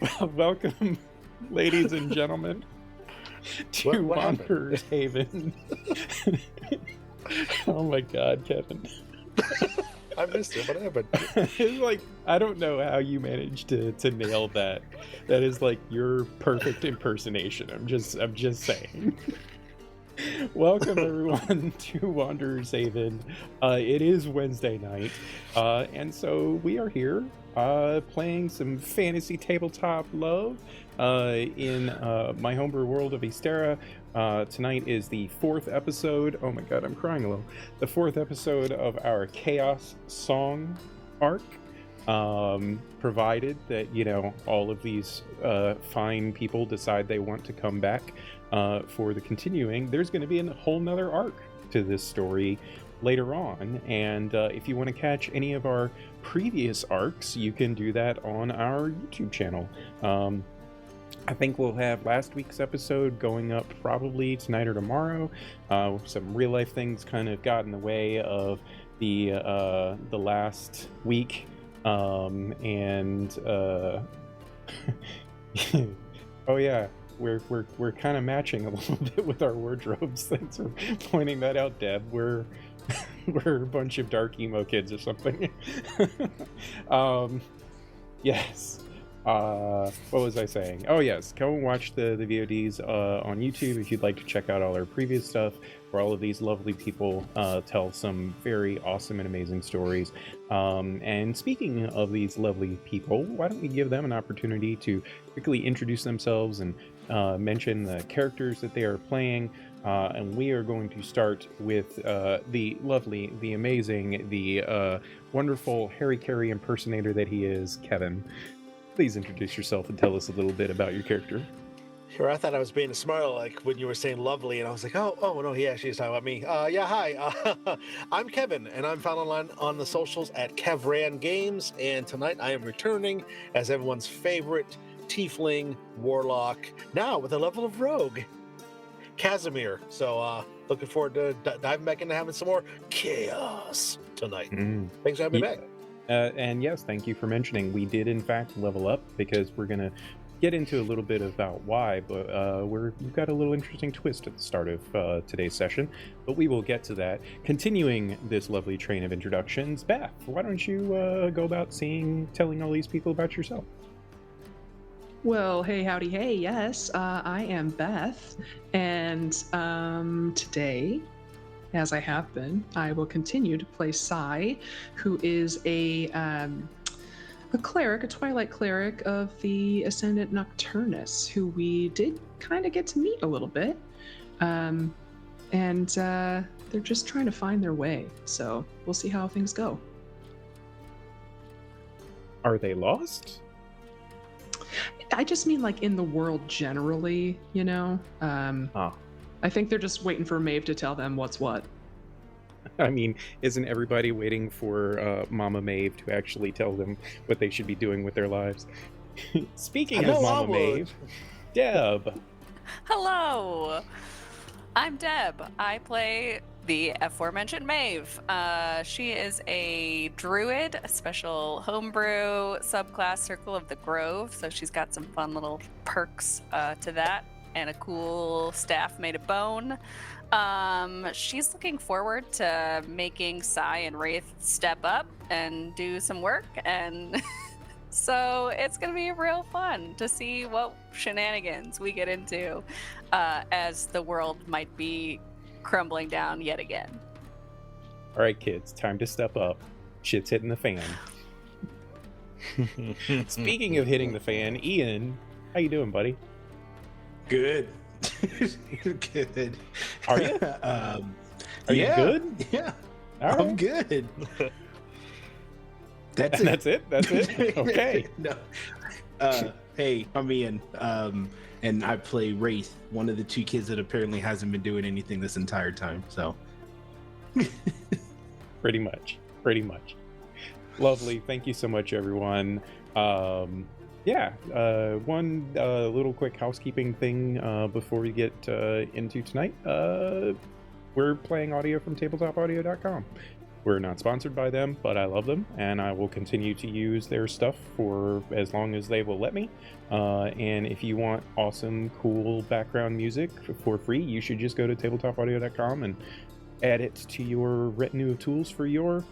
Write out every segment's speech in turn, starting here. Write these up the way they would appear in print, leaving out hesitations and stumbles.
Well, welcome, ladies and gentlemen, to What happened? Wanderer's Haven. Oh my God, Kevin. I missed it. What happened? It's like, I don't know how you managed to nail that. That is like your perfect impersonation. I'm just saying. Welcome everyone to Wanderer's Haven. It is Wednesday night, and so we are here playing some fantasy tabletop love in my homebrew world of Ysterra. Tonight is the 4th episode. Oh my god, I'm crying a little. The 4th episode of our Chaos Song arc. Provided that, you know, all of these fine people decide they want to come back for the continuing, there's going to be a whole nother arc to this story later on. And if you want to catch any of our previous arcs, you can do that on our YouTube channel. I think we'll have last week's episode going up probably tonight or tomorrow. Some real life things kind of got in the way of the last week. Oh yeah, we're kind of matching a little bit with our wardrobes. Thanks for pointing that out, Deb. We're a bunch of dark emo kids or something. Yes. What was I saying? Oh yes, come and watch the VODs on YouTube if you'd like to check out all our previous stuff, where all of these lovely people tell some very awesome and amazing stories. And speaking of these lovely people, why don't we give them an opportunity to quickly introduce themselves and mention the characters that they are playing. And we are going to start with the lovely, the amazing, the wonderful Harry Carey impersonator that he is, Kevin. Please introduce yourself and tell us a little bit about your character. Here, I thought I was being a smile, like when you were saying lovely, and I was like, oh no, he actually is talking about me. Yeah, hi. I'm Kevin, and I'm found online on the socials at Kevran Games, and tonight I am returning as everyone's favorite tiefling warlock, now with a level of rogue, Casimir. So, looking forward to diving back into having some more chaos tonight. Thanks for having me back. And yes, thank you for mentioning. We did in fact level up, because we're going to get into a little bit about why, but we've got a little interesting twist at the start of today's session, but we will get to that. Continuing this lovely train of introductions, Beth, why don't you go about telling all these people about yourself? Well, hey, howdy, hey, yes, I am Beth, and today, as I have been, I will continue to play Cze, who is a cleric, a twilight cleric of the Ascendant Nocturnus, who we did kind of get to meet a little bit. And they're just trying to find their way, so we'll see how things go. Are they lost? I just mean like in the world generally, you know? I think they're just waiting for Maeve to tell them what's what. I mean, isn't everybody waiting for Mama Maeve to actually tell them what they should be doing with their lives? Speaking of Mama Maeve, Deb. Hello, I'm Deb. I play the aforementioned Maeve. She is a druid, a special homebrew subclass, Circle of the Grove, so she's got some fun little perks to that, and a cool staff made of bone. She's looking forward to making Cze and Wraith step up and do some work, and so it's gonna be real fun to see what shenanigans we get into as the world might be crumbling down yet again. All right, kids, time to step up. Shit's hitting the fan. Speaking of hitting the fan, Ian, how you doing, buddy? Good. Good. Are you? Are you good? Yeah. All right. I'm good. That's it. That's it. Okay. No. Hey, I'm Ian. And I play Wraith, one of the two kids that apparently hasn't been doing anything this entire time. So. Pretty much. Lovely. Thank you so much, everyone. One little quick housekeeping thing before we get into tonight. We're playing audio from tabletopaudio.com. We're not sponsored by them, but I love them, and I will continue to use their stuff for as long as they will let me. And if you want awesome, cool background music for free, you should just go to tabletopaudio.com and add it to your retinue of tools for your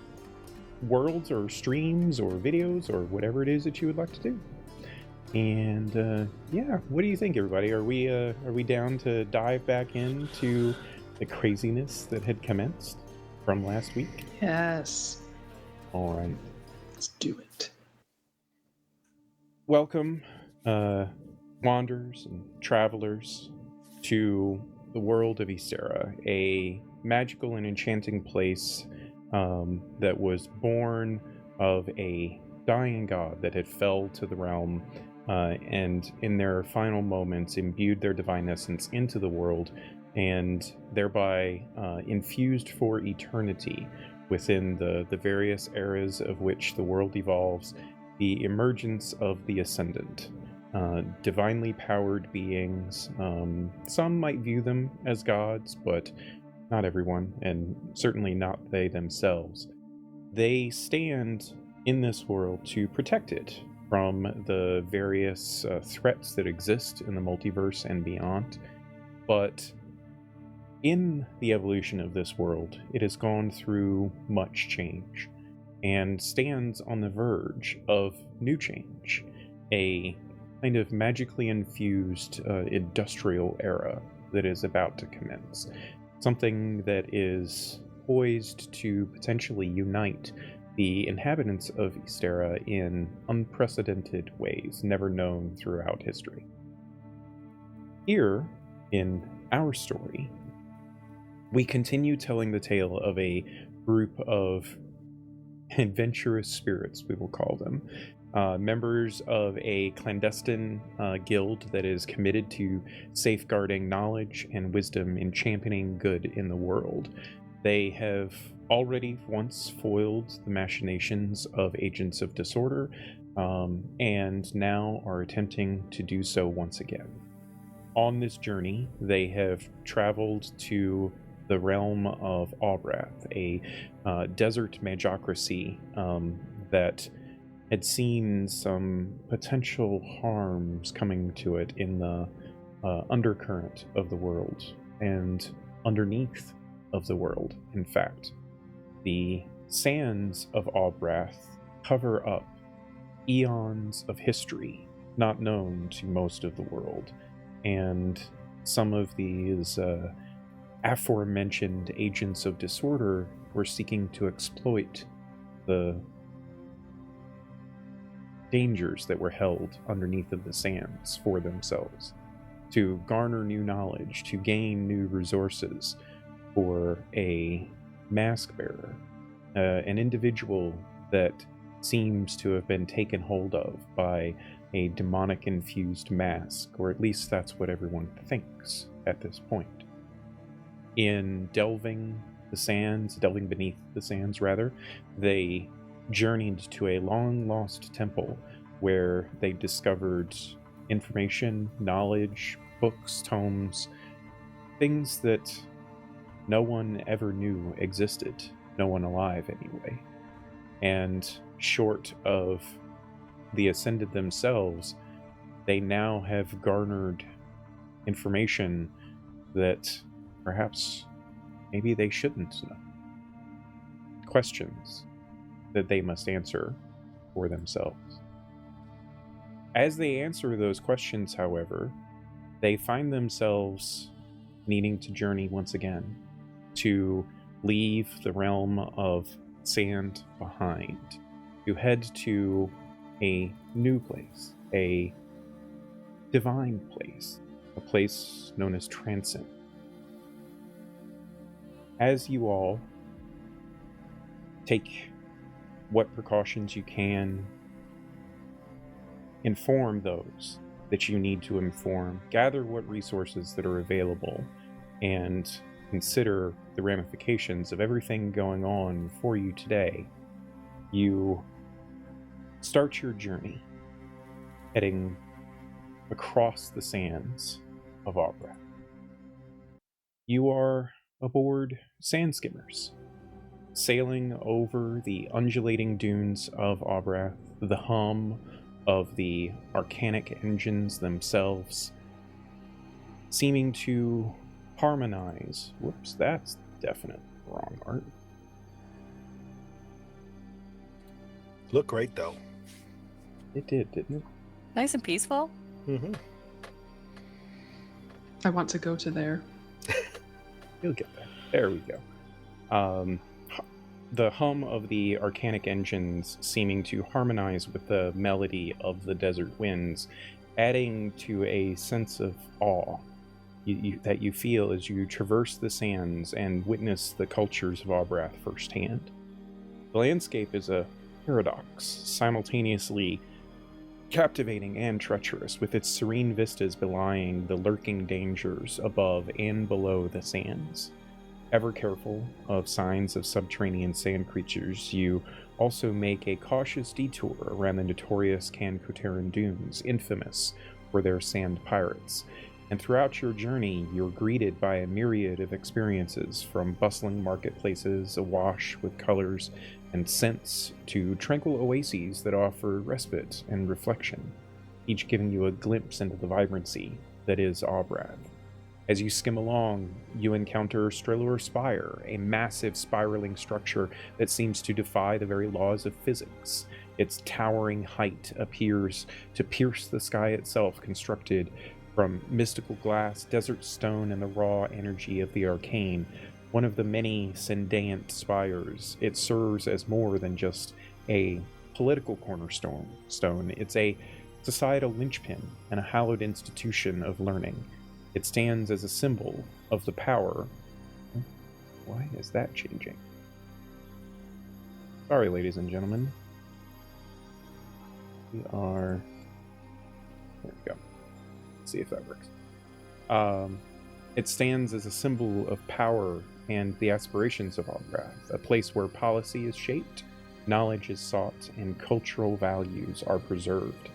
worlds or streams or videos or whatever it is that you would like to do. And yeah, what do you think, everybody? Are we down to dive back into the craziness that had commenced from last week? Yes. All right. Let's do it. Welcome, wanderers and travelers, to the world of Ysterra, a magical and enchanting place that was born of a dying god that had fell to the realm and in their final moments imbued their divine essence into the world and thereby infused for eternity within the various eras of which the world evolves, the emergence of the Ascendant. Divinely powered beings. Some might view them as gods, but not everyone, and certainly not they themselves. They stand in this world to protect it from the various threats that exist in the multiverse and beyond. But in the evolution of this world, it has gone through much change and stands on the verge of new change, a kind of magically infused industrial era that is about to commence. Something that is poised to potentially unite the inhabitants of Ysterra in unprecedented ways never known throughout history. Here, in our story, we continue telling the tale of a group of adventurous spirits, we will call them, members of a clandestine guild that is committed to safeguarding knowledge and wisdom and championing good in the world. They have already once foiled the machinations of agents of disorder, and now are attempting to do so once again. On this journey, they have traveled to the realm of Aubrath, a desert magocracy that had seen some potential harms coming to it in the undercurrent of the world and underneath of the world, in fact. The sands of Aubrath cover up eons of history not known to most of the world, and some of these aforementioned agents of disorder were seeking to exploit the dangers that were held underneath of the sands for themselves, to garner new knowledge, to gain new resources for a mask bearer, an individual that seems to have been taken hold of by a demonic infused mask, or at least that's what everyone thinks at this point. In delving beneath the sands rather, they journeyed to a long lost temple where they discovered information, knowledge, books, tomes, things that no one ever knew existed, no one alive anyway. And short of the Ascended themselves, they now have garnered information that perhaps maybe they shouldn't know. Questions that they must answer for themselves. As they answer those questions, however, they find themselves needing to journey once again, to leave the realm of sand behind, to head to a new place, a divine place, a place known as Transim. As you all take what precautions you can, inform those that you need to inform, gather what resources that are available, and consider the ramifications of everything going on for you today, you start your journey heading across the sands of Aubrath. You are aboard sand skimmers, Sailing over the undulating dunes of Aubrath, the hum of the arcanic engines themselves seeming to harmonize. Whoops, that's definitely wrong art. Look great though. It did, didn't it? Nice and peaceful. Mm-hmm. I want to go to there. You'll get there. There we go. The hum of the arcanic engines seeming to harmonize with the melody of the desert winds, adding to a sense of awe that you feel as you traverse the sands and witness the cultures of Aubrath firsthand. The landscape is a paradox, simultaneously captivating and treacherous, with its serene vistas belying the lurking dangers above and below the sands. Ever careful of signs of subterranean sand creatures, you also make a cautious detour around the notorious Cancoteran dunes, infamous for their sand pirates. And throughout your journey, you're greeted by a myriad of experiences, from bustling marketplaces awash with colors and scents to tranquil oases that offer respite and reflection, each giving you a glimpse into the vibrancy that is Aubrath. As you skim along, you encounter Strelor Spire, a massive spiraling structure that seems to defy the very laws of physics. Its towering height appears to pierce the sky itself, constructed from mystical glass, desert stone, and the raw energy of the arcane. One of the many Sendant spires, it serves as more than just a political cornerstone. It's a societal linchpin and a hallowed institution of learning. It stands as a symbol of the power. Why is that changing? Sorry, ladies and gentlemen. There we go. Let's see if that works. It stands as a symbol of power and the aspirations of Aubrath, a place where policy is shaped, knowledge is sought, and cultural values are preserved.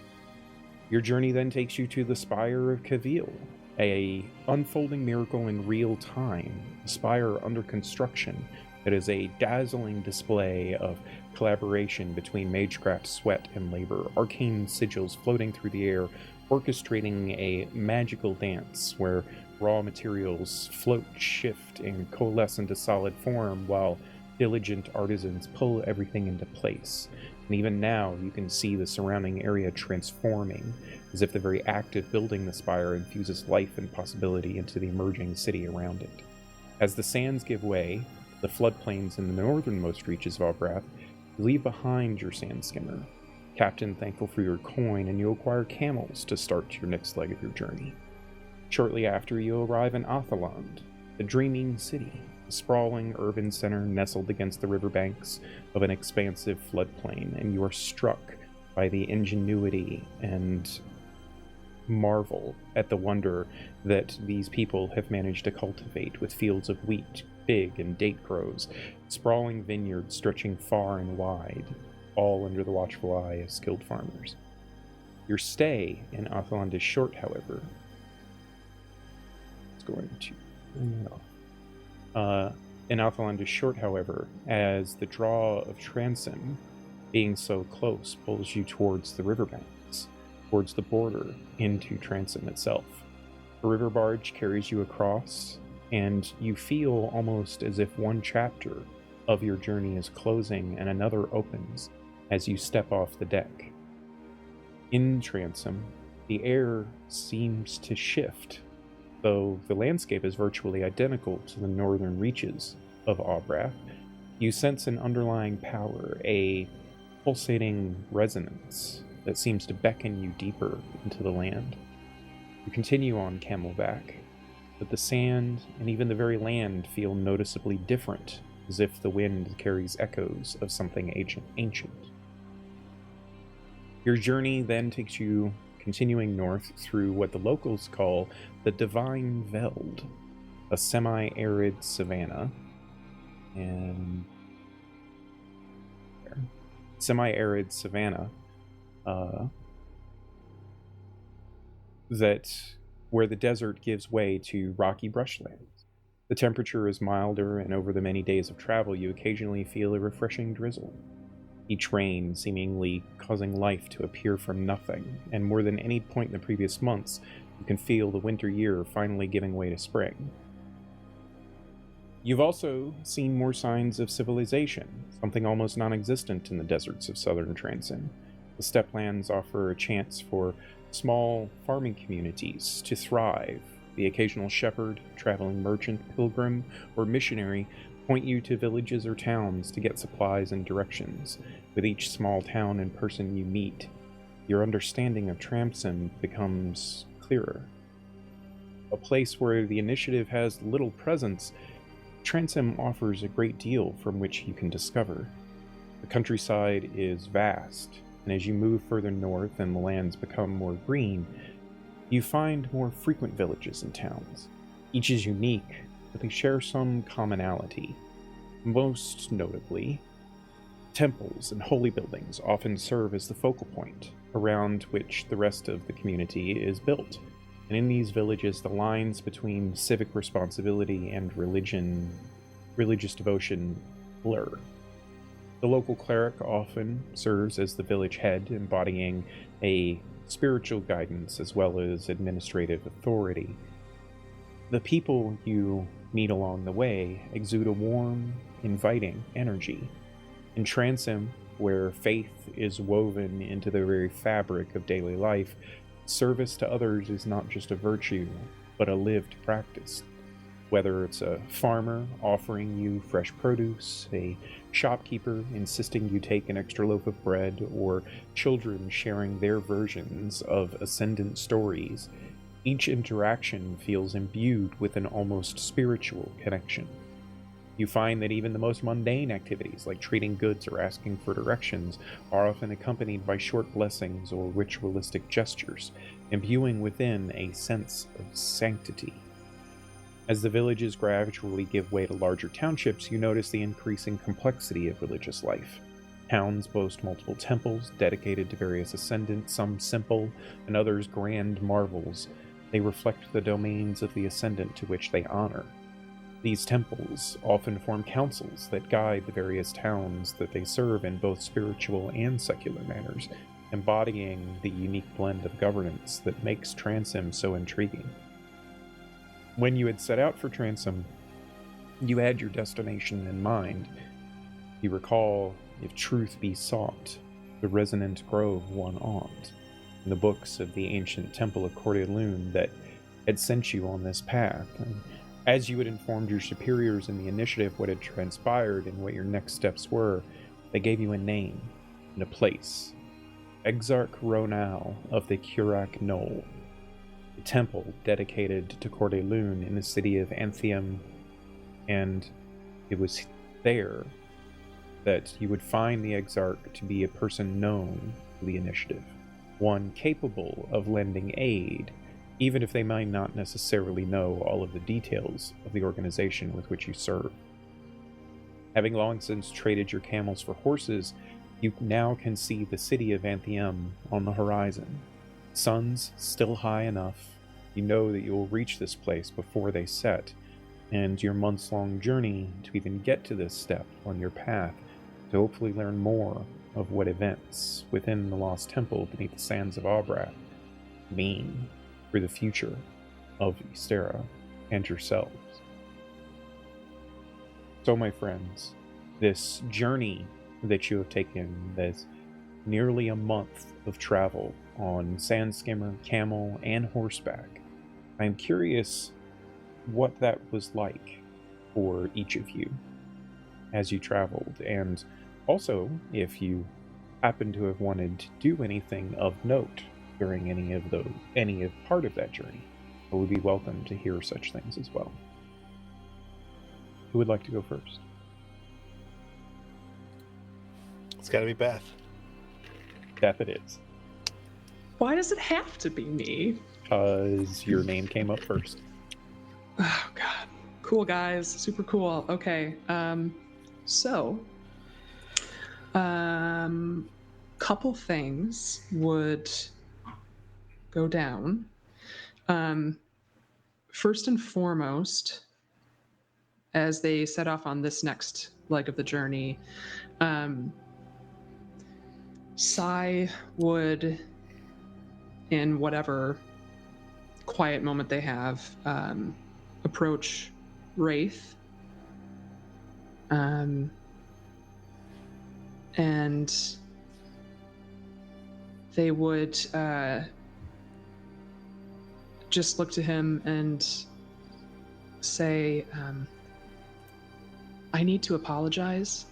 Your journey then takes you to the Spire of Kavil, a unfolding miracle in real time, a spire under construction that is a dazzling display of collaboration between magecraft, sweat, and labor, arcane sigils floating through the air, orchestrating a magical dance where raw materials float, shift, and coalesce into solid form, while diligent artisans pull everything into place. And even now, you can see the surrounding area transforming, as if the very act of building the spire infuses life and possibility into the emerging city around it. As the sands give way, the floodplains in the northernmost reaches of Aubrath, you leave behind your sand skimmer, captain thankful for your coin, and you acquire camels to start your next leg of your journey. Shortly after, you arrive in Athaland, the dreaming city, a sprawling urban center nestled against the riverbanks of an expansive floodplain, and you are struck by the ingenuity and marvel at the wonder that these people have managed to cultivate, with fields of wheat, fig, and date groves, sprawling vineyards stretching far and wide, all under the watchful eye of skilled farmers. Your stay in Athaland is short, however. It's going to bring it off. In Athaland is short, however, as the draw of Transim, being so close, pulls you towards the riverbanks, towards the border, into Transim itself. A river barge carries you across, and you feel almost as if one chapter of your journey is closing and another opens as you step off the deck. In Transim, the air seems to shift, though the landscape is virtually identical to the northern reaches of Aubrath. You sense an underlying power, a pulsating resonance that seems to beckon you deeper into the land. You continue on camelback, but the sand and even the very land feel noticeably different, as if the wind carries echoes of something ancient. Your journey then takes you continuing north through what the locals call the Divine Veld, a semi-arid savanna, that where the desert gives way to rocky brushlands. The temperature is milder, and over the many days of travel, you occasionally feel a refreshing drizzle. Each rain seemingly causing life to appear from nothing, and more than any point in the previous months, you can feel the winter year finally giving way to spring. You've also seen more signs of civilization, something almost non-existent in the deserts of southern Transim. The steplands offer a chance for small farming communities to thrive. The occasional shepherd, traveling merchant, pilgrim, or missionary point you to villages or towns to get supplies and directions. With each small town and person you meet, your understanding of Transim becomes clearer. A place where the initiative has little presence, Transim offers a great deal from which you can discover. The countryside is vast, and as you move further north and the lands become more green, you find more frequent villages and towns. Each is unique, but they share some commonality. Most notably, temples and holy buildings often serve as the focal point, around which the rest of the community is built. And in these villages, the lines between civic responsibility and religious devotion blur. The local cleric often serves as the village head, embodying a spiritual guidance as well as administrative authority. The people you meet along the way exude a warm, inviting energy. In Transim, where faith is woven into the very fabric of daily life, service to others is not just a virtue, but a lived practice. Whether it's a farmer offering you fresh produce, a shopkeeper insisting you take an extra loaf of bread, or children sharing their versions of ascendant stories, each interaction feels imbued with an almost spiritual connection. You find that even the most mundane activities, like trading goods or asking for directions, are often accompanied by short blessings or ritualistic gestures, imbuing within a sense of sanctity. As the villages gradually give way to larger townships, you notice the increasing complexity of religious life. Towns boast multiple temples dedicated to various ascendants, some simple and others grand marvels. They reflect the domains of the ascendant to which they honor. These temples often form councils that guide the various towns that they serve in both spiritual and secular manners, embodying the unique blend of governance that makes Transim so intriguing. When you had set out for Transim, you had your destination in mind. You recall, if truth be sought, the Resonant Grove one aunt, and the books of the ancient temple of Cordelune that had sent you on this path. And as you had informed your superiors in the initiative what had transpired and what your next steps were, they gave you a name and a place. Exarch Ronal of the Curak Knoll, a temple dedicated to Cordelune in the city of Anthium, and it was there that you would find the Exarch to be a person known to the initiative, one capable of lending aid, even if they might not necessarily know all of the details of the organization with which you serve. Having long since traded your camels for horses, you now can see the city of Anthium on the horizon. Sun's still high enough. You know that you will reach this place before they set, and your months-long journey to even get to this step on your path to hopefully learn more of what events within the Lost Temple beneath the sands of Aubrath mean for the future of Ysterra and yourselves. So, my friends, this journey that you have taken, this nearly a month of travel on sandskimmer, camel, and horseback, I'm curious what that was like for each of you as you traveled, and also if you happen to have wanted to do anything of note during any of part of that journey. I would be welcome to hear such things as well. Who would like to go first? It's got to be Beth. Beth, it is. Why does it have to be me? Because your name came up first. Oh god. Cool, guys. Super cool. Okay. Couple things would go down. First and foremost, as they set off on this next leg of the journey, Sai would, in whatever quiet moment they have, approach Wraith. And they would just look to him and say, I need to apologize.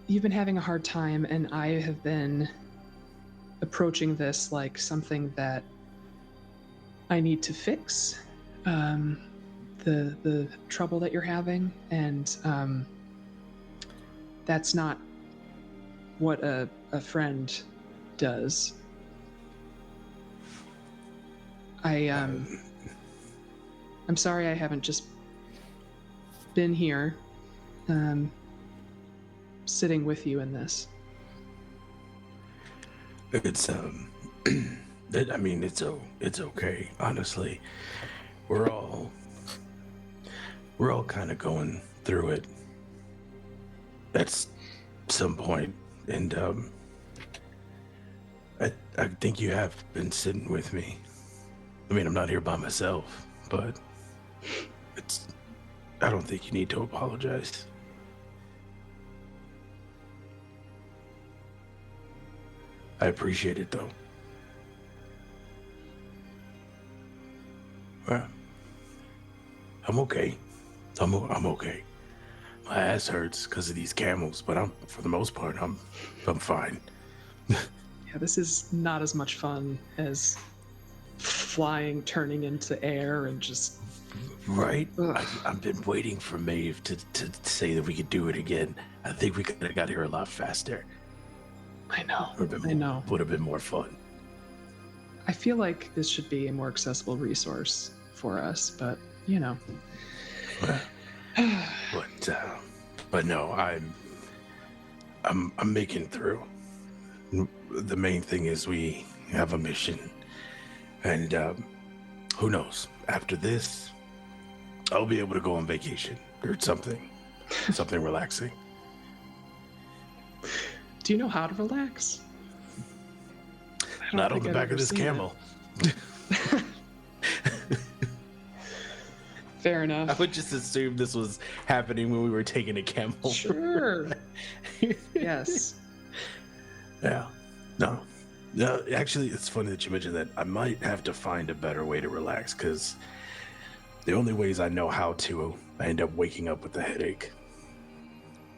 You've been having a hard time, and I have been approaching this like something that I need to fix. The trouble that you're having, and that's not what a friend does. I'm sorry I haven't just been here sitting with you in this. It's I mean, it's okay. Honestly, we're all kind of going through it at some point, and I think you have been sitting with me. I mean, I'm not here by myself, but I don't think you need to apologize. I appreciate it, though. Well, I'm okay. I'm okay. My ass hurts because of these camels, but for the most part, I'm fine. Yeah, this is not as much fun as flying, turning into air, and just... Right? I've been waiting for Maeve to say that we could do it again. I think we could have got here a lot faster. I know. Would have been more fun. I feel like this should be a more accessible resource for us, but you know. But no, I'm making through. The main thing is we have a mission, and who knows? After this, I'll be able to go on vacation or something relaxing. Do you know how to relax? Not on the back of this camel. Fair enough. I would just assume this was happening when we were taking a camel. Sure. Yes. Yeah. No, actually, it's funny that you mentioned that. I might have to find a better way to relax, because the only ways I know how to, I end up waking up with a headache.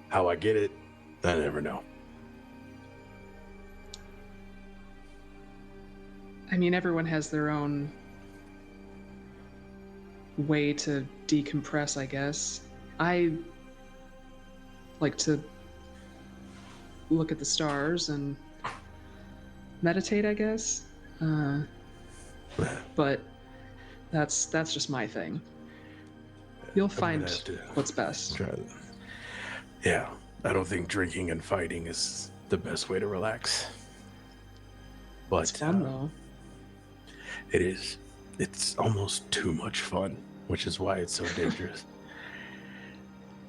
How I get it, I never know. I mean, everyone has their own way to decompress, I guess. I like to look at the stars and meditate, I guess. But that's just my thing. You'll find what's best. Try that. Yeah, I don't think drinking and fighting is the best way to relax. But it's fun, though. It is. It's almost too much fun, which is why it's so dangerous.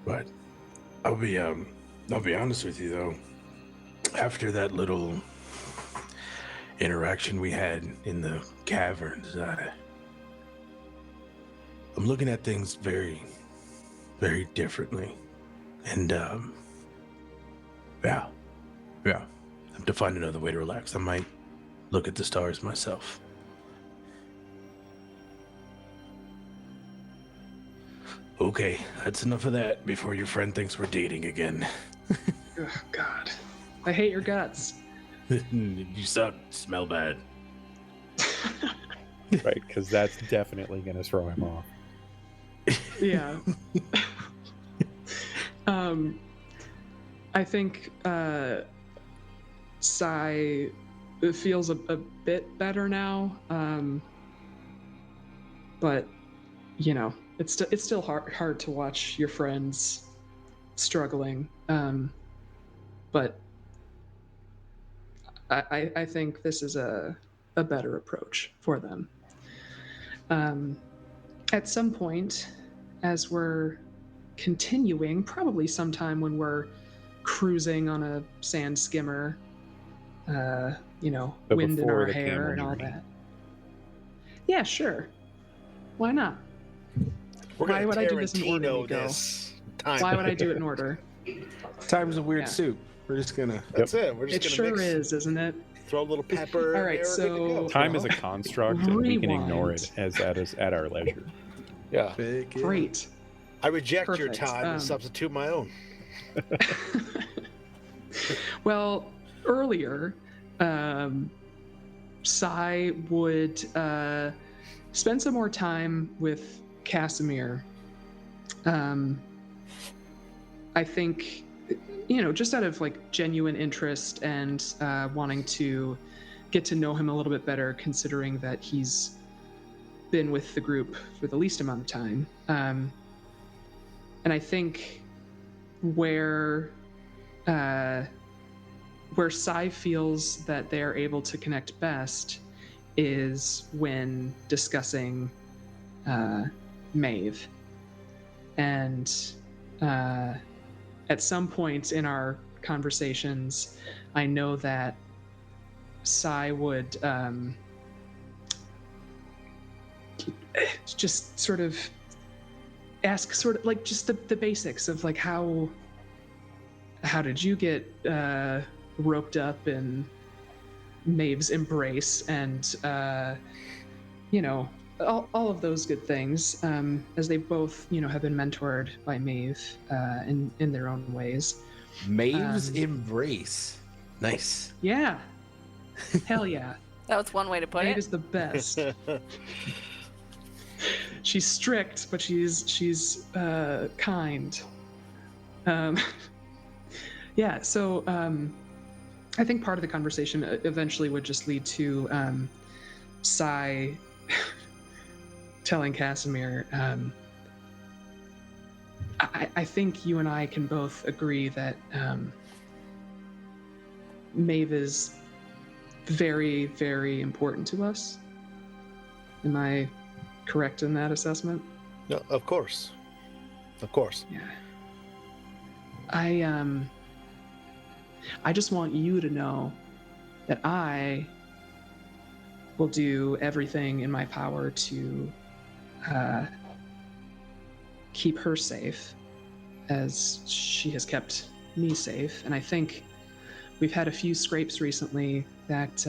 But I'll be honest with you, though. After that little interaction we had in the caverns, I'm looking at things very, very differently. And yeah. I have to find another way to relax. I might look at the stars myself. Okay, that's enough of that before your friend thinks we're dating again. Oh, God. I hate your guts. You smell bad. Right, because that's definitely going to throw him off. Yeah. I think Sai feels a bit better now. But, you know, it's still hard to watch your friends struggling. But I think this is a a better approach for them. At some point, as we're continuing, probably sometime when we're cruising on a sand skimmer, But wind in before our the hair camel and all journey. that. Yeah, sure. Why not? We're Why gonna would I do this in order, Tarantino Nico? this time. Why would I do it in order? Time's a weird Yeah. soup. We're just gonna. That's it. We're just It gonna sure mix, is, isn't it? throw a little pepper All in right, there, we're good to go. so Time is a construct, and we can ignore Rewind. it as at our leisure. Yeah. Great. I reject your Perfect. time and substitute my own. Well, earlier, Sai would spend some more time with Casimir. I think, just out of like genuine interest and wanting to get to know him a little bit better, considering that he's been with the group for the least amount of time. And I think where Sai feels that they're able to connect best is when discussing Maeve. And at some point in our conversations, I know that Sai would just sort of ask sort of like just the basics of like how did you get roped up in Maeve's embrace, and all of those good things, as they both have been mentored by Maeve in their own ways. Maeve's embrace. Nice. Yeah, hell yeah. That was one way to put Maeve it. is the best. She's strict, but she's kind. Yeah, so I think part of the conversation eventually would just lead to Sai telling Casimir, I think you and I can both agree that Maeve is very, very important to us. Am I correct in that assessment? No, of course. Of course. Yeah. I just want you to know that I will do everything in my power to keep her safe, as she has kept me safe. And I think we've had a few scrapes recently that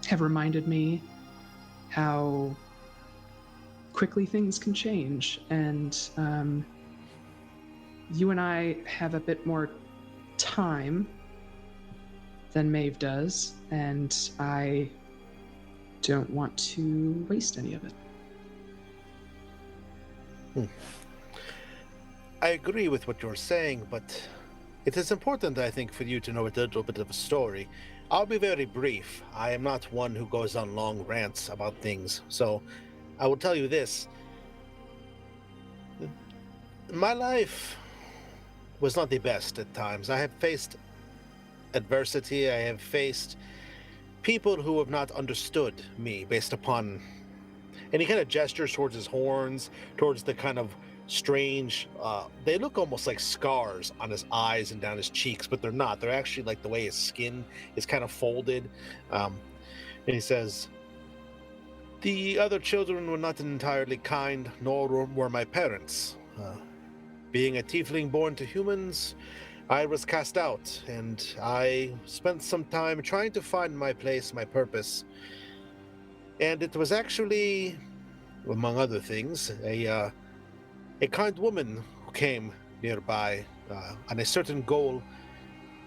have reminded me how quickly things can change. And you and I have a bit more time than Maeve does, and I don't want to waste any of it. I agree with what you're saying, but it is important, I think, for you to know a little bit of a story. I'll be very brief. I am not one who goes on long rants about things, so I will tell you this. My life was not the best at times. I have faced adversity. I have faced people who have not understood me based upon... And he kind of gestures towards his horns, towards the kind of strange... they look almost like scars on his eyes and down his cheeks, but they're not. They're actually like the way his skin is kind of folded. And he says, the other children were not entirely kind, nor were my parents. Being a tiefling born to humans, I was cast out, and I spent some time trying to find my place, my purpose. And it was actually, among other things, a kind woman who came nearby on a certain goal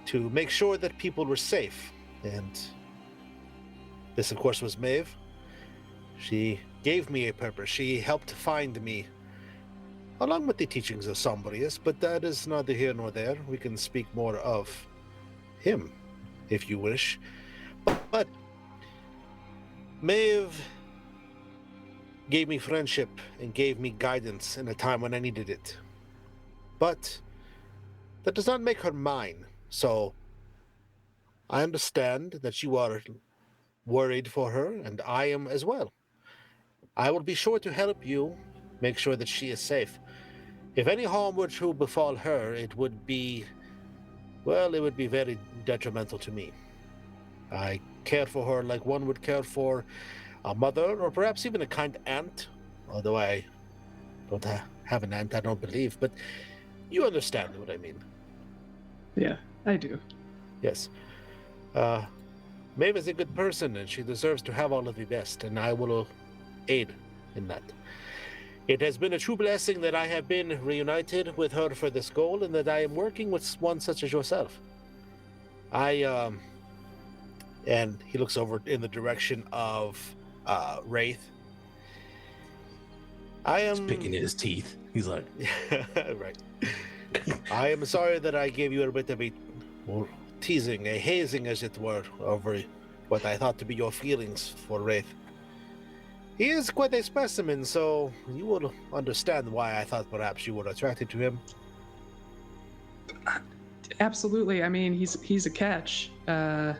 to make sure that people were safe. And this, of course, was Maeve. She gave me a purpose. She helped find me, along with the teachings of Sombrius, but that is neither here nor there. We can speak more of him, if you wish. But Maeve gave me friendship and gave me guidance in a time when I needed it. But that does not make her mine. So I understand that you are worried for her, and I am as well. I will be sure to help you make sure that she is safe. If any harm were to befall her, it would be, well, it would be very detrimental to me. I care for her like one would care for a mother or perhaps even a kind aunt, although I don't have an aunt, I don't believe, but you understand what I mean. Yeah, I do. Yes. Uh, Maeve is a good person, and she deserves to have all of the best, and I will aid in that. It has been a true blessing that I have been reunited with her for this goal, and that I am working with one such as yourself. And he looks over in the direction of Wraith. I He's am picking his teeth. He's like, right. I am sorry that I gave you a bit of a teasing, a hazing, as it were, over what I thought to be your feelings for Wraith. He is quite a specimen, so you will understand why I thought perhaps you were attracted to him. Absolutely. I mean, he's a catch, but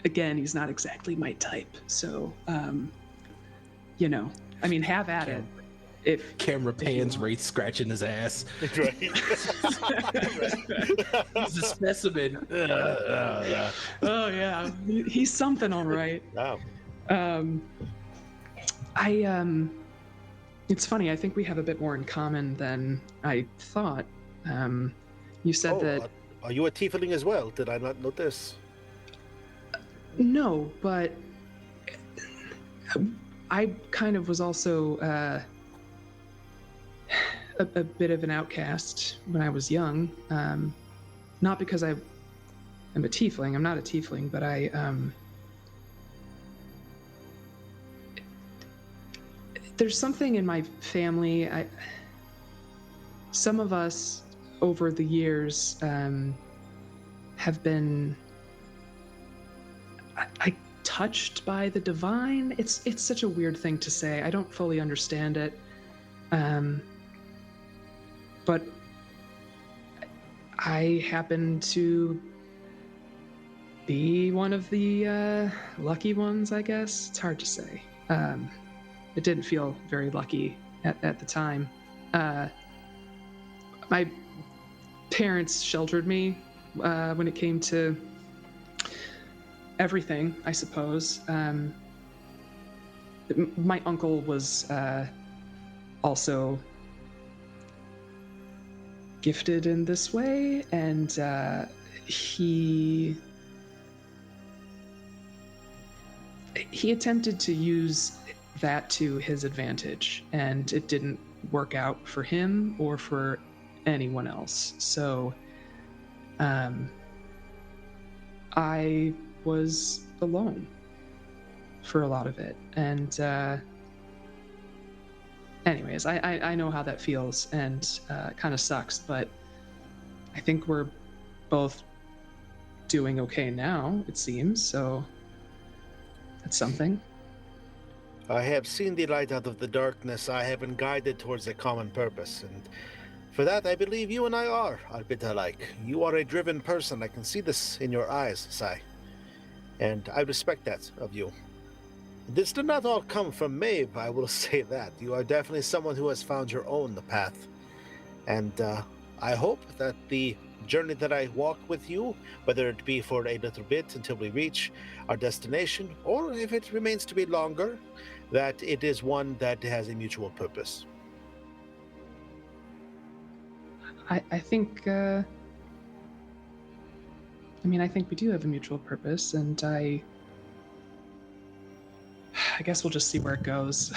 again, he's not exactly my type. So, I mean, have at it. If camera pans, Wraith scratching his ass. Right. He's a specimen. Oh yeah, he's something, all right. Wow. It's funny. I think we have a bit more in common than I thought. You said that. Are you a tiefling as well? Did I not notice? No, but I kind of was also a bit of an outcast when I was young. Not because I am a tiefling. I'm not a tiefling, but there's something in my family. Some of us over the years have been touched by the divine. It's such a weird thing to say. I don't fully understand it. But I happen to be one of the lucky ones, I guess. It's hard to say. It didn't feel very lucky at the time. My parents sheltered me when it came to everything, I suppose. My uncle was also gifted in this way, and he attempted to use that to his advantage, and it didn't work out for him or for anyone else. So I was alone for a lot of it. And anyways, I know how that feels, and kind of sucks, but I think we're both doing okay now, it seems, so that's something. I have seen the light out of the darkness. I have been guided towards a common purpose, and for that I believe you and I are a bit alike. You are a driven person. I can see this in your eyes, Sai, and I respect that of you. This did not all come from Maeve, I will say that. You are definitely someone who has found your own path, and I hope that the journey that I walk with you, whether it be for a little bit until we reach our destination, or if it remains to be longer, that it is one that has a mutual purpose. I think I think we do have a mutual purpose, and I guess we'll just see where it goes.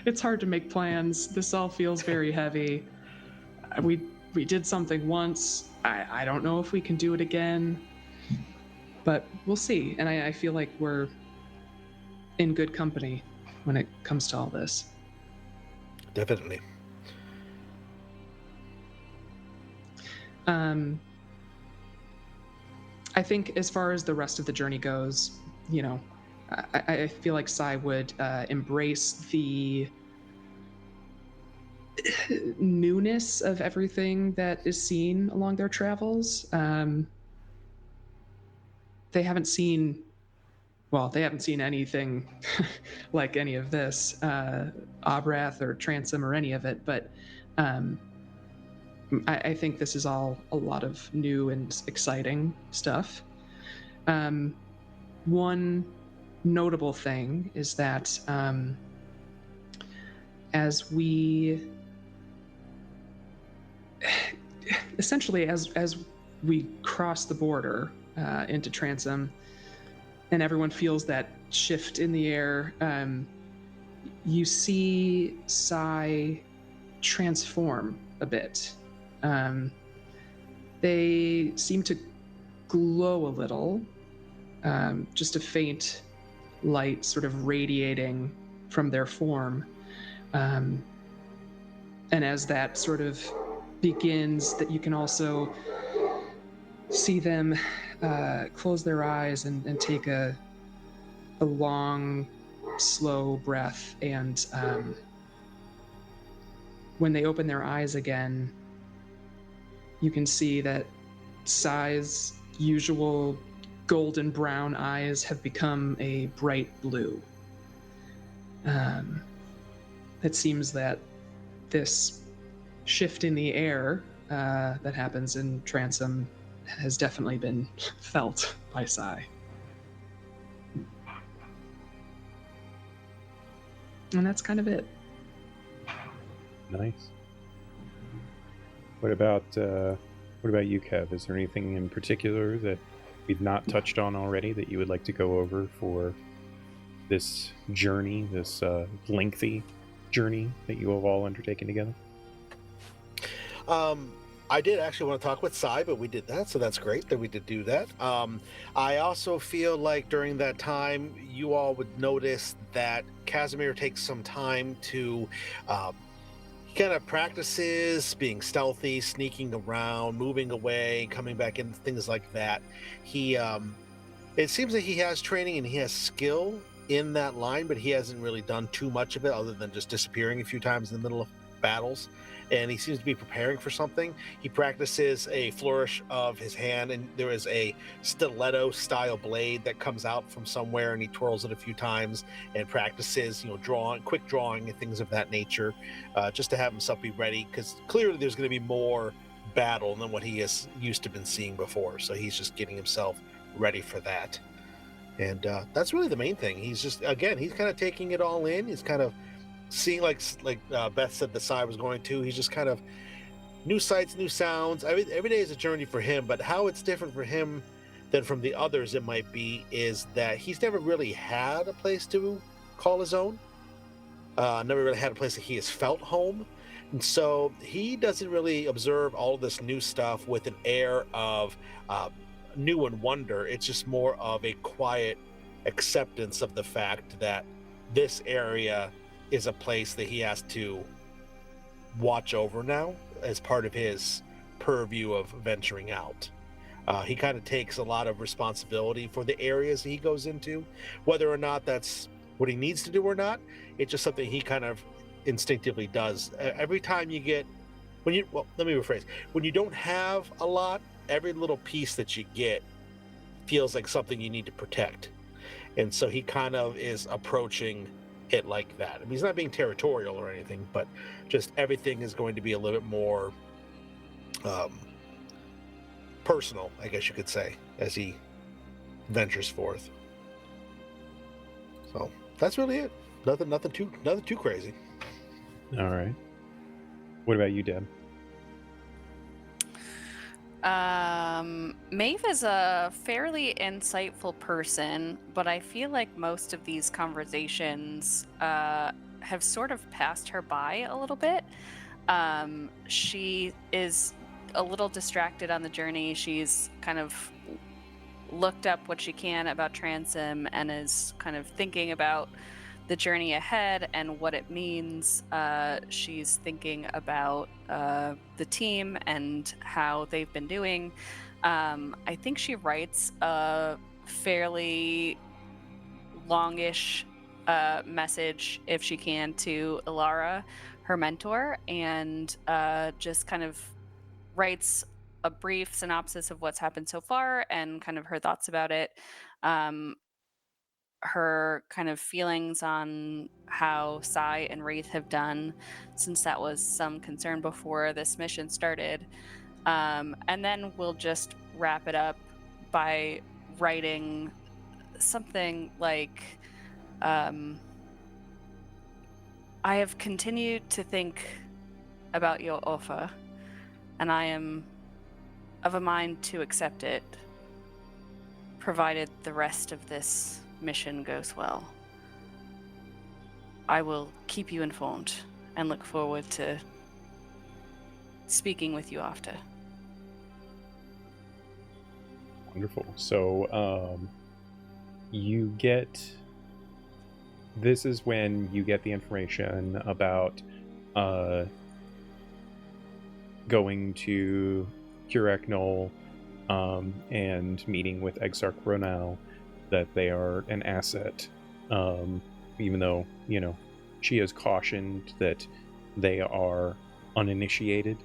It's hard to make plans. This all feels very heavy. We did something once. I don't know if we can do it again, but we'll see. And I feel like we're in good company when it comes to all this. Definitely. I think as far as the rest of the journey goes, I feel like Sai would embrace the newness of everything that is seen along their travels. they haven't seen, well, they haven't seen anything like any of this, Aubrath or Transim or any of it, but um, I think this is all a lot of new and exciting stuff. One notable thing is that as we essentially as we cross the border into Transim, and everyone feels that shift in the air, you see Sai transform a bit. They seem to glow a little, just a faint light sort of radiating from their form. And as that sort of begins, that you can also see them close their eyes and take a long, slow breath. And when they open their eyes again, you can see that Sai's usual golden brown eyes have become a bright blue. It seems that this shift in the air that happens in Transim has definitely been felt by Sai. And that's kind of it. Nice. What about you, Kev? Is there anything in particular that we've not touched on already that you would like to go over for this journey, this lengthy journey that you have all undertaken together? I did actually want to talk with Sai, but we did that, so that's great that we did do that. I also feel like during that time, you all would notice that Casimir takes some time to he kind of practices being stealthy, sneaking around, moving away, coming back in, things like that. He it seems that he has training and he has skill in that line, but he hasn't really done too much of it other than just disappearing a few times in the middle of battles. And he seems to be preparing for something. He practices a flourish of his hand, and there is a stiletto style blade that comes out from somewhere, and he twirls it a few times and practices, quick drawing and things of that nature, just to have himself be ready, because clearly there's going to be more battle than what he has used to been seeing before. So he's just getting himself ready for that. And that's really the main thing. He's just, again, he's kind of taking it all in. He's kind of seeing, like Beth said the Sai was going to. He's just kind of new sights, new sounds. Every day is a journey for him, but how it's different for him than from the others it might be is that he's never really had a place to call his own. Never really had a place that he has felt home. And so he doesn't really observe all of this new stuff with an air of new and wonder. It's just more of a quiet acceptance of the fact that this area is a place that he has to watch over now as part of his purview of venturing out. He kind of takes a lot of responsibility for the areas he goes into, whether or not that's what he needs to do or not. It's just something he kind of instinctively does. Every time you get, let me rephrase. When you don't have a lot, every little piece that you get feels like something you need to protect. And so he kind of is approaching it like that. I mean, he's not being territorial or anything, but just everything is going to be a little bit more personal, I guess you could say, as he ventures forth. So that's really it. Nothing too crazy. All right. What about you, Deb? Maeve is a fairly insightful person, but I feel like most of these conversations have sort of passed her by a little bit. She is a little distracted on the journey. She's kind of looked up what she can about Transim and is kind of thinking about the journey ahead and what it means. She's thinking about the team and how they've been doing. I think she writes a fairly longish message, if she can, to Ilara, her mentor, and just kind of writes a brief synopsis of what's happened so far and kind of her thoughts about it. Um, her kind of feelings on how Sai and Wraith have done, since that was some concern before this mission started. And then we'll just wrap it up by writing something like, um, I have continued to think about your offer, and I am of a mind to accept it, provided the rest of this mission goes well. I will keep you informed and look forward to speaking with you after. Wonderful. So, you get... This is when you get the information about going to Curek Knoll and meeting with Exarch Ronal, that they are an asset, even though, she has cautioned that they are uninitiated,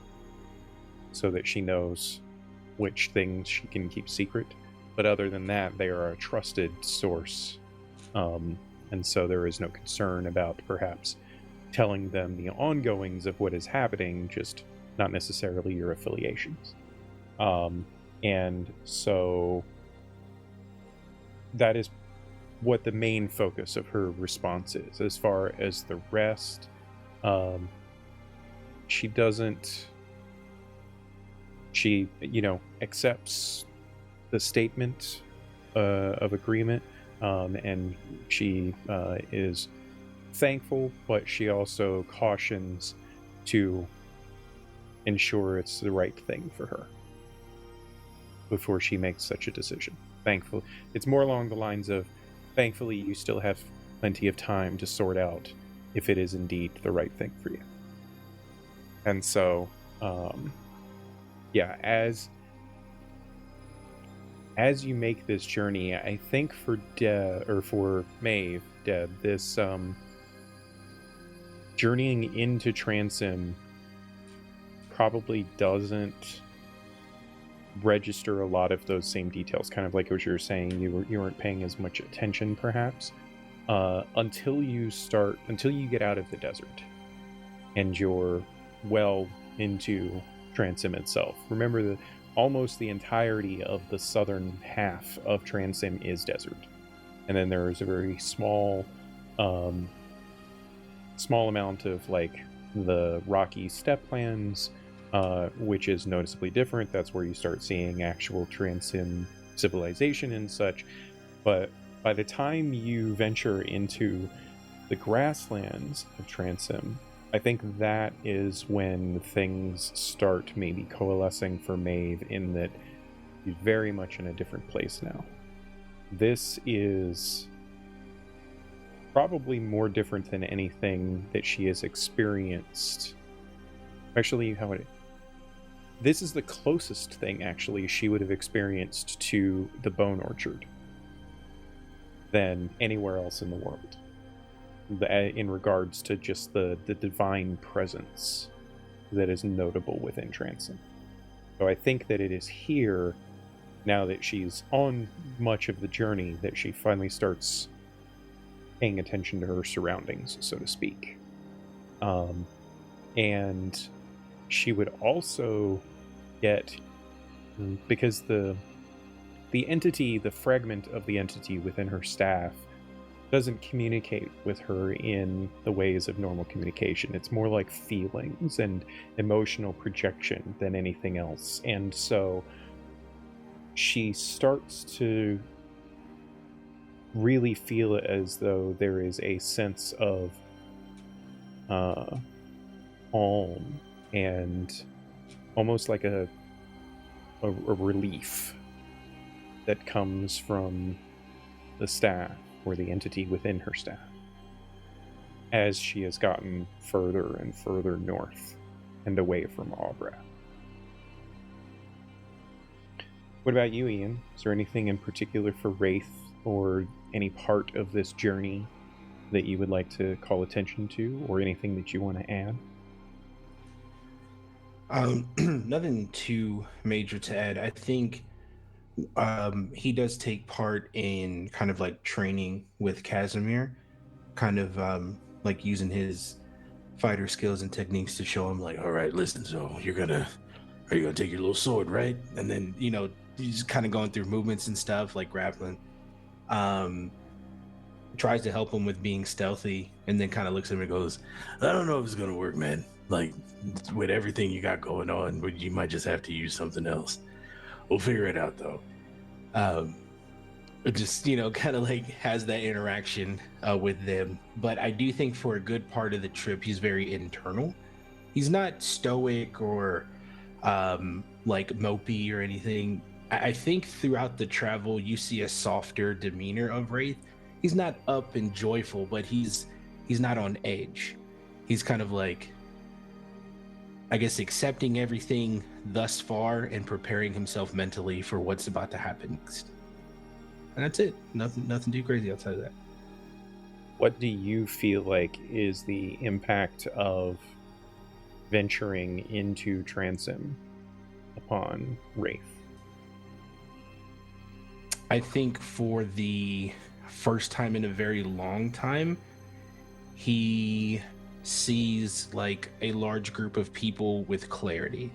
so that she knows which things she can keep secret. But other than that, they are a trusted source, and so there is no concern about perhaps telling them the ongoings of what is happening, just not necessarily your affiliations. And so that is what the main focus of her response is. As far as the rest, she doesn't... She, accepts the statement of agreement, and she is thankful, but she also cautions to ensure it's the right thing for her before she makes such a decision. Thankfully, it's more along the lines of, thankfully, you still have plenty of time to sort out if it is indeed the right thing for you. And so, yeah, as you make this journey, I think for Maeve, Deb, this journeying into Transim probably doesn't register a lot of those same details, kind of like what you were saying. You weren't paying as much attention, perhaps, until you get out of the desert and you're well into Transim itself. Remember that almost the entirety of the southern half of Transim is desert, and then there is a very small amount of like the rocky stepplands, which is noticeably different. That's where you start seeing actual Transim civilization and such. But by the time you venture into the grasslands of Transim, I think that is when things start maybe coalescing for Maeve, in that you're very much in a different place now. This is probably more different than anything that she has experienced. Actually, this is the closest thing, actually, she would have experienced to the Bone Orchard than anywhere else in the world, in regards to just the divine presence that is notable within Transim. So I think that it is here, now that she's on much of the journey, that she finally starts paying attention to her surroundings, so to speak. And she would also get, because the entity, the fragment of the entity within her staff, doesn't communicate with her in the ways of normal communication. It's more like feelings and emotional projection than anything else. And so she starts to really feel it as though there is a sense of calm and almost like a relief that comes from the staff, or the entity within her staff, as she has gotten further and further north and away from Aubrath. What about you, Ian? Is there anything in particular for Wraith, or any part of this journey that you would like to call attention to, or anything that you want to add? Nothing too major to add. I think he does take part in kind of like training with Casimir, kind of like using his fighter skills and techniques to show him like, all right, listen, so are you gonna take your little sword, right? And then, he's kind of going through movements and stuff like grappling. Um, tries to help him with being stealthy, and then kind of looks at him and goes, I don't know if it's gonna work, man. Like, with everything you got going on, you might just have to use something else. We'll figure it out, though. It just, kind of like has that interaction with them. But I do think for a good part of the trip, he's very internal. He's not stoic or like mopey or anything. I think throughout the travel, you see a softer demeanor of Wraith. He's not up and joyful, but he's not on edge. He's kind of like, I guess, accepting everything thus far and preparing himself mentally for what's about to happen next. And that's it. Nothing too crazy outside of that. What do you feel like is the impact of venturing into Transim upon Wraith? I think for the first time in a very long time, he sees like a large group of people with clarity,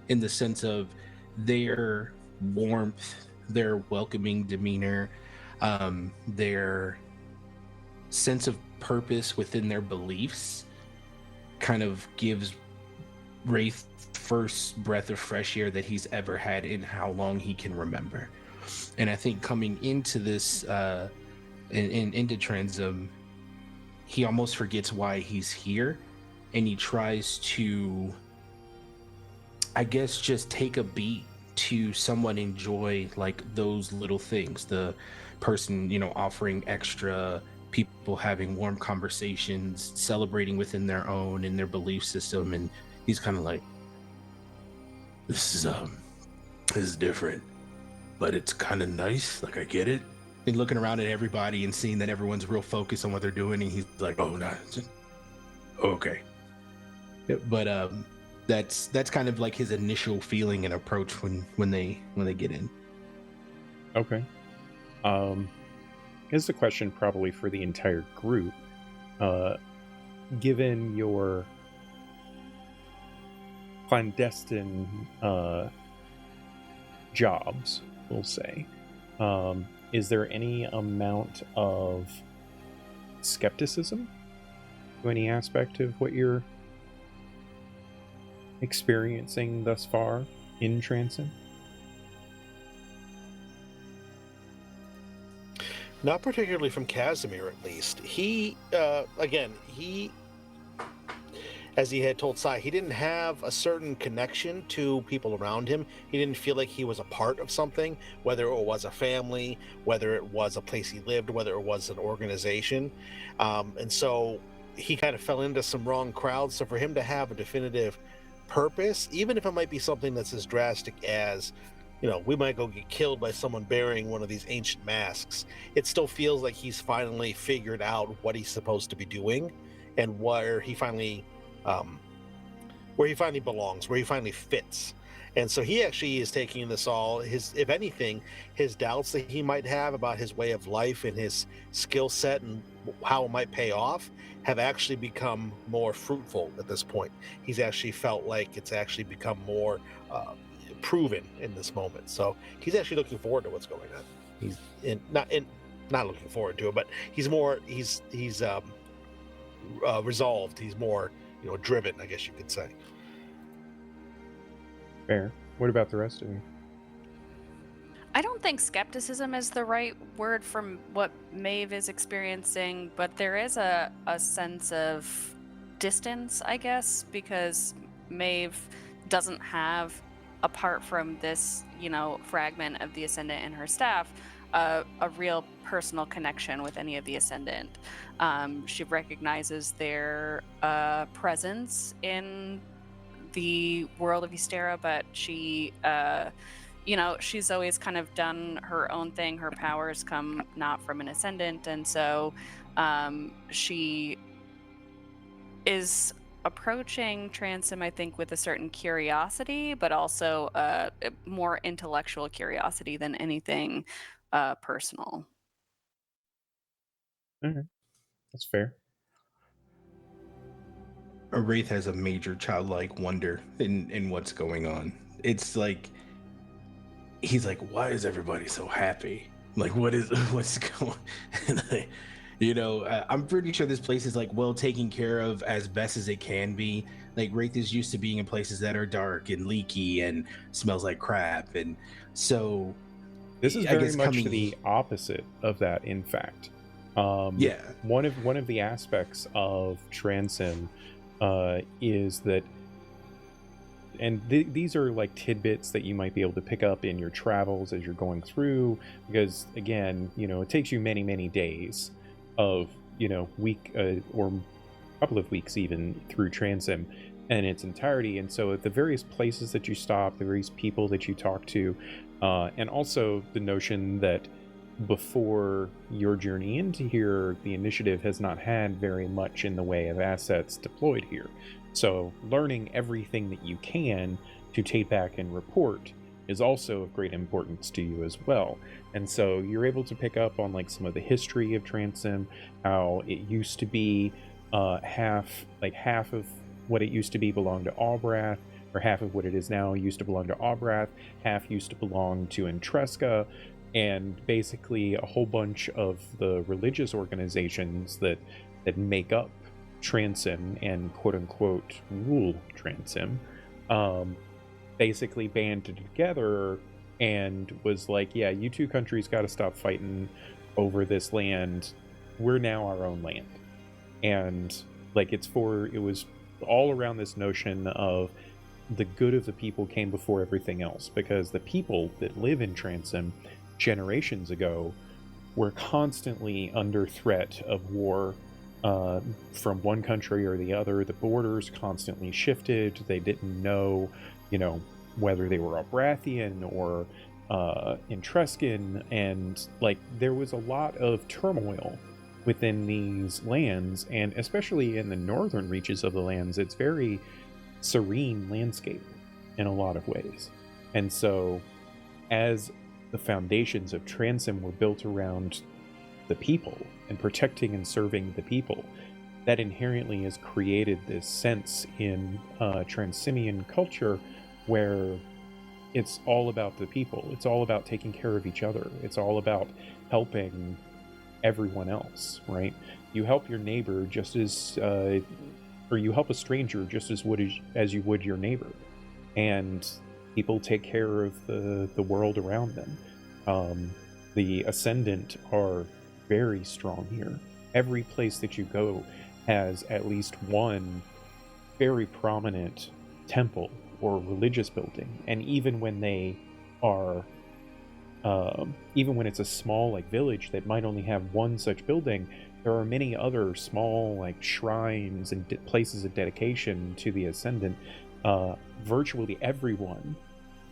in the sense of their warmth, their welcoming demeanor, their sense of purpose within their beliefs kind of gives Wraith first breath of fresh air that he's ever had in how long he can remember. And I think coming into this into Transim, he almost forgets why he's here, and he tries to, I guess, just take a beat to somewhat enjoy like those little things. The person, offering extra, people having warm conversations, celebrating within their own and their belief system, and he's kind of like, this is different, but it's kind of nice. Like, I get it. And looking around at everybody and seeing that everyone's real focused on what they're doing, and he's like, oh no, okay. But that's kind of like his initial feeling and approach when they get in. Okay. Here's a question probably for the entire group. Given your clandestine jobs, we'll say, is there any amount of skepticism to any aspect of what you're experiencing thus far in Transim? Not particularly from Casimir, at least. He, as he had told Sai, he didn't have a certain connection to people around him. He didn't feel like he was a part of something, whether it was a family, whether it was a place he lived, whether it was an organization. And so he kind of fell into some wrong crowds. So for him to have a definitive purpose, even if it might be something that's as drastic as, we might go get killed by someone bearing one of these ancient masks, it still feels like he's finally figured out what he's supposed to be doing and where he finally belongs, where he finally fits. And so he actually is taking this all, if anything, his doubts that he might have about his way of life and his skill set and how it might pay off have actually become more fruitful at this point. He's actually felt like it's actually become more proven in this moment. So he's actually looking forward to what's going on. He's not looking forward to it, but he's resolved. He's more, driven, I guess you could say. Fair. What about the rest of you? I don't think skepticism is the right word from what Maeve is experiencing, but there is a sense of distance, I guess, because Maeve doesn't have, apart from this, fragment of the Ascendant and her staff, a real personal connection with any of the Ascendant. She recognizes their presence in the world of Ysterra, but she, she's always kind of done her own thing. Her powers come not from an Ascendant, and so she is approaching Transim, I think, with a certain curiosity, but also a more intellectual curiosity than anything personal. Okay, that's fair. Wraith has a major childlike wonder in what's going on. It's like he's like, why is everybody so happy? Like, what's going? Like, I'm pretty sure this place is like well taken care of as best as it can be. Like Wraith is used to being in places that are dark and leaky and smells like crap, and so This is I very guess much coming. the opposite of that, in fact. Yeah. One of the aspects of Transim is that, and these are like tidbits that you might be able to pick up in your travels as you're going through, because again, it takes you many, many days of, week or a couple of weeks even through Transim in its entirety. And so at the various places that you stop, the various people that you talk to, and also the notion that before your journey into here, the initiative has not had very much in the way of assets deployed here. So learning everything that you can to take back and report is also of great importance to you as well. And so you're able to pick up on like some of the history of Transim, how it used to be half of what it used to be belonged to Aubrath, or half of what it is now used to belong to Aubrath, half used to belong to Ysterra, and basically a whole bunch of the religious organizations that make up Transim and quote-unquote rule Transim, basically banded together and was like, yeah, you two countries got to stop fighting over this land. We're now our own land. And like it was all around this notion of the good of the people came before everything else, because the people that live in Transim generations ago were constantly under threat of war from one country or the other. The borders constantly shifted. They didn't know, whether they were Aubrathian or Etruscan, and like there was a lot of turmoil within these lands, and especially in the northern reaches of the lands, it's very serene landscape in a lot of ways. And so as the foundations of Transim were built around the people and protecting and serving the people, that inherently has created this sense in Transimian culture where it's all about the people. It's all about taking care of each other. It's all about helping everyone else, right? You help your neighbor just as or you help a stranger just as you would your neighbor, and people take care of the world around them. The Ascendant are very strong here. Every place that you go has at least one very prominent temple or religious building, and even when they are even when it's a small like village that might only have one such building, there are many other small like shrines and places of dedication to the Ascendant. Virtually everyone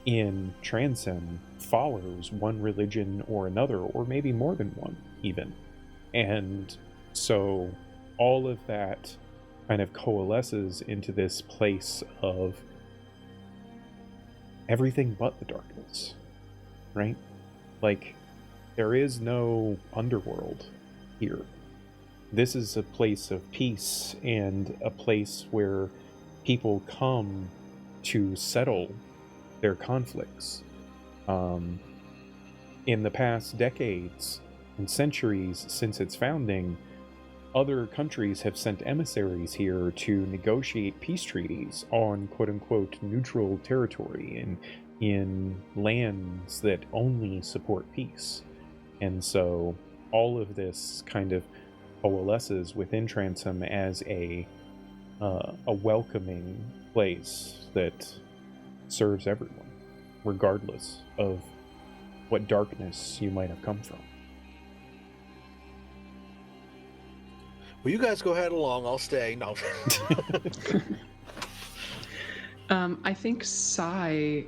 in Transim follows one religion or another, or maybe more than one even. And so all of that kind of coalesces into this place of everything but the darkness, right? Like, there is no underworld here. This is a place of peace and a place where people come to settle their conflicts. In the past decades and centuries since its founding, other countries have sent emissaries here to negotiate peace treaties on quote-unquote neutral territory and in lands that only support peace. And so all of this kind of coalesces within Transim as a welcoming place that serves everyone, regardless of what darkness you might have come from. Well, you guys go ahead along. I'll stay. No. I think Cze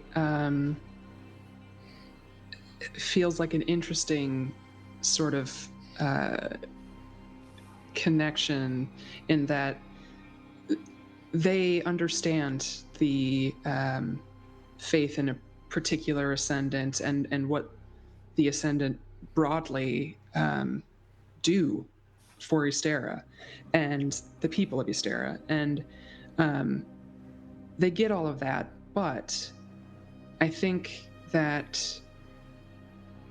feels like an interesting sort of connection in that they understand the faith in a particular ascendant and what the ascendant broadly do for Ysterra and the people of Ysterra. And they get all of that, but I think that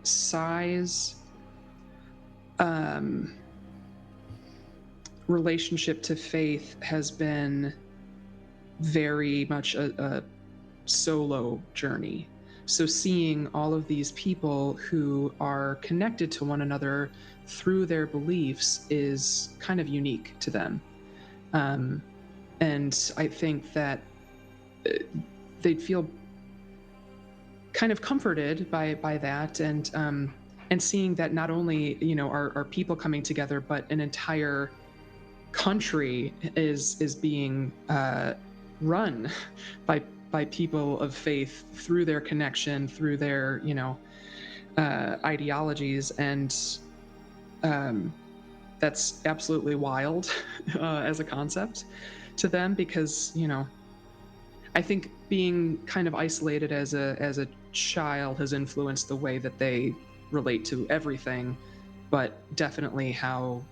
Cece's relationship to faith has been very much a solo journey. So seeing all of these people who are connected to one another through their beliefs is kind of unique to them. And I think that they'd feel kind of comforted by that, and seeing that not only are people coming together, but an entire country is being run by people of faith through their connection, through their ideologies, and that's absolutely wild as a concept to them, because I think being kind of isolated as a child has influenced the way that they relate to everything, but definitely how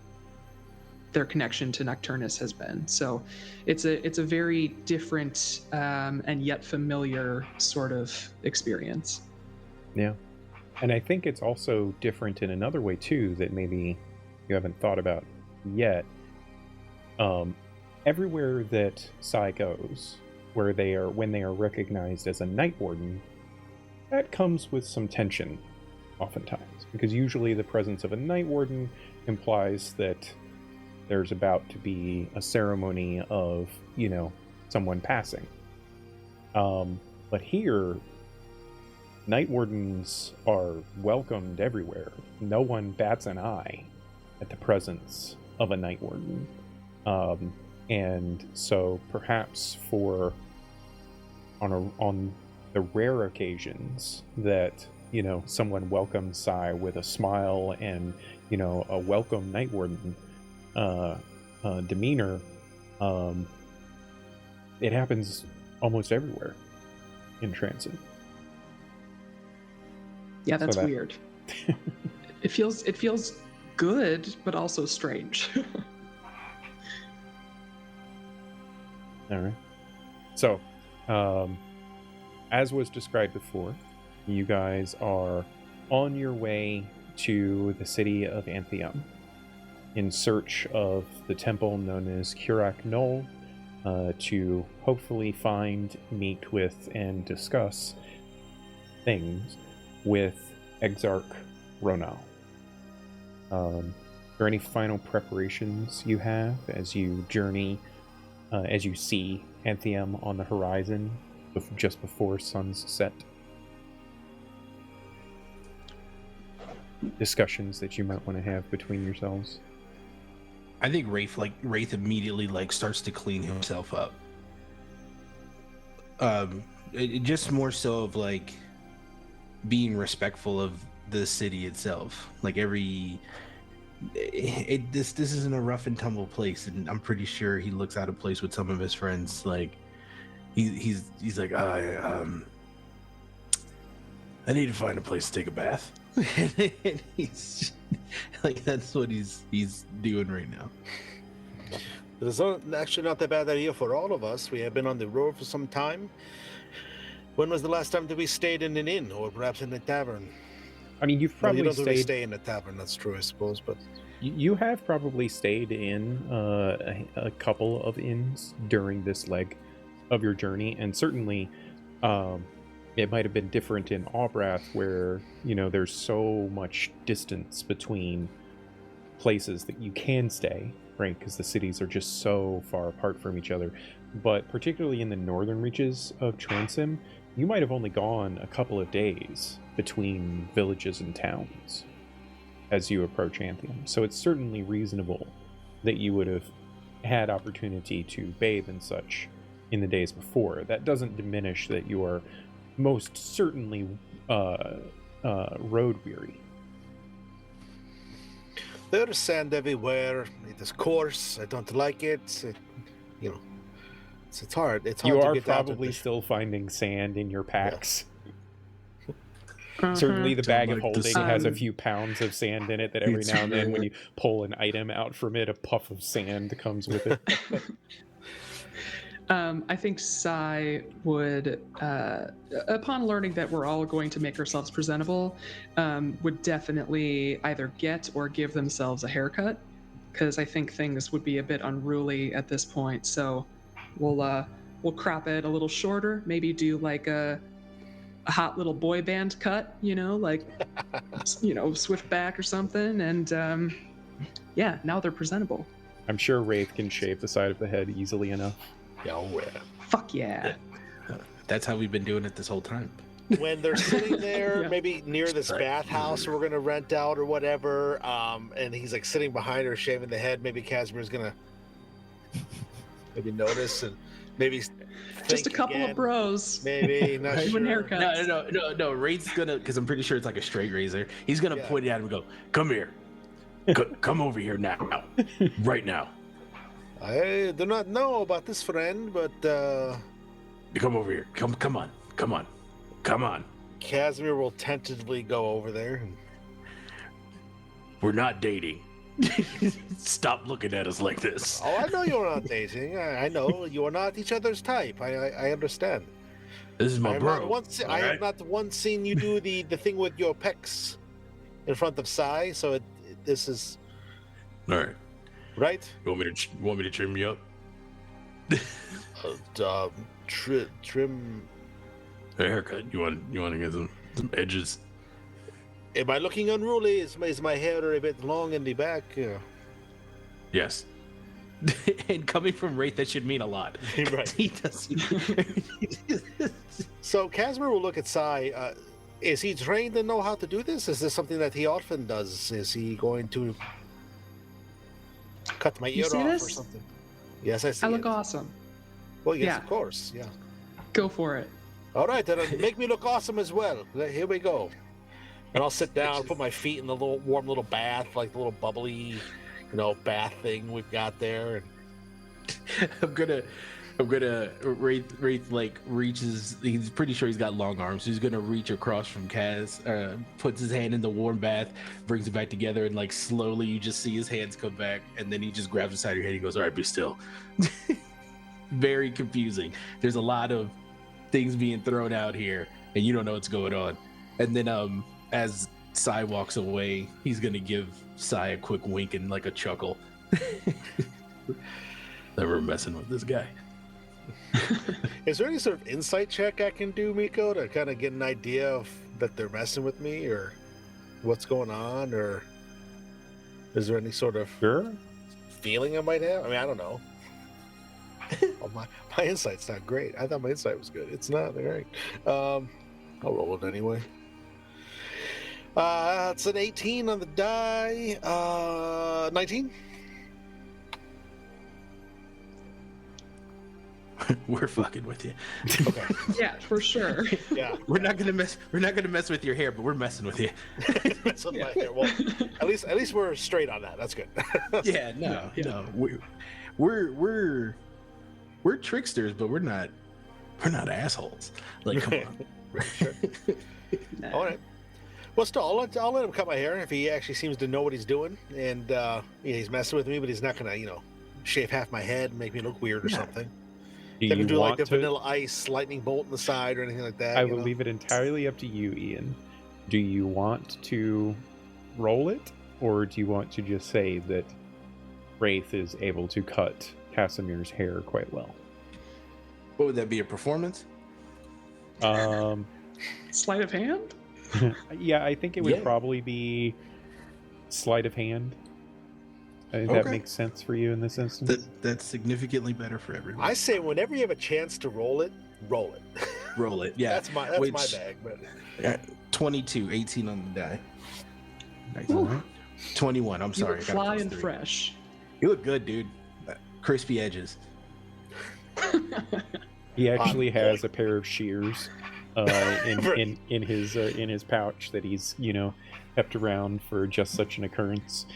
their connection to Nocturnus has been. So it's a very different and yet familiar sort of experience. Yeah. And I think it's also different in another way too that maybe you haven't thought about yet. Everywhere that Cze goes, when they are recognized as a Night Warden, that comes with some tension oftentimes, because usually the presence of a Night Warden implies that there's about to be a ceremony of, someone passing. But here, Night Wardens are welcomed everywhere. No one bats an eye at the presence of a Night Warden. And so perhaps on the rare occasions that, someone welcomes Cze with a smile and, a welcome Night Warden demeanor, it happens almost everywhere in Transim. Yeah, that's weird. It feels good, but also strange. All right. So, as was described before, you guys are on your way to the city of Anthium in search of the temple known as Curak Knoll, to hopefully find, meet with, and discuss things with Exarch Ronal. Are there any final preparations you have as you journey, as you see Anthium on the horizon just before sun's set? Discussions that you might want to have between yourselves? I think Wraith immediately starts to clean himself up. It just more so of being respectful of the city itself. This isn't a rough and tumble place, and I'm pretty sure he looks out of place with some of his friends. He's like, I need to find a place to take a bath. And he's that's what he's doing right now. It's actually not that bad idea for all of us. We have been on the road for some time. When was the last time that we stayed in an inn, or perhaps in a tavern? I mean, you've probably you don't really stayed. stay in a tavern. That's true, I suppose. But You have probably stayed in a couple of inns during this leg of your journey, and certainly it might have been different in Aubrath, where there's so much distance between places that you can stay, right? Because the cities are just so far apart from each other. But particularly in the northern reaches of Transim, you might have only gone a couple of days between villages and towns as you approach Anthium. So it's certainly reasonable that you would have had opportunity to bathe and such in the days before. That doesn't diminish that you are most certainly road weary. there's sand everywhere. It is coarse. I don't like it. It's hard. It's You hard to are get down to probably this. still finding sand in your packs. Uh-huh. Certainly, the bag of like the holding has a sun. few pounds of sand in it that every It's now and then, when red. you pull an item out from it, a puff of sand comes with it. I think Sai would, upon learning that we're all going to make ourselves presentable, would definitely either get or give themselves a haircut, because I think things would be a bit unruly at this point. So we'll crop it a little shorter, maybe do like a hot little boy band cut, like swift back or something, and yeah, now they're presentable. I'm sure Wraith can shave the side of the head easily enough. Yeah. Fuck yeah. That's how we've been doing it this whole time. When they're sitting there, Yeah. maybe near this Right. bathhouse we're gonna rent out or whatever, and he's like sitting behind her, shaving the head. Maybe Casimir's gonna maybe notice and maybe Just a think couple again. of bros Maybe not Right. sure. doing haircuts. No. Raid's gonna, because I'm pretty sure it's like a straight razor. He's gonna Yeah. point it at him and go, "Come here, come over here now, right now. I do not know about this friend, but Come over here. Come on. Casimir will tentatively go over there. We're not dating. Stop looking at us like this." Oh, I know you're not dating. I know you are not each other's type. I understand. This is my I have bro. not once, I all have right? not once seen you do the thing with your pecs in front of Sai. So this is All right. right. You want me to trim you up? Trim. A haircut. You want to get some edges? Am I looking unruly? Is my hair a bit long in the back? Yeah. Yes. And coming from Wraith, that should mean a lot. Right. He does. So Casimir will look at Sai. Is he trained and know how to do this? Is this something that he often does? Is he going to cut my You ear see off or this? something? Yes, I see. I look it. awesome. Well, yes, Yeah. of course. Yeah. Go for it. All right, then make me look awesome as well. Here we go. And I'll sit down, put my feet in the little warm little bath, like the little bubbly, bath thing we've got there. And I'm gonna Wraith like reaches. He's pretty sure he's got long arms. So he's gonna reach across from Kaz, puts his hand in the warm bath, brings it back together, and like slowly you just see his hands come back, and then he just grabs the side of your head. He goes, "All right, be still." Very confusing. There's a lot of things being thrown out here, and you don't know what's going on. And then as Sai walks away, he's gonna give Sai a quick wink and like a chuckle. Never messing with this guy. is there any sort of insight check I can do, Miko, to kind of get an idea of that they're messing with me or what's going on, or is there any sort of Sure. feeling I might have? I mean, I don't know. Oh, my insight's not great. I thought my insight was good. It's not. All right. I'll roll it anyway. It's an 18 on the die. 19. We're fucking with you. Okay. Yeah, for sure. Yeah. We're not gonna mess with your hair, but we're messing with you. That's what my hair. Well, at least we're straight on that. That's good. Yeah, no. We're tricksters, but we're not assholes. Like, come on. All right. Well, still, I'll let him cut my hair if he actually seems to know what he's doing, and he's messing with me, but he's not gonna, shave half my head and make me look weird or something. Do They can you do like want the to? Vanilla Ice lightning bolt in the side or anything like that. I you will know? leave it entirely up to you, Ian. Do you want to roll it, or do you want to just say that Wraith is able to cut Casimir's hair quite well? What would that be? A performance? Sleight of hand? Yeah, I think it would Yeah. probably be sleight of hand. I think that Okay. makes sense for you in this instance. That's significantly better for everyone. I say whenever you have a chance to roll it, roll it. Roll it. Yeah. That's my Which- bag. But 22, 18 on the die. Nice. Ooh. 21. I'm You sorry. look I got a fly plus and 3. fresh. You look good, dude. Crispy edges. He actually has a pair of shears Right. in his pouch that he's kept around for just such an occurrence.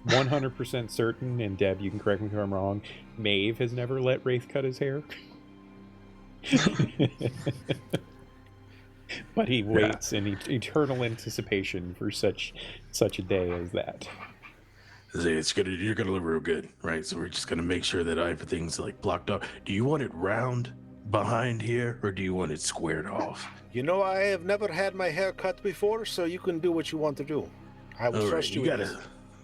100% certain, and Deb, you can correct me if I'm wrong, Maeve has never let Wraith cut his hair. But he waits in eternal anticipation for such a day as that. You're gonna look real good, right? So we're just gonna make sure that everything's like blocked off. Do you want it round behind here, or do you want it squared off? You know, I have never had my hair cut before, so you can do what you want to do. I will trust you.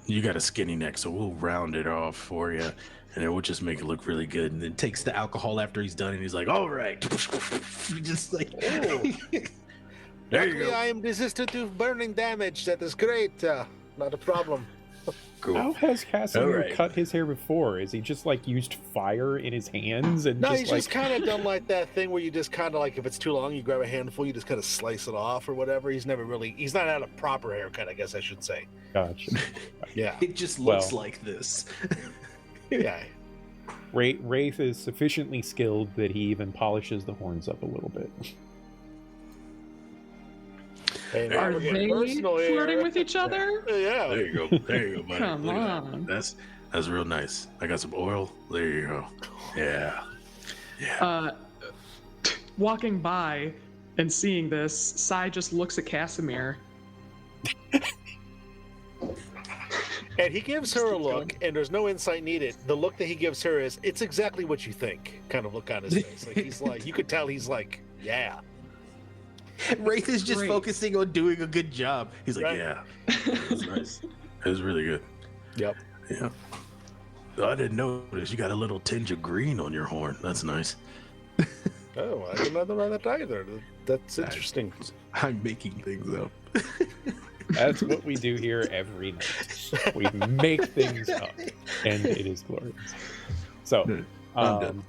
You got a skinny neck, so we'll round it off for you, and then we'll just make it look really good. And then takes the alcohol after he's done, and he's like, "All right," just like. Oh. There you Luckily, go. I am resistant to burning damage. That is great. Not a problem. Cool. How has Casimir Alright. cut his hair before? Is he just like used fire in his hands and No, just he's like just kind of done like that thing where you just kind of like, if it's too long, you grab a handful, you just kind of slice it off or whatever. He's not had a proper haircut, I guess I should say. Gotcha. Yeah. It just looks Well. like this. Yeah. Wraith is sufficiently skilled that he even polishes the horns up a little bit. Hey, now Are we're they getting personal here. flirting with each other? Yeah. There you go. There you go, buddy. Come Look at on. that. That's real nice. I got some oil. There you go. Yeah. Yeah. Walking by and seeing this, Sai just looks at Casimir. And he gives her a look, and there's no insight needed. The look that he gives her is, it's exactly what you think, kind of look on his face. Like, he's like, you could tell he's like, yeah. Wraith is just Great. focusing on doing a good job. He's like, Right. yeah. That was nice. That was really good. Yep. Yeah. I didn't notice you got a little tinge of green on your horn. That's nice. Oh, I didn't know that either. That's interesting. I'm making things up. That's what we do here every night. We make things up, and it is glorious. So, I'm done.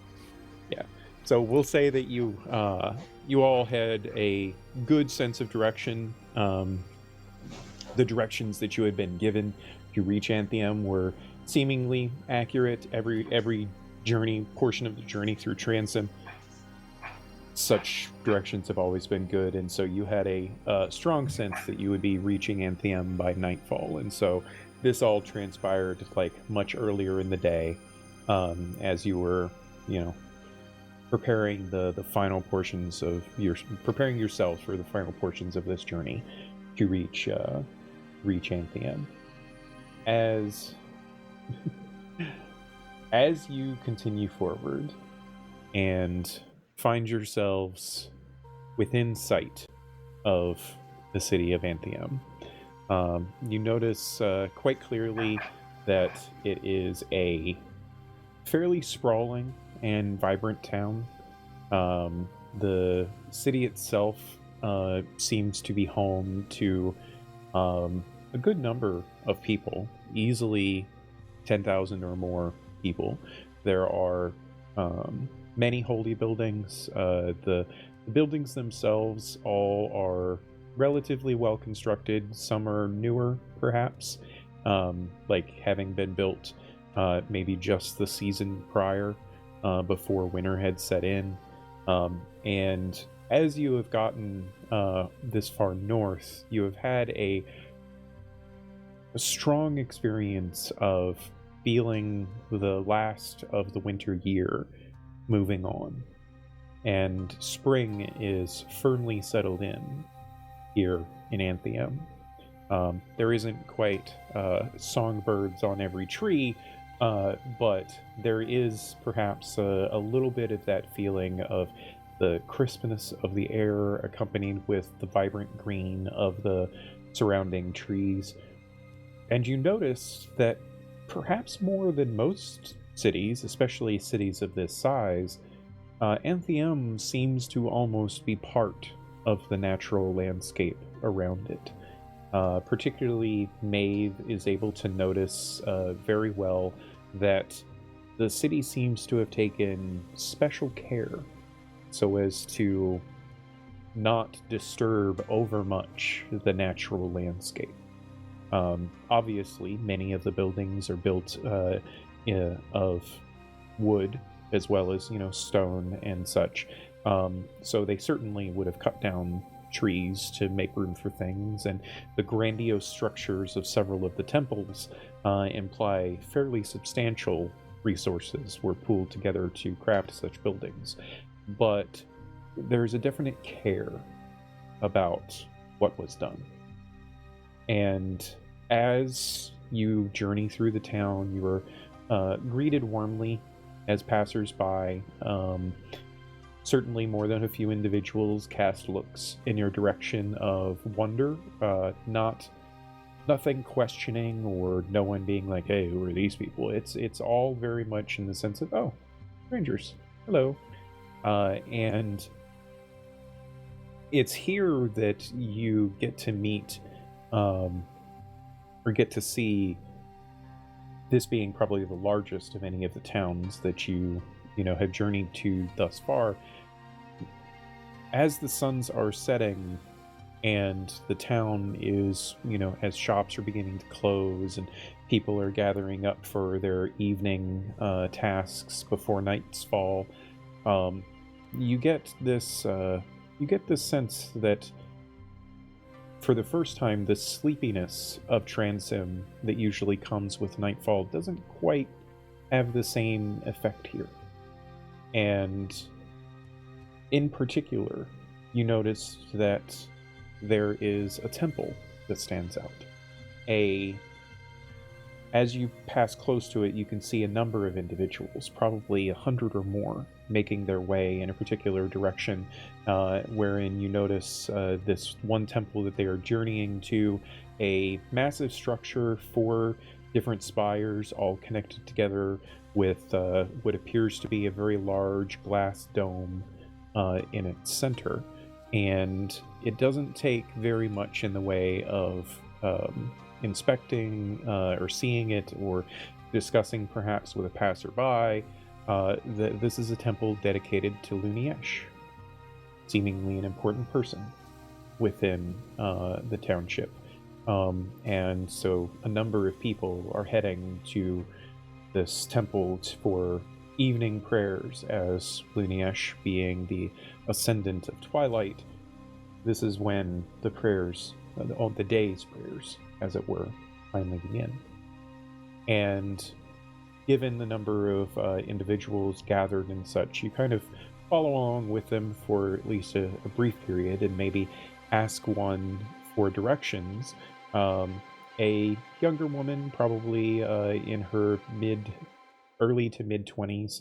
yeah. So we'll say that you all had a good sense of direction. The directions that you had been given to reach Anthium were seemingly accurate. Every portion of the journey through Transim, such directions have always been good, and so you had a strong sense that you would be reaching Anthium by nightfall. And so this all transpired like much earlier in the day, as you were, preparing the final portions of preparing yourselves for the final portions of this journey to reach Anthium. As you continue forward and find yourselves within sight of the city of Anthium, you notice quite clearly that it is a fairly sprawling and vibrant town. The city itself seems to be home to a good number of people, easily 10,000 or more people. There are many holy buildings. The buildings themselves all are relatively well constructed. Some are newer, perhaps, like having been built maybe just the season prior, before winter had set in. And as you have gotten this far north, you have had a strong experience of feeling the last of the winter year moving on, and spring is firmly settled in here in Anthium. There isn't quite songbirds on every tree, but there is perhaps a little bit of that feeling of the crispness of the air, accompanied with the vibrant green of the surrounding trees. And you notice that perhaps more than most cities, especially cities of this size, Anthium seems to almost be part of the natural landscape around it. Particularly, Maeve is able to notice very well that the city seems to have taken special care so as to not disturb overmuch the natural landscape. Obviously, many of the buildings are built of wood, as well as stone and such. So they certainly would have cut down trees to make room for things, and the grandiose structures of several of the temples imply fairly substantial resources were pooled together to craft such buildings. But there's a definite care about what was done. And as you journey through the town, you are greeted warmly as passers-by. Certainly more than a few individuals cast looks in your direction of wonder, nothing questioning or no one being like, hey, who are these people? It's all very much in the sense of, oh, strangers, hello. And it's here that you get to meet or get to see, this being probably the largest of any of the towns that you have journeyed to thus far. As the suns are setting and the town is, as shops are beginning to close and people are gathering up for their evening tasks before nights fall, you get this sense that for the first time, the sleepiness of Transim that usually comes with nightfall doesn't quite have the same effect here. And in particular, you notice that there is a temple that stands out. As you pass close to it, you can see a number of individuals, probably 100 or more, making their way in a particular direction, wherein you notice this one temple that they are journeying to, a massive structure, 4 different spires, all connected together with what appears to be a very large glass dome in its center. And it doesn't take very much in the way of inspecting or seeing it or discussing perhaps with a passerby that this is a temple dedicated to Luniesh, seemingly an important person within the township. And so a number of people are heading to this temple for evening prayers, as Luniesh being the ascendant of twilight. This is when the prayers, the day's prayers, as it were, finally begin. And given the number of individuals gathered and such, you kind of follow along with them for at least a brief period and maybe ask one for directions. A younger woman, probably in her early to mid 20s,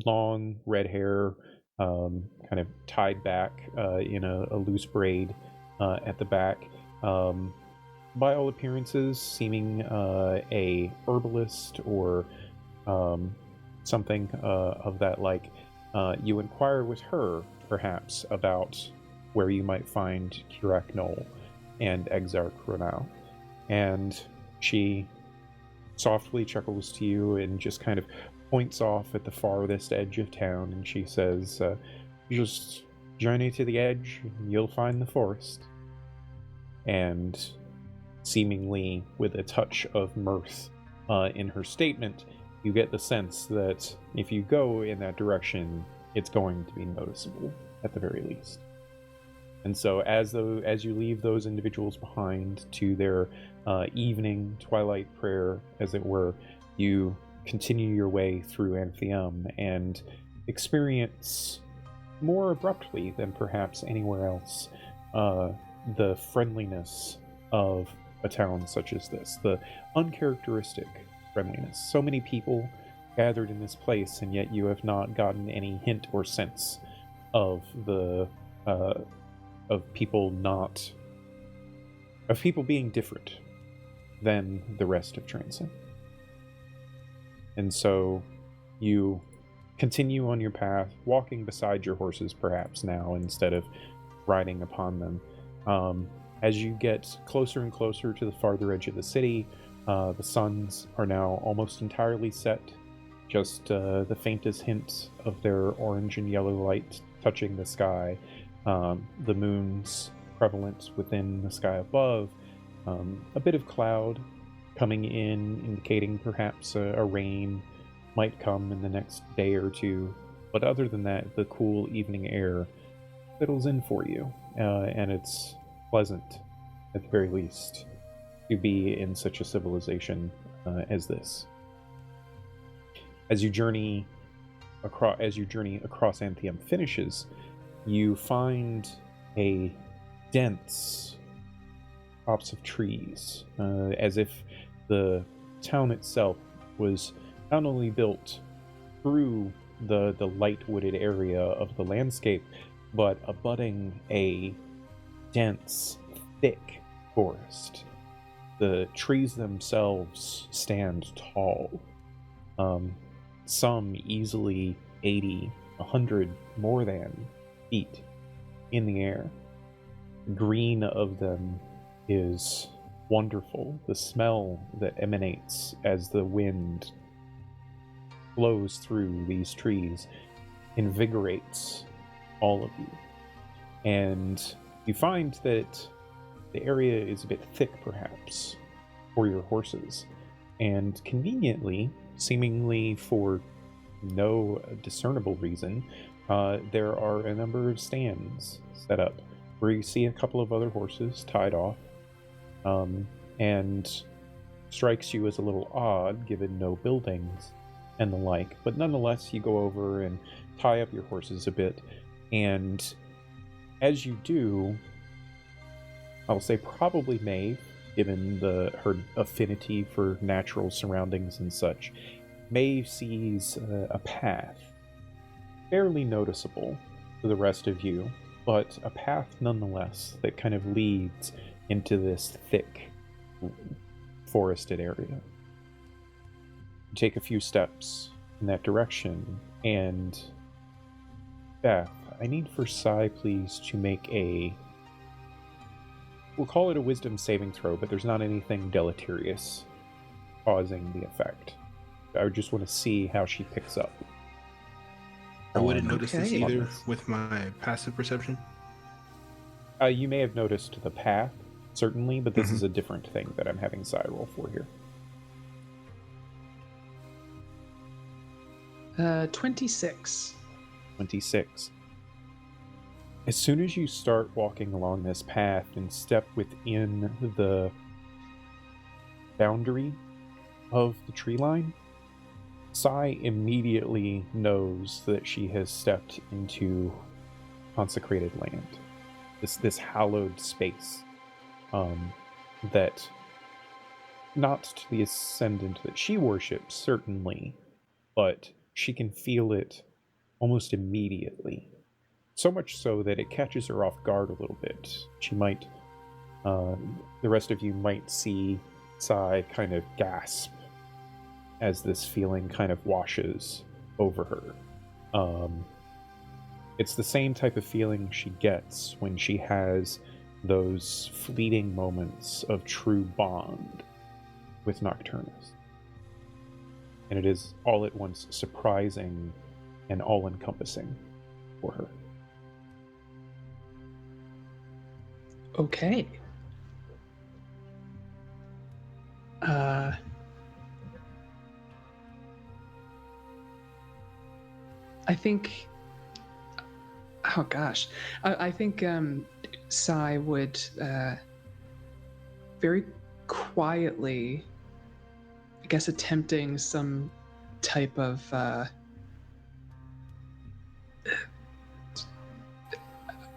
long red hair, kind of tied back in a loose braid at the back. By all appearances, seeming a herbalist or something of that like. You inquire with her, perhaps, about where you might find Kirak Knoll and Exarch Ronau. And she softly chuckles to you and just kind of points off at the farthest edge of town, and she says, just journey to the edge and you'll find the forest. And seemingly with a touch of mirth in her statement, you get the sense that if you go in that direction, it's going to be noticeable, at the very least. And so as you leave those individuals behind to their evening twilight prayer, as it were, you continue your way through Anthium and experience more abruptly than perhaps anywhere else the friendliness of a town such as this, the uncharacteristic friendliness. So many people gathered in this place, and yet you have not gotten any hint or sense of people being different than the rest of Transim. And so you continue on your path, walking beside your horses perhaps now instead of riding upon them. As you get closer and closer to the farther edge of the city, the suns are now almost entirely set, just the faintest hints of their orange and yellow light touching the sky, the moon's prevalent within the sky above, a bit of cloud coming in, indicating perhaps a rain might come in the next day or two. But other than that, the cool evening air settles in for you, and it's pleasant, at the very least, to be in such a civilization as this. As your journey across Anthium finishes, you find a dense copse of trees, as if the town itself was not only built through the light wooded area of the landscape, but abutting a dense, thick forest. The trees themselves stand tall, some easily 80, 100 more than feet in the air. The green of them is wonderful. The smell that emanates as the wind blows through these trees invigorates all of you. And you find that the area is a bit thick, perhaps, for your horses. And conveniently, seemingly for no discernible reason, there are a number of stands set up where you see a couple of other horses tied off, and strikes you as a little odd given no buildings and the like, but nonetheless you go over and tie up your horses a bit, and as you do, I'll say probably Maeve, given her affinity for natural surroundings and such, Maeve sees a path, fairly noticeable to the rest of you, but a path nonetheless that kind of leads into this thick, forested area. You take a few steps in that direction, and Beth, I need for Cy, please, to make we'll call it a wisdom saving throw, but there's not anything deleterious causing the effect. I just want to see how she picks up. I wouldn't notice this Okay. either with my passive perception. You may have noticed the path, certainly, but this is a different thing that I'm having Cy roll for here. 26. 26. As soon as you start walking along this path and step within the boundary of the tree line, Cy immediately knows that she has stepped into consecrated land. This hallowed space, that not to the ascendant that she worships, certainly, but she can feel it almost immediately. So much so that it catches her off guard a little bit. She might, the rest of you might see Cy kind of gasp as this feeling kind of washes over her. It's the same type of feeling she gets when she has those fleeting moments of true bond with Nocturnus. And it is all at once surprising and all-encompassing for her. Okay. I think... Oh gosh. I think Cy would very quietly, I guess, attempting some type of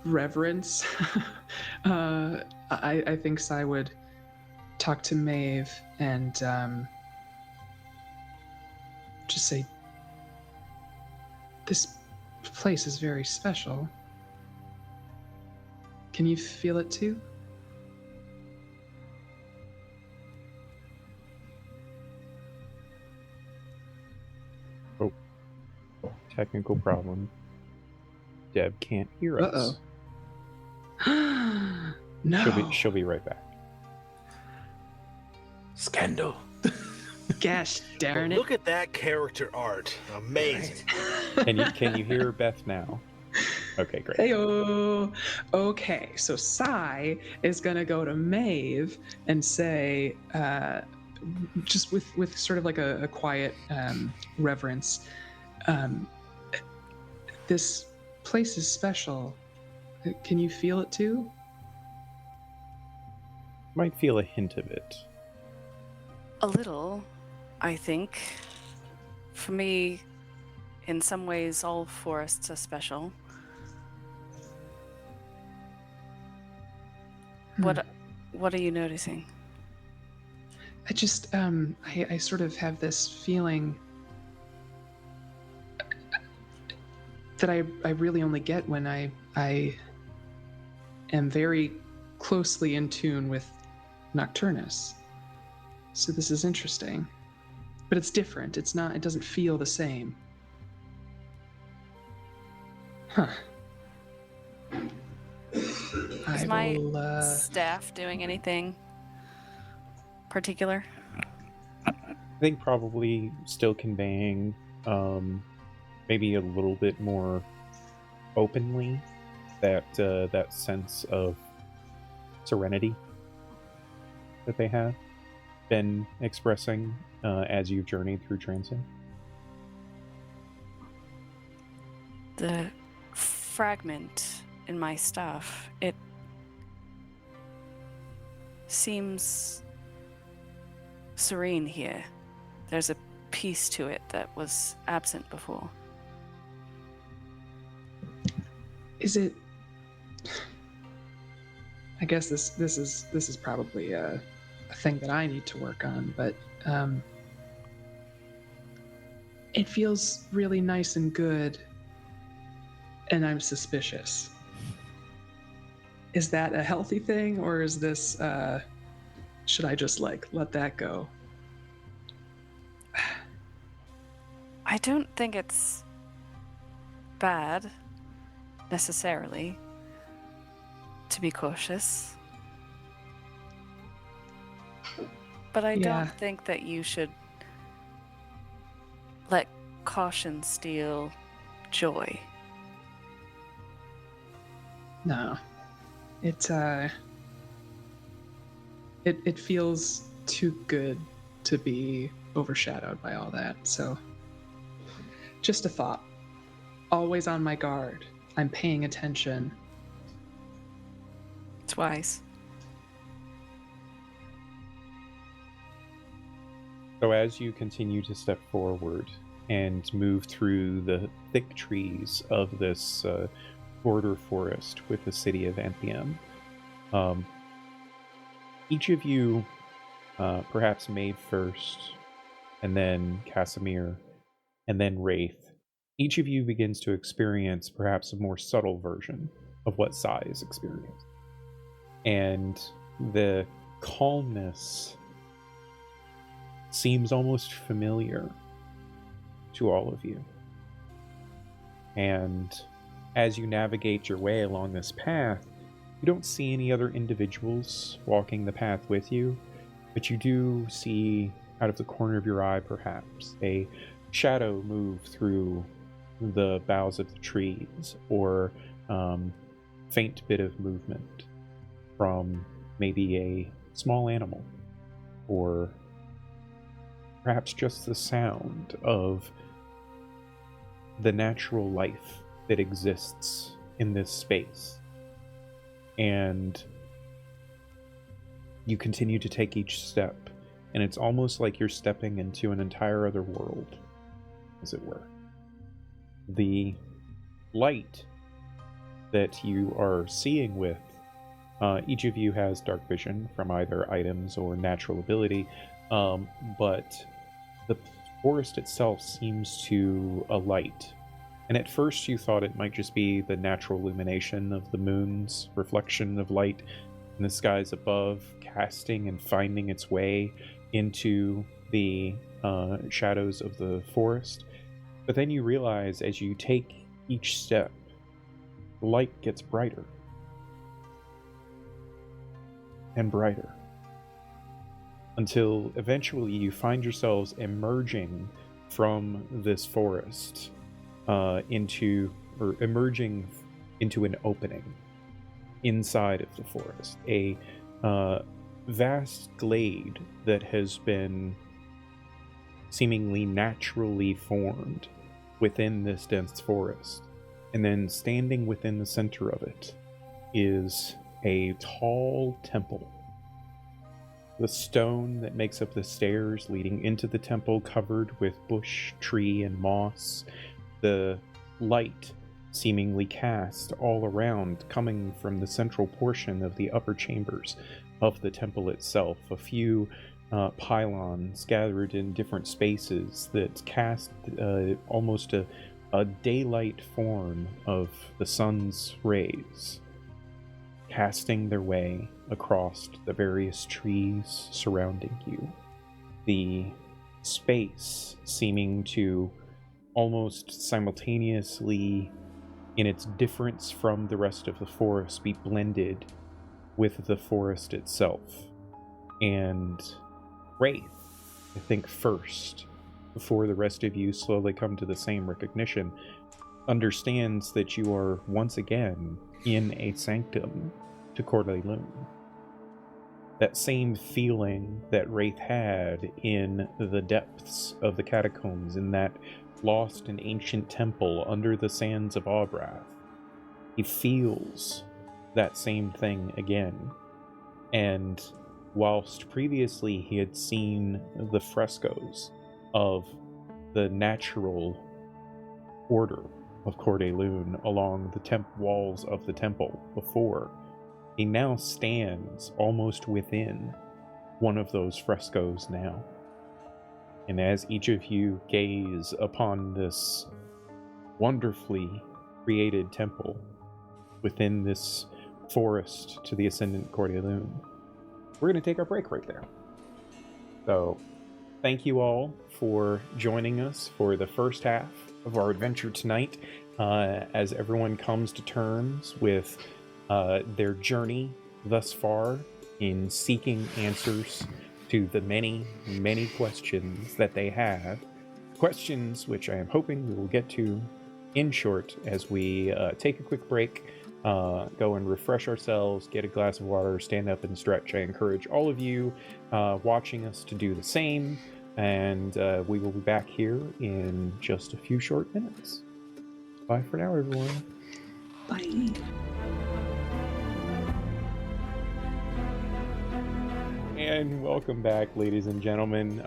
reverence. I think Cy would talk to Maeve and just say, "This place is very special. Can you feel it too?" Oh, technical problem. Deb can't hear us. Uh-oh. No. She'll be right back. Scandal. Gosh darn it. Look at that character art. Amazing. Can you hear Beth now? Okay, great. Heyo. Okay, so Cy is gonna go to Maeve and say, just with sort of like a quiet reverence, this place is special. Can you feel it too? Might feel a hint of it. A little, I think. For me, in some ways, all forests are special. What are you noticing? I just, I sort of have this feeling that I really only get when I am very closely in tune with Nocturnus. So this is interesting. But it's different. It doesn't feel the same. Huh. Is my staff doing anything particular? I think probably still conveying maybe a little bit more openly that sense of serenity that they have been expressing as you've journeyed through Transim. The fragment in my staff, it seems serene here. There's a piece to it that was absent before. Is it? I guess this is probably a thing that I need to work on, but it feels really nice and good, and I'm suspicious. Is that a healthy thing, or is this? Should I just let that go? I don't think it's bad, necessarily, to be cautious. But I don't think that you should let caution steal joy. No. It feels too good to be overshadowed by all that, so just a thought. Always on my guard. I'm paying attention. It's wise. So as you continue to step forward and move through the thick trees of this border forest with the city of Anthium, each of you, perhaps Maeve first, and then Casimir, and then Wraith, each of you begins to experience perhaps a more subtle version of what Sai is experiencing. And the calmness seems almost familiar to all of you. And as you navigate your way along this path, you don't see any other individuals walking the path with you, but you do see, out of the corner of your eye perhaps, a shadow move through the boughs of the trees, or faint bit of movement from maybe a small animal, or perhaps just the sound of the natural life that exists in this space. And you continue to take each step, and it's almost like you're stepping into an entire other world, as it were. The light that you are seeing with, each of you has dark vision from either items or natural ability, but the forest itself seems to alight. And at first you thought it might just be the natural illumination of the moon's reflection of light in the skies above, casting and finding its way into the shadows of the forest. But then you realize as you take each step, the light gets brighter and brighter, until eventually you find yourselves emerging from this forest emerging into an opening inside of the forest, a vast glade that has been seemingly naturally formed within this dense forest. And then standing within the center of it is a tall temple. The stone that makes up the stairs leading into the temple covered with bush, tree, and moss. The light seemingly cast all around, coming from the central portion of the upper chambers of the temple itself. A few pylons gathered in different spaces that cast almost a daylight form of the sun's rays, casting their way across the various trees surrounding you. The space seeming to almost simultaneously, in its difference from the rest of the forest, be blended with the forest itself. And Wraith, I think first, before the rest of you slowly come to the same recognition, understands that you are once again in a sanctum to Cze Peku. That same feeling that Wraith had in the depths of the catacombs, in that lost and ancient temple under the sands of Aubrath. He feels that same thing again. And whilst previously he had seen the frescoes of the natural order of Cze Peku along the walls of the temple before, he now stands almost within one of those frescoes now. And as each of you gaze upon this wonderfully created temple within this forest to the ascendant Cze Peku, we're going to take our break right there. So, thank you all for joining us for the first half of our adventure tonight, as everyone comes to terms with their journey thus far in seeking answers to the many, many questions that they have. Questions which I am hoping we will get to in short as we take a quick break, go and refresh ourselves, get a glass of water, stand up and stretch. I encourage all of you watching us to do the same, and we will be back here in just a few short minutes. Bye for now, everyone. Bye. And welcome back, ladies and gentlemen.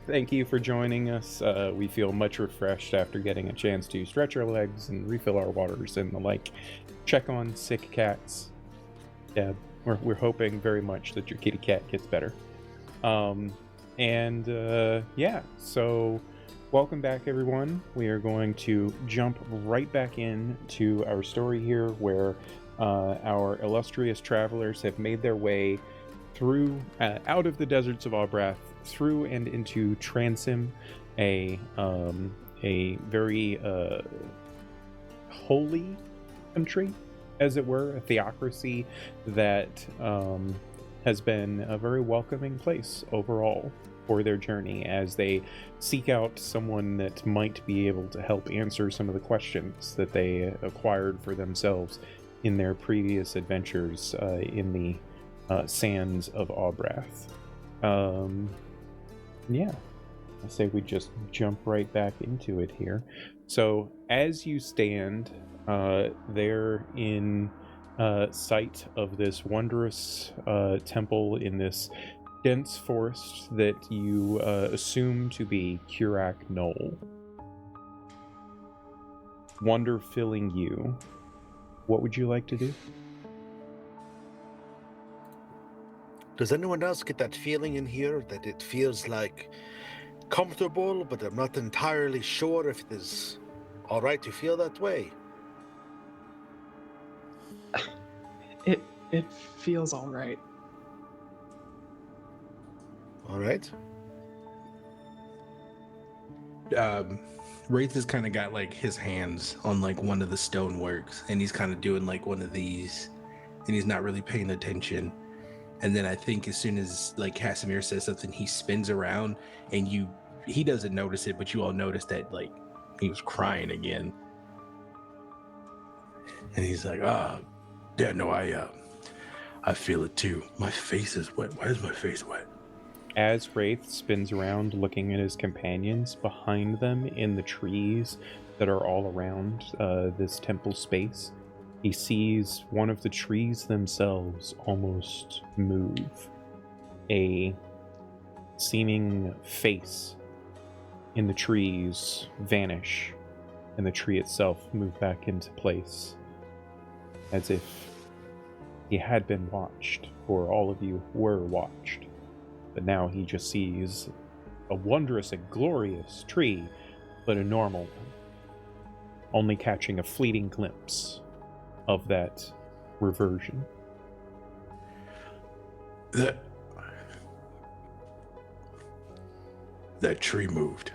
Thank you for joining us. We feel much refreshed after getting a chance to stretch our legs and refill our waters and the like. Check on sick cats. Yeah, we're hoping very much that your kitty cat gets better. Yeah, so welcome back, everyone. We are going to jump right back into our story here, where our illustrious travelers have made their way through, out of the deserts of Aubrath, through and into Transim, a very holy country, as it were, a theocracy that has been a very welcoming place overall for their journey, as they seek out someone that might be able to help answer some of the questions that they acquired for themselves in their previous adventures in the sands of Aubrath. Yeah, I say we just jump right back into it here. So as you stand there in sight of this wondrous temple in this dense forest that you assume to be Curak Knoll, wonder filling you, what would you like to do? Does anyone else get that feeling in here that it feels like comfortable, but I'm not entirely sure if it is all right to feel that way? It feels all right. All right. Wraith has kind of got like his hands on like one of the stoneworks, and he's kind of doing like one of these, and he's not really paying attention. And then I think as soon as like Casimir says something, he spins around, and he doesn't notice it, but you all notice that like he was crying again. And he's like, yeah, no, I feel it too. My face is wet. Why is my face wet? As Wraith spins around looking at his companions, behind them in the trees that are all around this temple space, he sees one of the trees themselves almost move. A seeming face in the trees vanish, and the tree itself move back into place, as if he had been watched, or all of you were watched. But now he just sees a wondrous and glorious tree, but a normal one, only catching a fleeting glimpse of that reversion. That tree moved.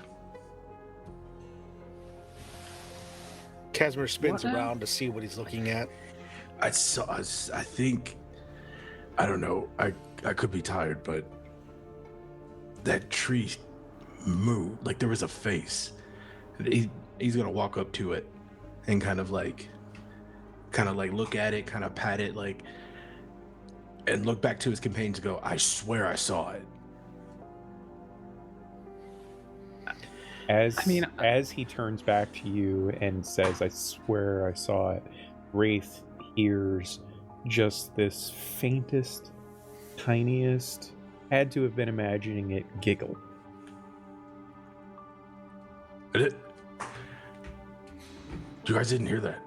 Casimir spins What now? around to see what he's looking at. I think, I don't know, I could be tired, but that tree moved. Like there was a face. He's gonna walk up to it and kind of like look at it, kind of pat it, like, and look back to his companions and go, I swear I saw it. As he turns back to you and says, I swear I saw it, Wraith hears just this faintest, tiniest, had to have been imagining it, giggle. You guys didn't hear that?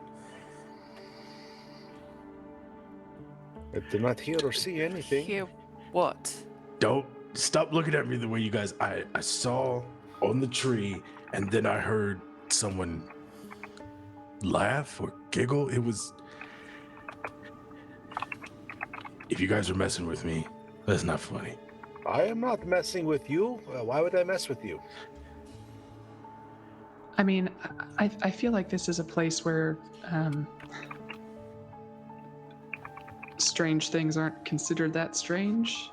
I did not hear or see anything. Hear what? Don't stop looking at me the way you guys. I saw on the tree, and then I heard someone laugh or giggle. It was. If you guys are messing with me, that's not funny. I am not messing with you. Why would I mess with you? I mean, I feel like this is a place where strange things aren't considered that strange.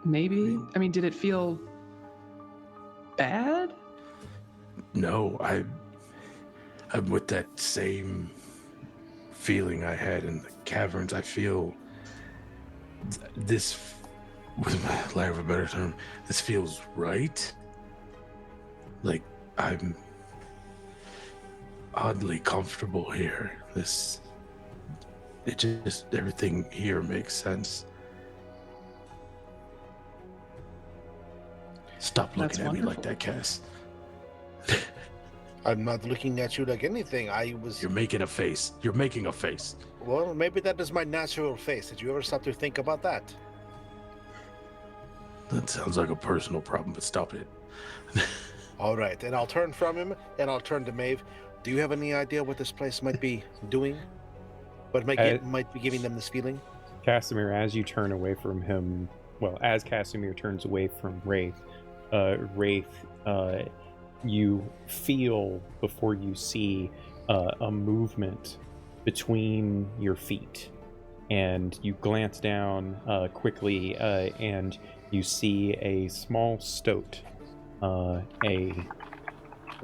Maybe. I mean, did it feel bad? No, I'm with that same feeling I had in the caverns. I feel this, with lack of a better term, this feels right. Like I'm oddly comfortable here. Everything here makes sense. Stop That's looking at me like wonderful. that, Cass. I'm not looking at you like anything. You're making a face. You're making a face. Well, maybe that is my natural face. Did you ever stop to think about that? That sounds like a personal problem, but stop it. All right, and I'll turn from him, and I'll turn to Maeve. Do you have any idea what this place might be doing? What might be giving them this feeling? Casimir, as you turn away from him, well, as Casimir turns away from Wraith, you feel before you see a movement between your feet, and you glance down quickly, and you see a small stoat, a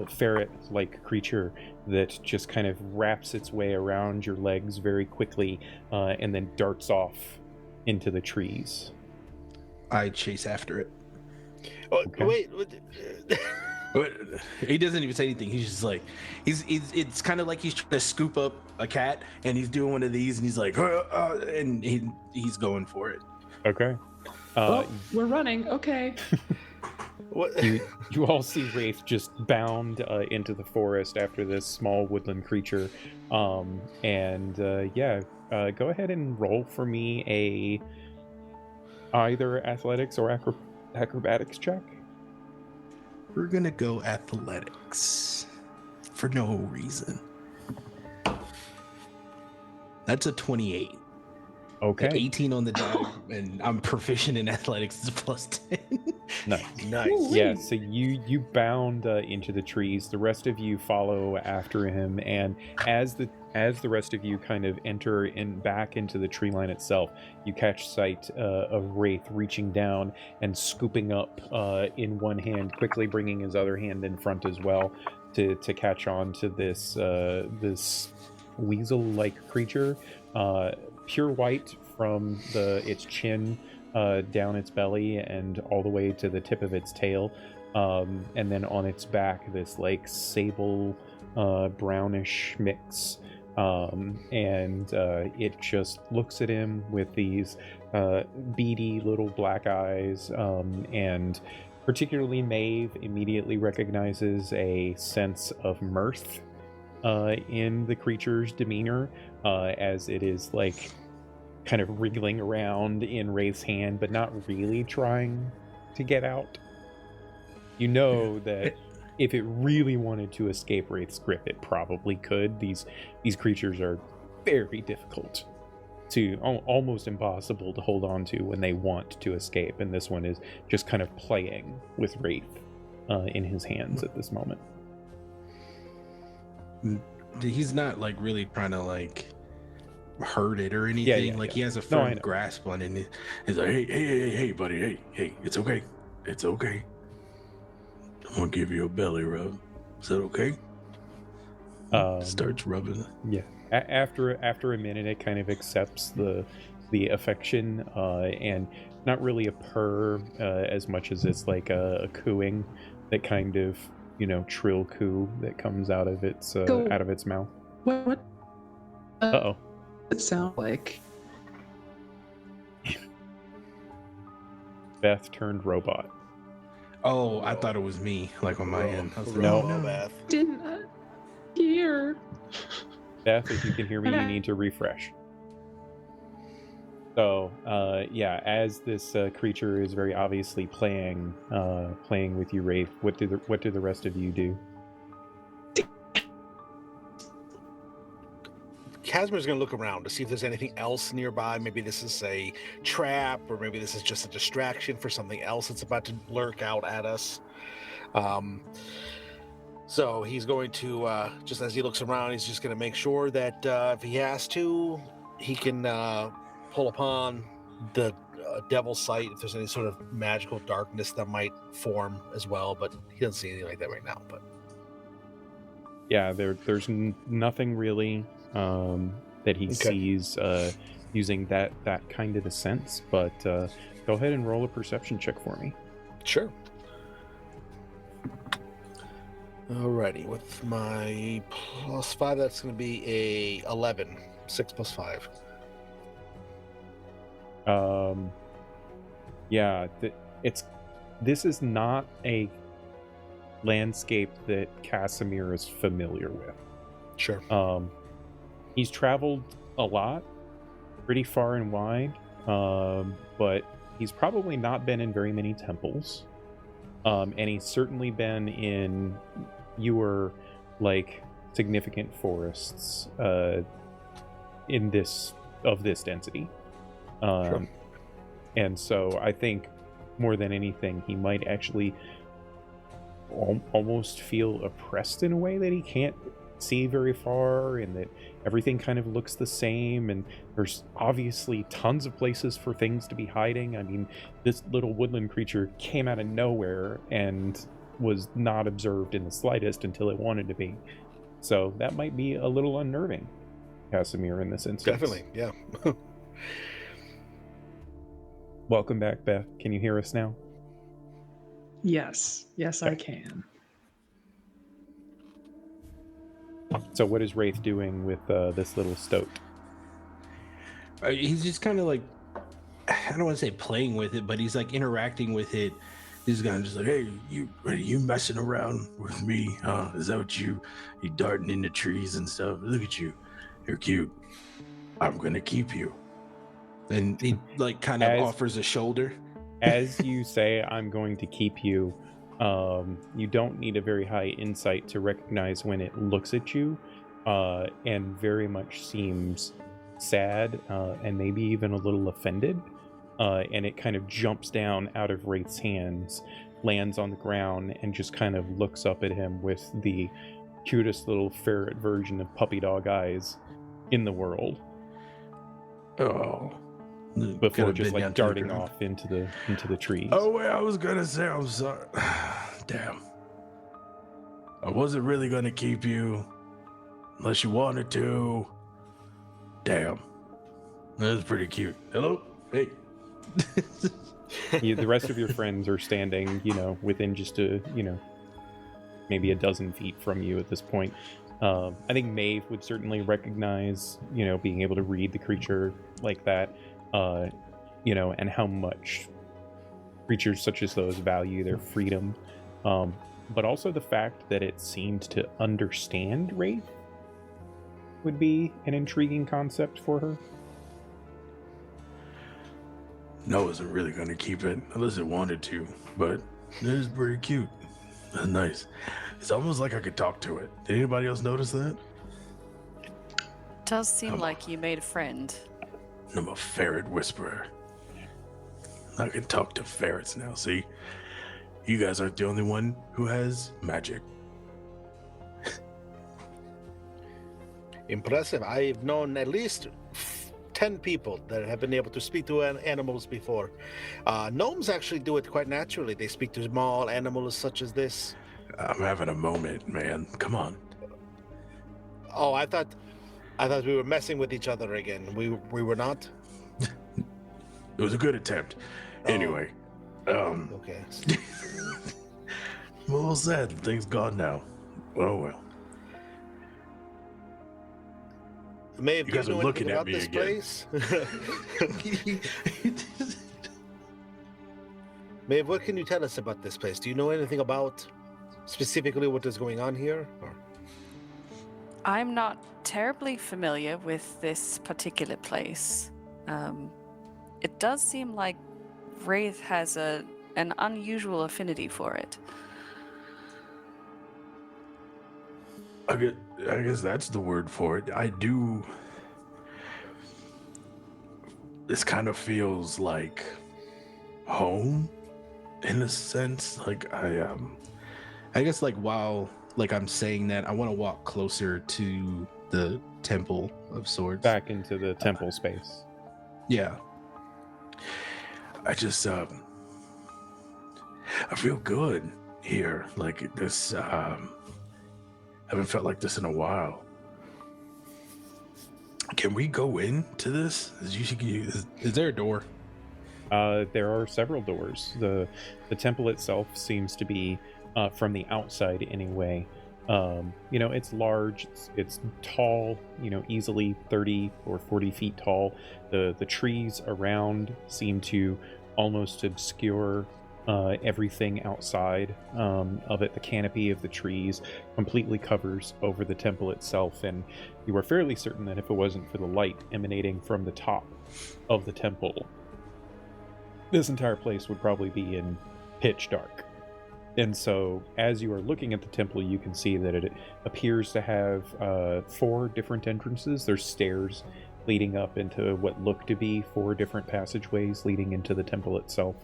ferret-like creature that just kind of wraps its way around your legs very quickly, and then darts off into the trees. I chase after it. Oh, Okay. wait. But he doesn't even say anything. He's just like, it's kind of like he's trying to scoop up a cat, and he's doing one of these, and he's like, and he's going for it. Okay. Oh, we're running. Okay. What? You all see Wraith just bound into the forest after this small woodland creature. Go ahead and roll for me either athletics or acrobatics check. We're gonna go athletics for no reason. That's a 28. Okay. 18 on the die, and I'm proficient in athletics. It's plus 10. Nice. Nice. Yeah, so you bound into the trees. The rest of you follow after him, and as the rest of you kind of enter back into the tree line itself, you catch sight of Wraith reaching down and scooping up in one hand, quickly bringing his other hand in front as well to catch on to this weasel-like creature, pure white from its chin down its belly and all the way to the tip of its tail, and then on its back this like sable brownish mix and it just looks at him with these beady little black eyes, and particularly Maeve immediately recognizes a sense of mirth in the creature's demeanor, as it is like kind of wriggling around in Wraith's hand, but not really trying to get out. You know that if it really wanted to escape Wraith's grip, it probably could. These creatures are very difficult to, almost impossible to hold on to when they want to escape, and this one is just kind of playing with Wraith in his hands at this moment. He's not like really trying to like hurt it or anything. He has a firm grasp on it. He's like, hey, buddy, hey, it's okay. I'm gonna give you a belly rub. Is that okay? Starts rubbing. Yeah. After a minute, it kind of accepts the affection, and not really a purr as much as it's like a cooing, that kind of trill coo that comes out of its mouth. What? Uh-oh. It sound like? Beth turned robot. Oh, I thought it was me, like on my end. I was like, no, Beth. Didn't hear. Beth, if you can hear me, you need to refresh. So, as this creature is very obviously playing with you, Wraith, what do the rest of you do? Casimir's going to look around to see if there's anything else nearby. Maybe this is a trap, or maybe this is just a distraction for something else that's about to lurk out at us. So he's going to, just as he looks around, he's just going to make sure that if he has to, he can pull upon the devil's sight if there's any sort of magical darkness that might form as well. But he doesn't see anything like that right now. But yeah, there's nothing really that he sees using that kind of a sense, but go ahead and roll a perception check for me. Sure. Alrighty, with my +5, that's going to be a 11. 6 + 5. This is not a landscape that Casimir is familiar with. Sure. He's traveled a lot, pretty far and wide, but he's probably not been in very many temples, and he's certainly been in fewer significant forests in this density. Sure. And so I think more than anything, he might actually almost feel oppressed in a way that he can't see very far, and that everything kind of looks the same, and there's obviously tons of places for things to be hiding. I mean, this little woodland creature came out of nowhere and was not observed in the slightest until it wanted to be. So that might be a little unnerving, Casimir, in this instance. Definitely, yeah. Welcome back, Beth. Can you hear us now? Yes, I can. So what is Wraith doing with this little stoat? He's just kind of like, I don't want to say playing with it, but he's like interacting with it. He's kind of just like, hey, are you messing around with me? Is that what you darting into trees and stuff? Look at you. You're cute. I'm going to keep you. And he like kind of offers a shoulder. As you say, I'm going to keep you, you don't need a very high insight to recognize when it looks at you, and very much seems sad, and maybe even a little offended, and it kind of jumps down out of Wraith's hands, lands on the ground, and just kind of looks up at him with the cutest little ferret version of puppy dog eyes in the world. Oh. Before just like darting off into the trees. Oh wait, I was gonna say, I'm sorry. Damn. I wasn't really gonna keep you unless you wanted to. Damn. That was pretty cute. Hello? Hey. The rest of your friends are standing, within just maybe a dozen feet from you at this point. I think Maeve would certainly recognize, being able to read the creature like that, and how much creatures such as those value their freedom. But also the fact that it seemed to understand Wraith would be an intriguing concept for her. No, isn't really gonna keep it unless it wanted to, but it is pretty cute. And nice. It's almost like I could talk to it. Did anybody else notice that? Does seem like you made a friend. I'm a ferret whisperer. I can talk to ferrets now, see? You guys aren't the only one who has magic. Impressive. I've known at least 10 people that have been able to speak to animals before. Gnomes actually do it quite naturally. They speak to small animals such as this. I'm having a moment, man. Come on. Oh, I thought we were messing with each other again. We were not? It was a good attempt. Anyway, Okay. well said. Things gone now. Oh well. Maeve, You do guys you are know looking anything at about me this again. place? Maeve, what can you tell us about this place? Do you know anything about specifically what is going on here? Or? I'm not terribly familiar with this particular place. It does seem like Wraith has an unusual affinity for it. I guess that's the word for it. I do. This kind of feels like home, in a sense. Like I guess like while like I'm saying that, I want to walk closer to the Temple of Swords. Back into the temple space. Yeah. I just I feel good here. Like this. I haven't felt like this in a while. Can we go into this? Is there a door? There are several doors. The temple itself seems to be, from the outside anyway, it's large, it's tall, easily 30 or 40 feet tall. The trees around seem to almost obscure everything outside of it. The canopy of the trees completely covers over the temple itself, and you are fairly certain that if it wasn't for the light emanating from the top of the temple, this entire place would probably be in pitch dark. And so, as you are looking at the temple, you can see that it appears to have 4 different entrances. There's stairs leading up into what look to be 4 different passageways leading into the temple itself.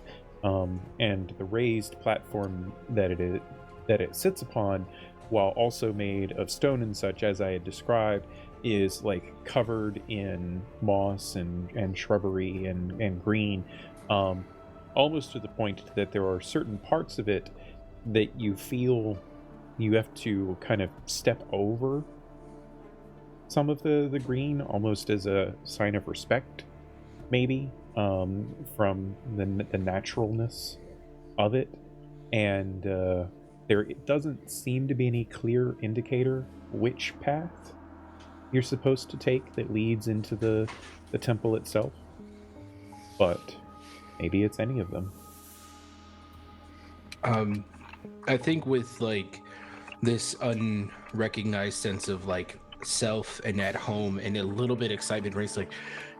And the raised platform that it sits upon, while also made of stone and such, as I had described, is like covered in moss and shrubbery and green, almost to the point that there are certain parts of it that you feel you have to kind of step over some of the green, almost as a sign of respect, maybe, from the naturalness of it. And there doesn't seem to be any clear indicator which path you're supposed to take that leads into the temple itself, but maybe it's any of them. I think with like this unrecognized sense of like self and at home and a little bit excitement, where it's like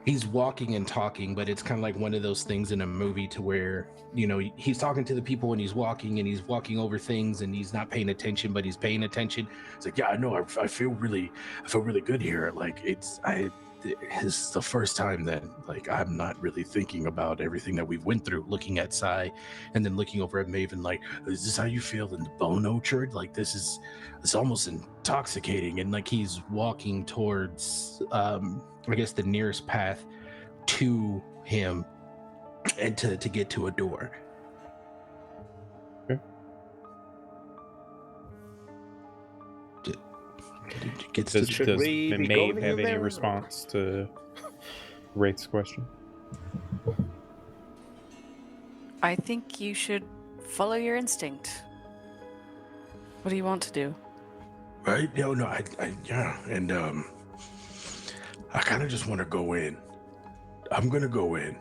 he's walking and talking, but it's kind of like one of those things in a movie to where, he's talking to the people and he's walking over things and he's not paying attention, but he's paying attention. It's like, yeah, I know. I feel really good here. Like it's the first time that like I'm not really thinking about everything that we've went through, looking at Cy and then looking over at Maven, like, is this how you feel in the Bone Orchard? Like it's almost intoxicating. And like he's walking towards I guess the nearest path to him and to get to a door. Okay. Does Maeve have any response to Wraith's question? I think you should follow your instinct. What do you want to do? right? No, yeah, and I kind of just want to go in. I'm gonna go in.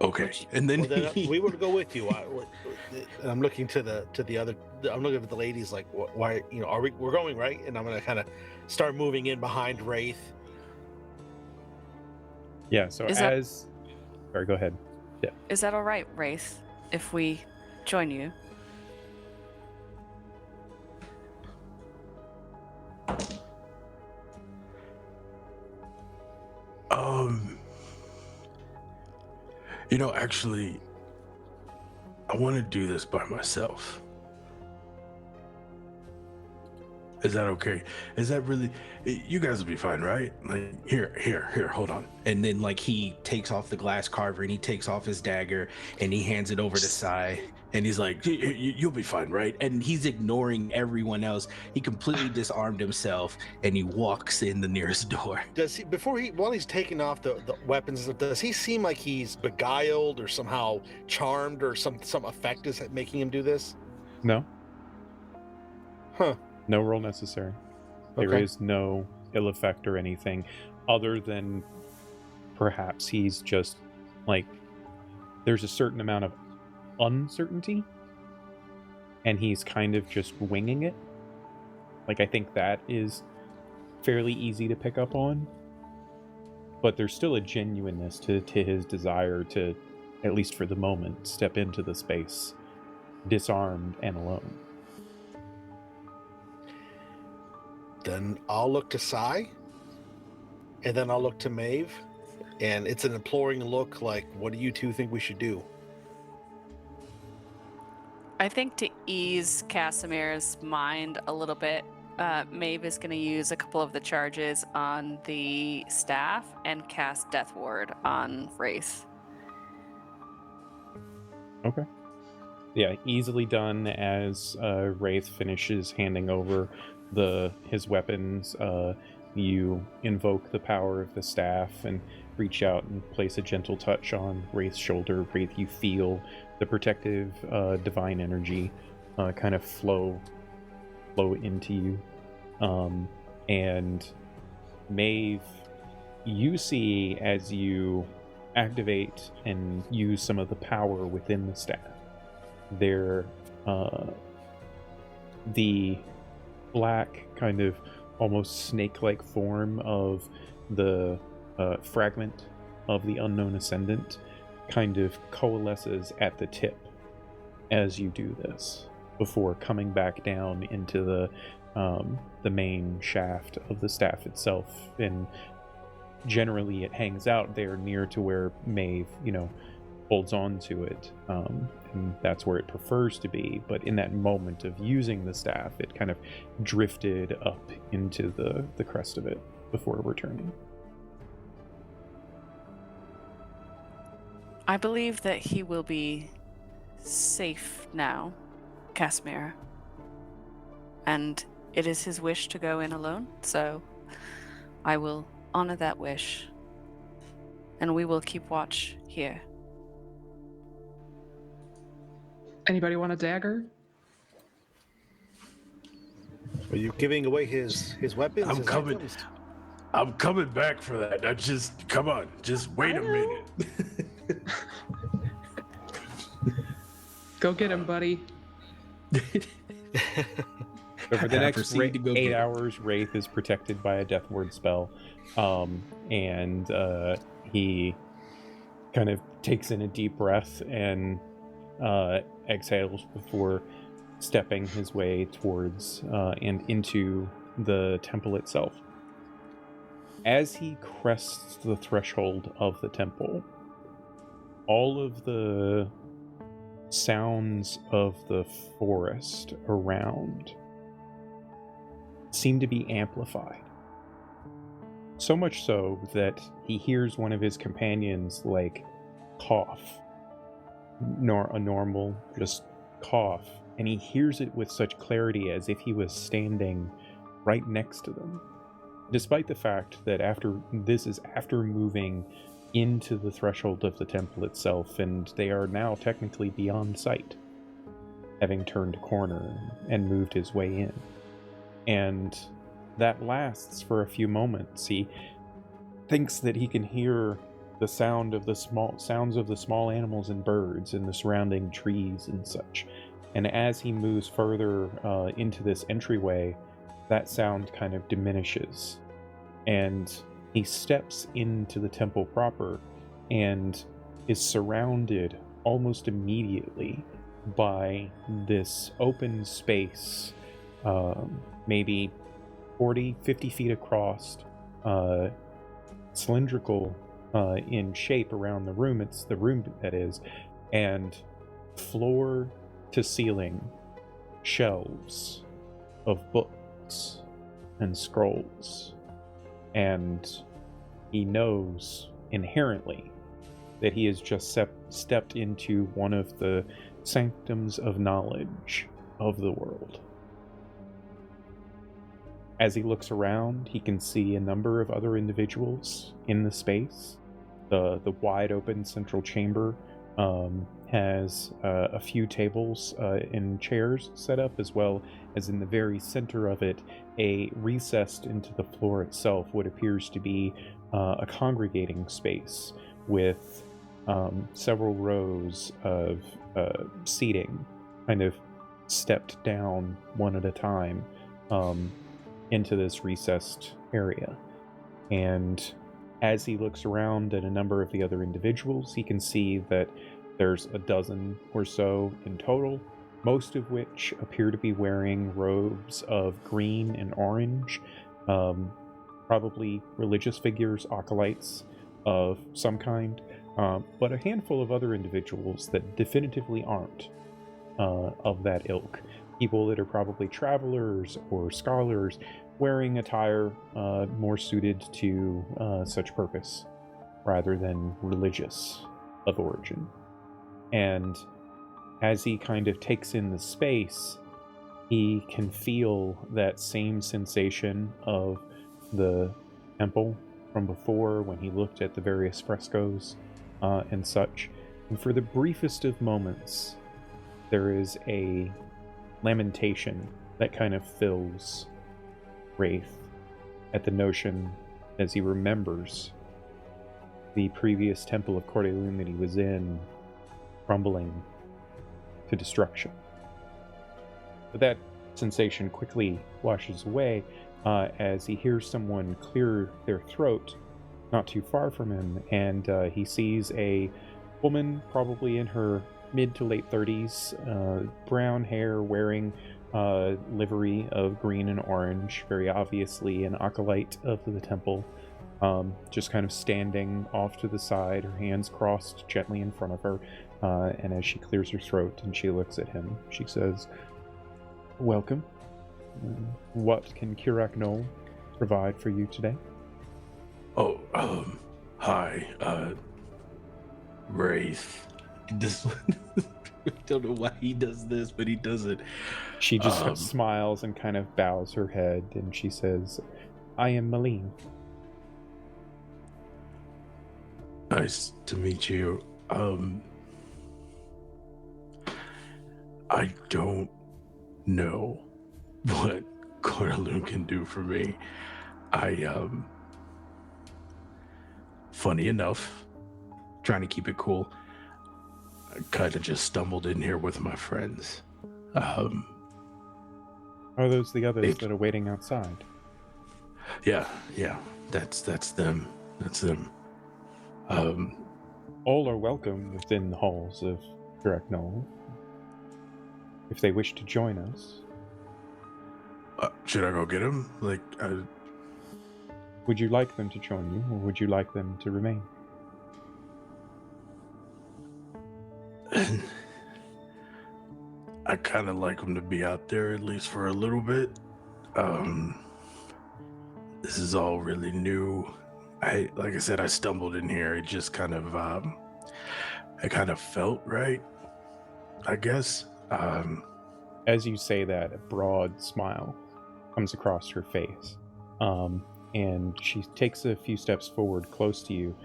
Okay, and then Well, then we would go with you. And I'm looking to the other. I'm looking at the ladies like, why? We're going right? And I'm gonna kind of start moving in behind Wraith. Yeah. So Is that- sorry, go ahead. Yeah. Is that all right, Wraith, if we join you? Actually, I want to do this by myself. Is that okay? Is that really? You guys will be fine, right? Like, here, hold on. And then like he takes off the glass carver and he takes off his dagger and he hands it over to Sai and he's like, You'll be fine, right? and he's ignoring everyone else. He completely disarmed himself and he walks in the nearest door. Does he while he's taking off the weapons? Does he seem like he's beguiled or somehow charmed or some effect is making him do this? No. Huh. No roll necessary. There Okay. is no ill effect or anything, other than perhaps he's just like, there's a certain amount of uncertainty, and he's kind of just winging it. Like, I think that is fairly easy to pick up on, but there's still a genuineness to his desire to, at least for the moment, step into the space disarmed and alone. Then I'll look to Sai, and then I'll look to Maeve, and it's an imploring look like, what do you two think we should do? I think to ease Casimir's mind a little bit, Maeve is going to use a couple of the charges on the staff and cast Death Ward on Wraith. Okay. Yeah, easily done as Wraith finishes handing over his weapons. You invoke the power of the staff and reach out and place a gentle touch on Wraith's shoulder. Wraith, you feel the protective divine energy kind of flow into you. And Maeve, you see as you activate and use some of the power within the staff, the black, kind of almost snake-like form of the fragment of the unknown ascendant kind of coalesces at the tip as you do this, before coming back down into the main shaft of the staff itself. And generally it hangs out there near to where Maeve, holds on to it, and that's where it prefers to be. But in that moment of using the staff, it kind of drifted up into the crest of it before returning. I believe that he will be safe now, Casimir. And it is his wish to go in alone, so I will honor that wish. And we will keep watch here. Anybody want a dagger? Are you giving away his weapons? I'm his coming. items? I'm coming back for that. Come on. Just wait a minute. Go get him, buddy. So for the next Proceed to go 8 get it. hours, Wraith is protected by a Death Ward spell, and he kind of takes in a deep breath and exhales before stepping his way towards and into the temple itself. As he crests the threshold of the temple, all of the sounds of the forest around seem to be amplified. So much so that he hears one of his companions cough, a normal just cough, and he hears it with such clarity as if he was standing right next to them. Despite the fact that after moving into the threshold of the temple itself, and they are now technically beyond sight, having turned a corner and moved his way in. And that lasts for a few moments. He thinks that he can hear the sounds of the small animals and birds in the surrounding trees and such. And as he moves further into this entryway, that sound kind of diminishes. And he steps into the temple proper and is surrounded almost immediately by this open space, maybe 40, 50 feet across, cylindrical in shape around the room. It's the room that is, and floor to ceiling shelves of books and scrolls. And he knows inherently that he has just stepped into one of the sanctums of knowledge of the world. As he looks around, he can see a number of other individuals in the space. The wide open central chamber has a few tables and chairs set up, as well as in the very center of it, a recessed into the floor itself, what appears to be a congregating space with several rows of seating, kind of stepped down one at a time into this recessed area. And as he looks around at a number of the other individuals, he can see that there's a dozen or so in total, most of which appear to be wearing robes of green and orange, probably religious figures, acolytes of some kind, but a handful of other individuals that definitively aren't of that ilk. People that are probably travelers or scholars, wearing attire more suited to such purpose rather than religious of origin. And as he kind of takes in the space, he can feel that same sensation of the temple from before when he looked at the various frescoes and such. And for the briefest of moments, there is a lamentation that kind of fills Wraith at the notion, as he remembers the previous temple of Cordelune that he was in crumbling to destruction. But that sensation quickly washes away as he hears someone clear their throat not too far from him, and he sees a woman probably in her mid to late 30s, brown hair, wearing livery of green and orange, very obviously an acolyte of the temple, just kind of standing off to the side, her hands crossed gently in front of her, and as she clears her throat and she looks at him, she says, "Welcome. What can Kirak Knoll provide for you today?" Oh, hi, Wraith. This I don't know why he does this, but he does it. She just smiles and kind of bows her head, and she says, "I am Malene." Nice to meet you. I don't know what Cordelune can do for me. Funny enough, trying to keep it cool, I kind of just stumbled in here with my friends. Are those the others that are waiting outside? Yeah, that's them. That's them. All are welcome within the halls of Kirak Knoll, if they wish to join us. Should I go get them? Would you like them to join you, or would you like them to remain? I kind of like them to be out there at least for a little bit. This is all really new. Like I said, I stumbled in here. It just kind of, it kind of felt right, I guess. As you say that, a broad smile comes across her face, and she takes a few steps forward close to you,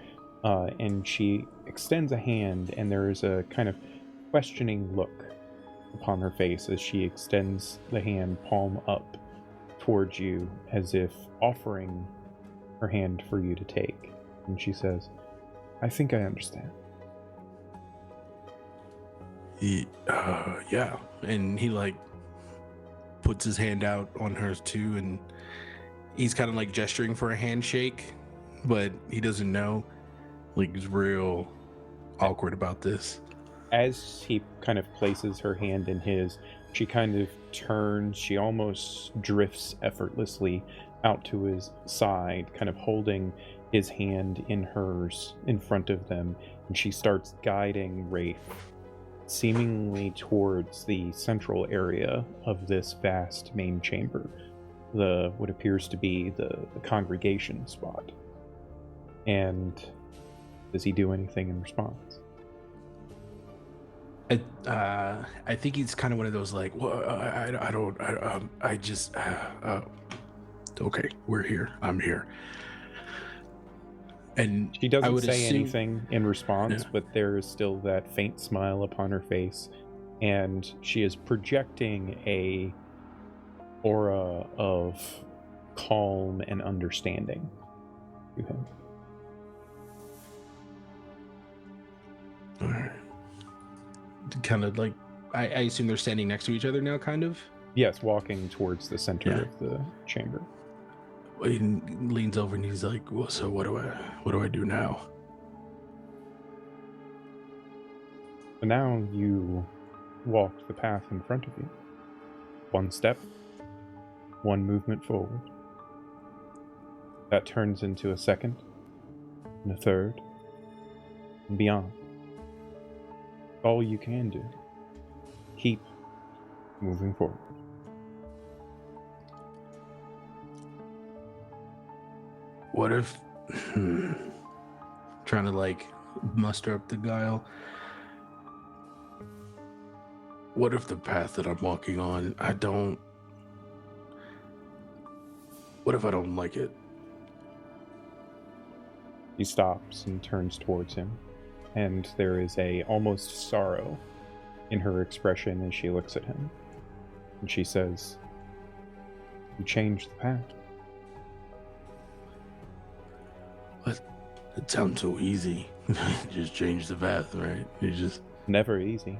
and she extends a hand, and there is a kind of questioning look upon her face as she extends the hand palm up towards you as if offering her hand for you to take. And she says, I think I understand. Yeah. And he like puts his hand out on hers too, and he's kind of like gesturing for a handshake, but he doesn't know. Like, he's real awkward about this. As he kind of places her hand in his, she kind of turns, she almost drifts effortlessly out to his side, kind of holding his hand in hers in front of them, and she starts guiding Wraith seemingly towards the central area of this vast main chamber, the what appears to be the congregation spot. And does he do anything in response? I think he's kind of one of those like, well, okay, we're here. I'm here. And She I doesn't would say assume, anything in response, Yeah. but there is still that faint smile upon her face, and she is projecting a aura of calm and understanding to him. All right. Kind of like, I assume they're standing next to each other now, kind of. Yes, walking towards the center Yeah. of the chamber. He leans over and he's like, well, so what do I do now? So now you walk the path in front of you. One step, one movement forward. That turns into a second, and a third, and beyond. All you can do. Keep moving forward. What if, trying to like muster up the guile, what if the path that I'm walking on, what if I don't like it? He stops and turns towards him, and there is a almost sorrow in her expression as she looks at him. And she says, you changed the path. It sounds so easy. Just change the path, right? You just... Never easy.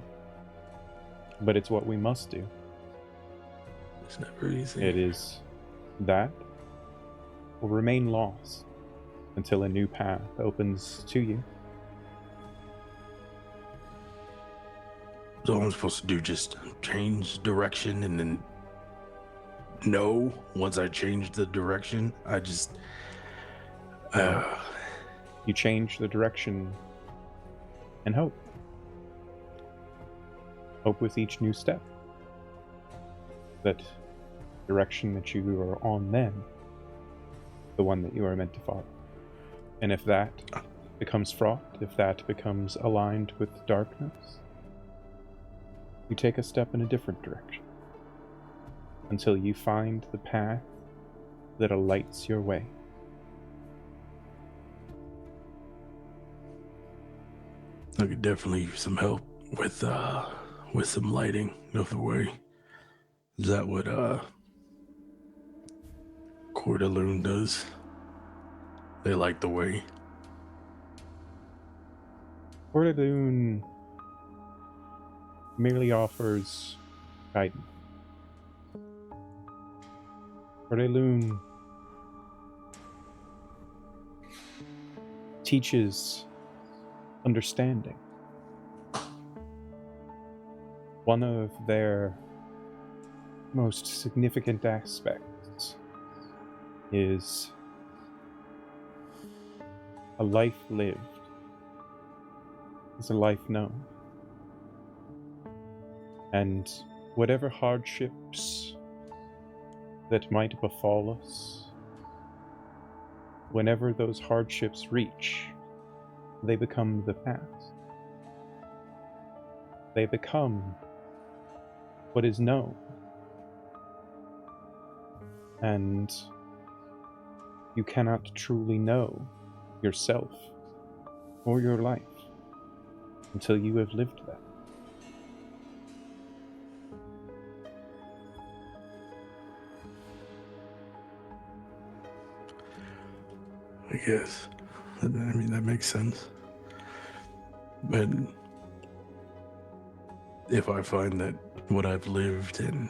But it's what we must do. It's never easy. It is that will remain lost until a new path opens to you. So I'm supposed to do just change direction and then know once I change the direction, I just... You change the direction and hope. Hope with each new step. That direction that you are on then, the one that you are meant to follow. And if that becomes fraught, if that becomes aligned with darkness, you take a step in a different direction until you find the path that alights your way. I could definitely use some help with some lighting of the way. Is that what Coeur d'Alune does? They light the way. Coeur d'Alune merely offers guidance. Coeur d'Alune teaches understanding. One of their most significant aspects is a life lived is a life known. And whatever hardships that might befall us, whenever those hardships reach, they become the past. They become what is known. And you cannot truly know yourself or your life until you have lived that. I guess. I mean, that makes sense. But if I find that what I've lived and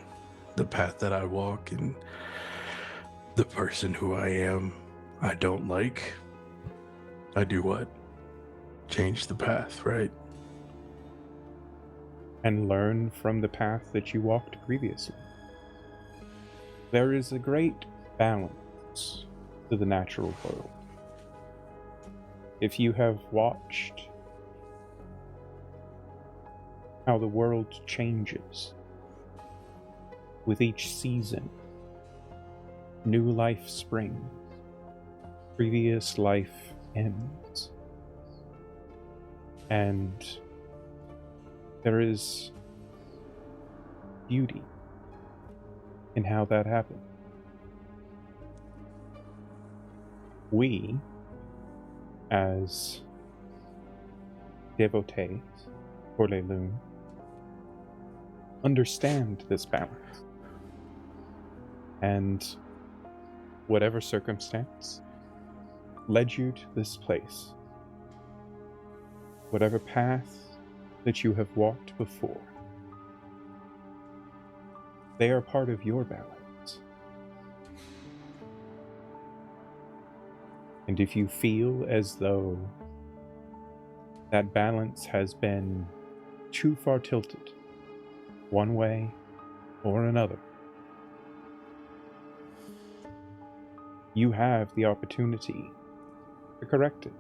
the path that I walk and the person who I am, I don't like, I do what? Change the path, right? And learn from the path that you walked previously. There is a great balance to the natural world. If you have watched how the world changes with each season, new life springs, previous life ends, and there is beauty in how that happens. We, as devotees for Les Lunes, understand this balance. And whatever circumstance led you to this place, whatever path that you have walked before, they are part of your balance. And if you feel as though that balance has been too far tilted, one way or another, you have the opportunity to correct it.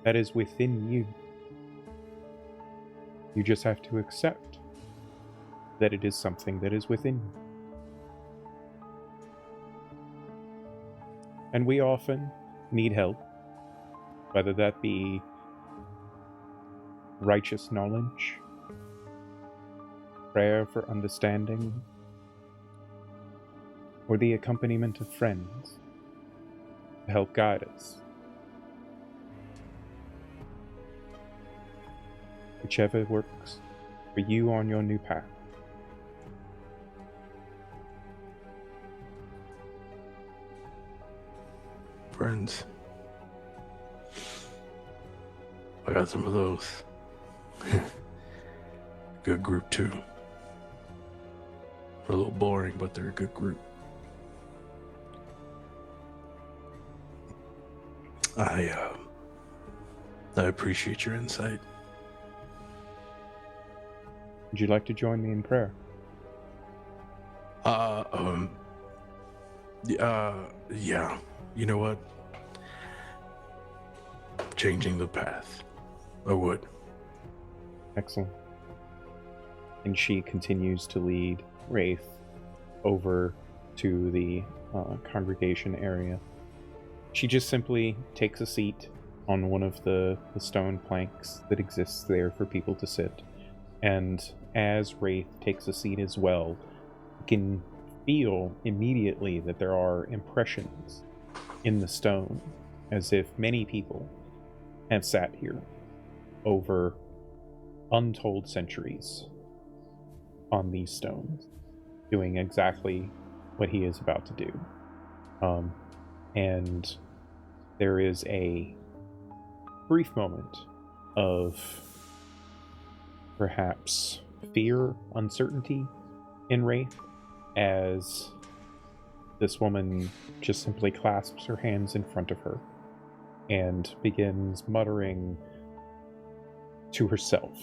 That is within you. You just have to accept that it is something that is within you. And we often need help, whether that be righteous knowledge, prayer for understanding, or the accompaniment of friends to help guide us. Whichever works for you on your new path. Friends. I got some of those. Good group too. They're a little boring, but they're a good group. I appreciate your insight. Would you like to join me in prayer? Yeah. You know what? Changing the path. I would. Excellent. And she continues to lead Wraith over to the congregation area. She just simply takes a seat on one of the stone planks that exists there for people to sit. And as Wraith takes a seat as well, you can feel immediately that there are impressions in the stone, as if many people have sat here over untold centuries on these stones, doing exactly what he is about to do. And there is a brief moment of perhaps fear, uncertainty in Wraith, as this woman just simply clasps her hands in front of her and begins muttering to herself,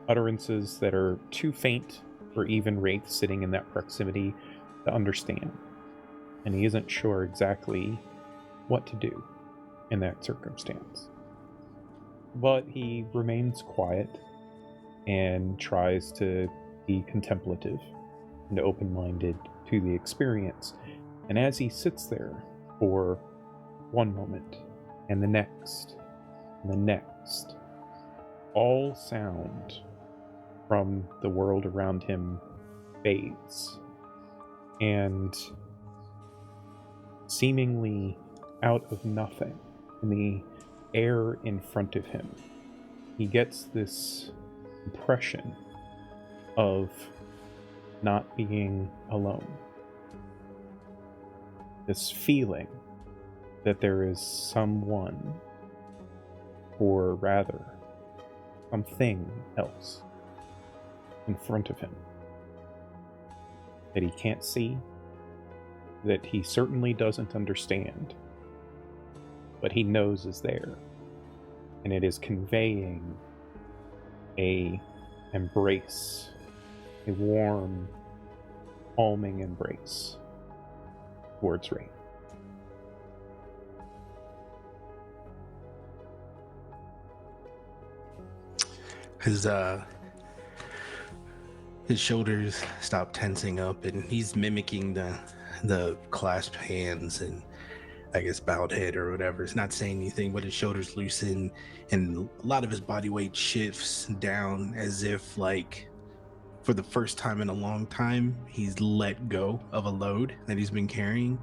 utterances that are too faint for even Wraith sitting in that proximity to understand. And he isn't sure exactly what to do in that circumstance. But he remains quiet and tries to be contemplative and open-minded to the experience. And as he sits there for one moment, and the next, and the next, all sound from the world around him fades. And seemingly out of nothing, in the air in front of him, he gets this impression of not being alone. this feeling that there is someone, or rather, something else in front of him that he can't see, that he certainly doesn't understand, but he knows is there, and it is conveying a embrace, a warm, calming embrace towards Wraith. His shoulders stop tensing up, and he's mimicking the clasped hands and I guess bowed head or whatever. It's not saying anything, but his shoulders loosen, and a lot of his body weight shifts down as if, like, for the first time in a long time, he's let go of a load that he's been carrying,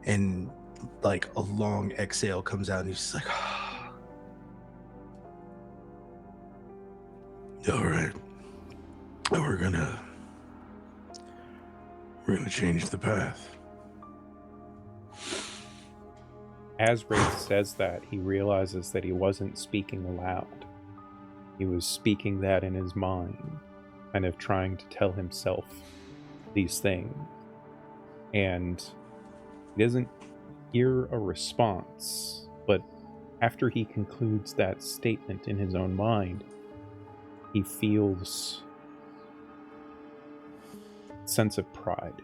and like a long exhale comes out, and he's just like, all right, we're gonna change the path. As Wraith says that, he realizes that he wasn't speaking aloud. He was speaking that in his mind, kind of trying to tell himself these things. And he doesn't hear a response, but after he concludes that statement in his own mind, he feels a sense of pride.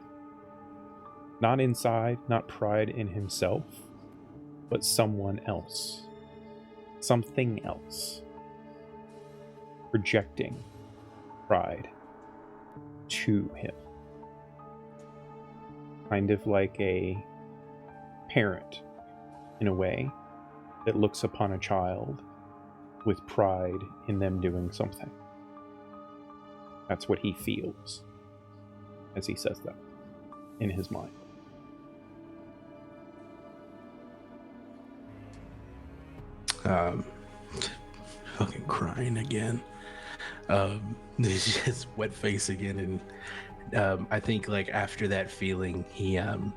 Not inside, not pride in himself, but someone else. Something else. Projecting pride to him. Kind of like a parent, in a way, that looks upon a child with pride in them doing something. That's what he feels as he says that in his mind. Fucking crying again. He's just wet face again, and I think like after that feeling, he kind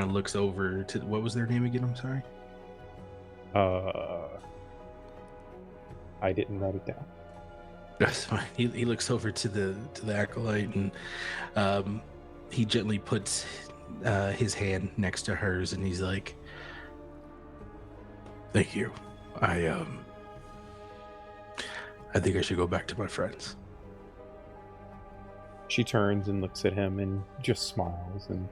of looks over to, what was their name again? I'm sorry. I didn't write it down. That's fine. He looks over to the acolyte, and he gently puts his hand next to hers, and he's like, "Thank you. I think I should go back to my friends." She turns and looks at him and just smiles and,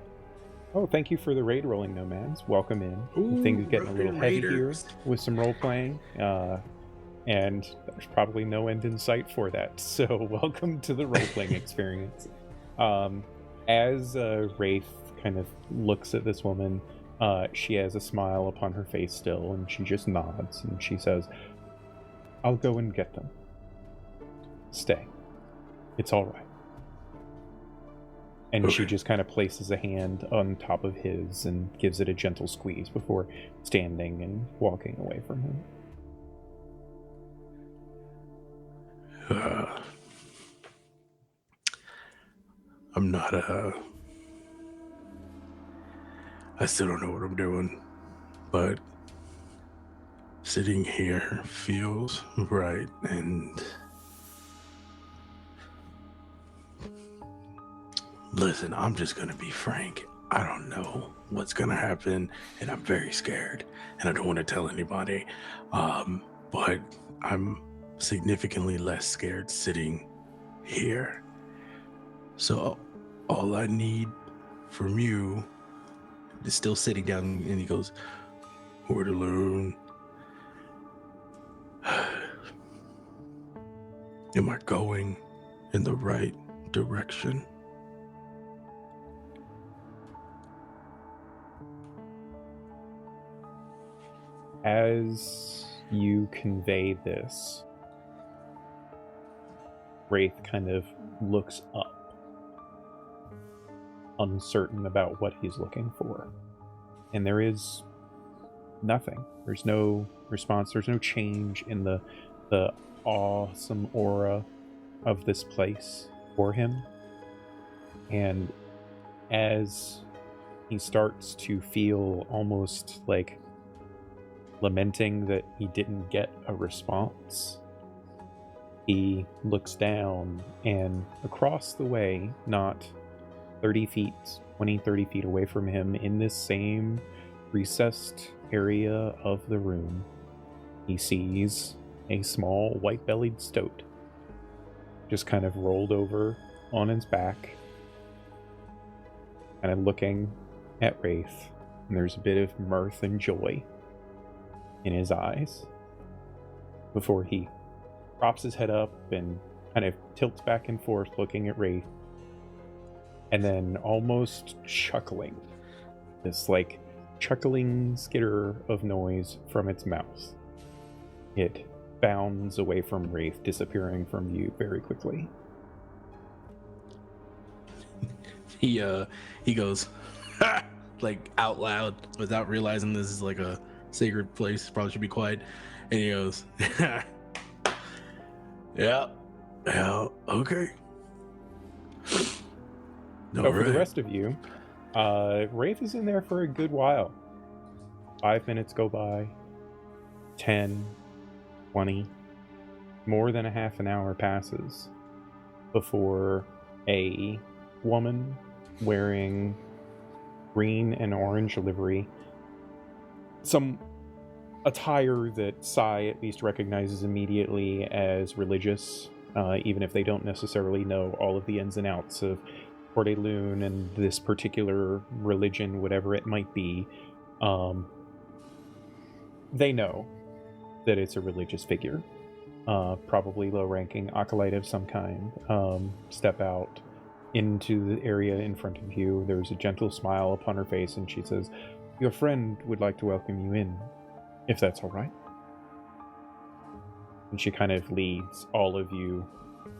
"Oh, thank you for the raid rolling, nomads. Welcome in. Ooh, Things getting a little heavy here raiders. with some role playing, and there's probably no end in sight for that. So welcome to the role playing experience." As Wraith kind of looks at this woman, she has a smile upon her face still, and she just nods and she says, "I'll go and get them. Stay. It's all right." And she Okay. just kind of places a hand on top of his and gives it a gentle squeeze before standing and walking away from him. I'm not I still don't know what I'm doing, but sitting here feels right. And listen, I'm just gonna be frank. I don't know what's gonna happen, and I'm very scared, and I don't want to tell anybody. But I'm significantly less scared sitting here. So all I need from you Is still sitting down, and he goes, Orderloon. Am I going in the right direction? As you convey this, Wraith kind of looks up, uncertain about what he's looking for. And there is nothing. There's no response. There's no change in the awesome aura of this place for him. And as he starts to feel almost like lamenting that he didn't get a response. He looks down, and across the way, not 30 feet, 20, 30 feet away from him, in this same recessed area of the room, he sees a small white-bellied stoat just kind of rolled over on his back, kind of looking at Wraith, and there's a bit of mirth and joy in his eyes before he props his head up and kind of tilts back and forth looking at Wraith, and then almost chuckling, this like chuckling skitter of noise from its mouth. It bounds away from Wraith, disappearing from view very quickly. He goes like out loud without realizing this is like a sacred place. Probably should be quiet. And he goes, yeah, okay. So for the rest of you, Wraith is in there for a good while. 5 minutes go by, 10, 20, more than a half an hour passes before a woman wearing green and orange livery, some attire that Sai at least recognizes immediately as religious, even if they don't necessarily know all of the ins and outs of Cordelune and this particular religion, whatever it might be. They know that it's a religious figure, probably low-ranking acolyte of some kind. Step out into the area in front of you. There's a gentle smile upon her face, and she says, "Your friend would like to welcome you in, if that's all right." And she kind of leads all of you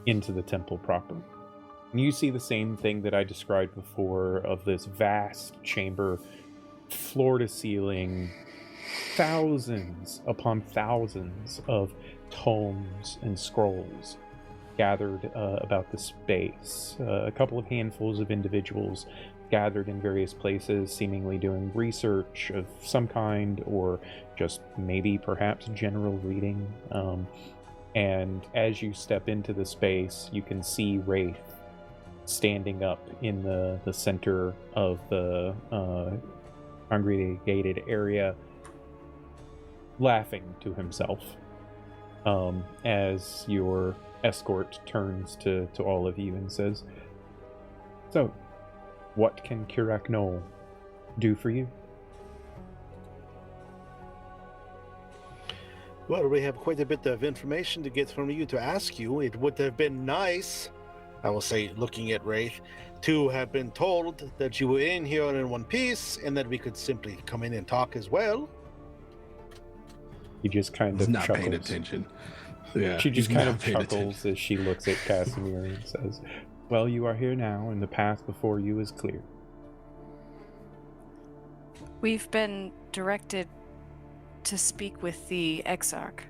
into the temple proper. And you see the same thing that I described before of this vast chamber, floor to ceiling, thousands upon thousands of tomes and scrolls gathered about the space. A couple of handfuls of individuals gathered in various places, seemingly doing research of some kind, or just maybe perhaps general reading. And as you step into the space, you can see Wraith standing up in the center of the congregated area, laughing to himself, as your escort turns to all of you and says, "So, what can Kirak Knoll do for you?" Well, we have quite a bit of information to get from you to ask you. It would have been nice, I will say, looking at Wraith, to have been told that you were in here in one piece and that we could simply come in and talk as well. He just kind of not chuckles. paying attention. Yeah, She just he's kind not of paying chuckles attention. as she looks at Casimir and says, "Well, you are here now, and the path before you is clear." We've been directed to speak with the Exarch.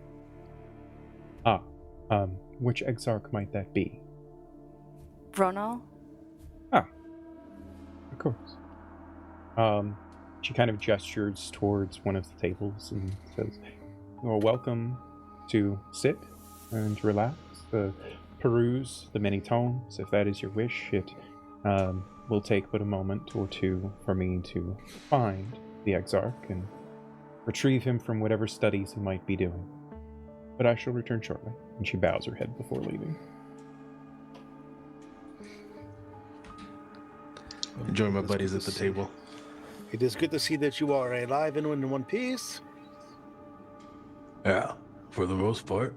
Which Exarch might that be? Ronal? Of course. She kind of gestures towards one of the tables and says, "You are welcome to sit and relax, peruse the many tomes, if that is your wish. It will take but a moment or two for me to find the Exarch and retrieve him from whatever studies he might be doing. But I shall return shortly." And she bows her head before leaving. Join my buddies at the table. It is good to see that you are alive and in one piece. Yeah, for the most part.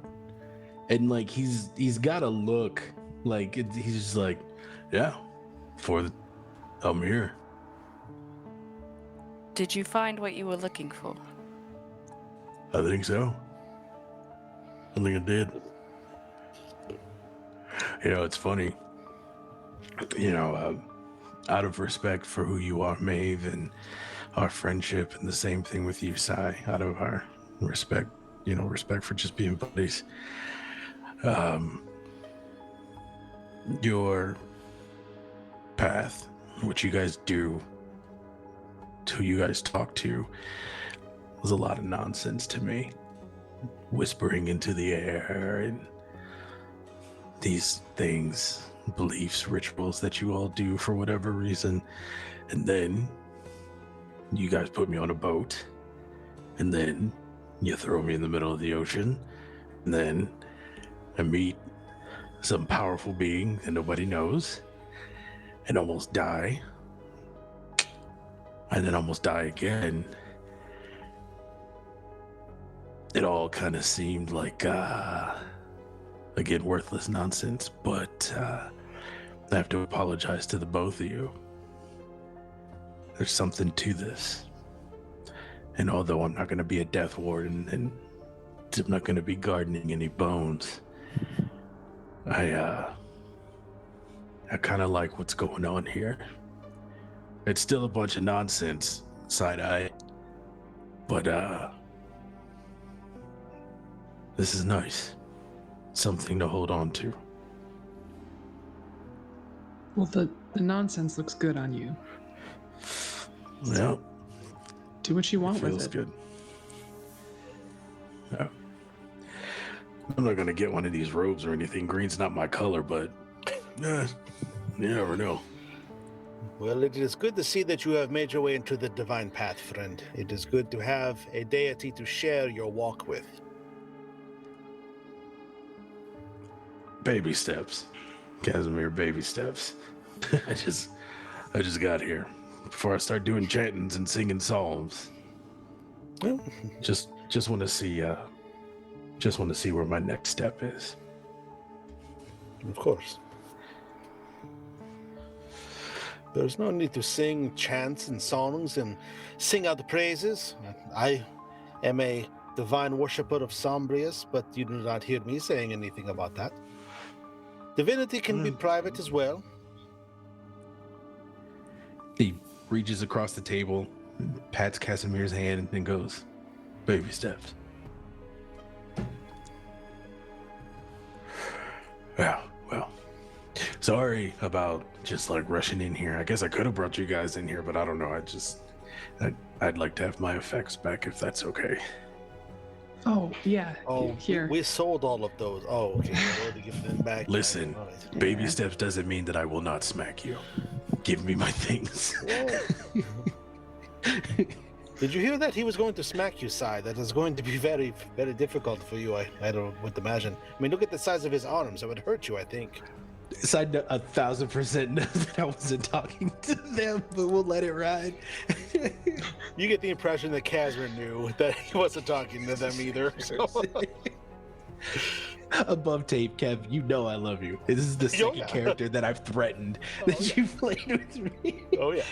And like he's got a look like he's just like, yeah, I'm here. Did you find what you were looking for? I think so. I think I did. You know, it's funny. You know, out of respect for who you are, Maeve, and our friendship, and the same thing with you, Sai, out of our respect, respect for just being buddies. Your path, what you guys do, who you guys talked to was a lot of nonsense to me. Whispering into the air and these things, beliefs, rituals that you all do for whatever reason. And then you guys put me on a boat. And then you throw me in the middle of the ocean. And then I meet some powerful being that nobody knows and almost die. And then almost die again. It all kind of seemed like, again, worthless nonsense, but I have to apologize to the both of you. There's something to this. And although I'm not going to be a death warden and I'm not going to be gardening any bones, I kind of like what's going on here. It's still a bunch of nonsense, side-eye, but this is nice. Something to hold on to. Well, the nonsense looks good on you. Yeah, Do what you want with feels it. good. Yeah. I'm not gonna get one of these robes or anything. Green's not my color, but you never know. Well, it is good to see that you have made your way into the divine path, friend. It is good to have a deity to share your walk with. Baby steps, Casimir. Baby steps. I just got here. Before I start doing chantings and singing psalms, Well, just want to see where my next step is. of course. There's no need to sing chants and songs and sing out the praises. I am a divine worshipper of Sombrius, but you do not hear me saying anything about that. Divinity can be private as well. He reaches across the table, pats Casimir's hand, and goes, Baby steps. Yeah, well, sorry about just like rushing in here. I guess I could have brought you guys in here, but I don't know. I'd like to have my effects back if that's okay. Oh, yeah. Oh, Here. we sold all of those. Oh, okay. You already give them back. Listen, All right. baby Yeah. steps doesn't mean that I will not smack you. Give me my things. Whoa. Did you hear that? He was going to smack you, Sai. That is going to be very, very difficult for you, I would imagine. I mean, look at the size of his arms. It would hurt you, I think. Side note, 1,000% know that I wasn't talking to them, but we'll let it ride. You get the impression that Casimir knew that he wasn't talking to them either. So. Above tape, Kev, you know I love you. This is the second yeah. character that I've threatened that you've played with me. Oh, yeah.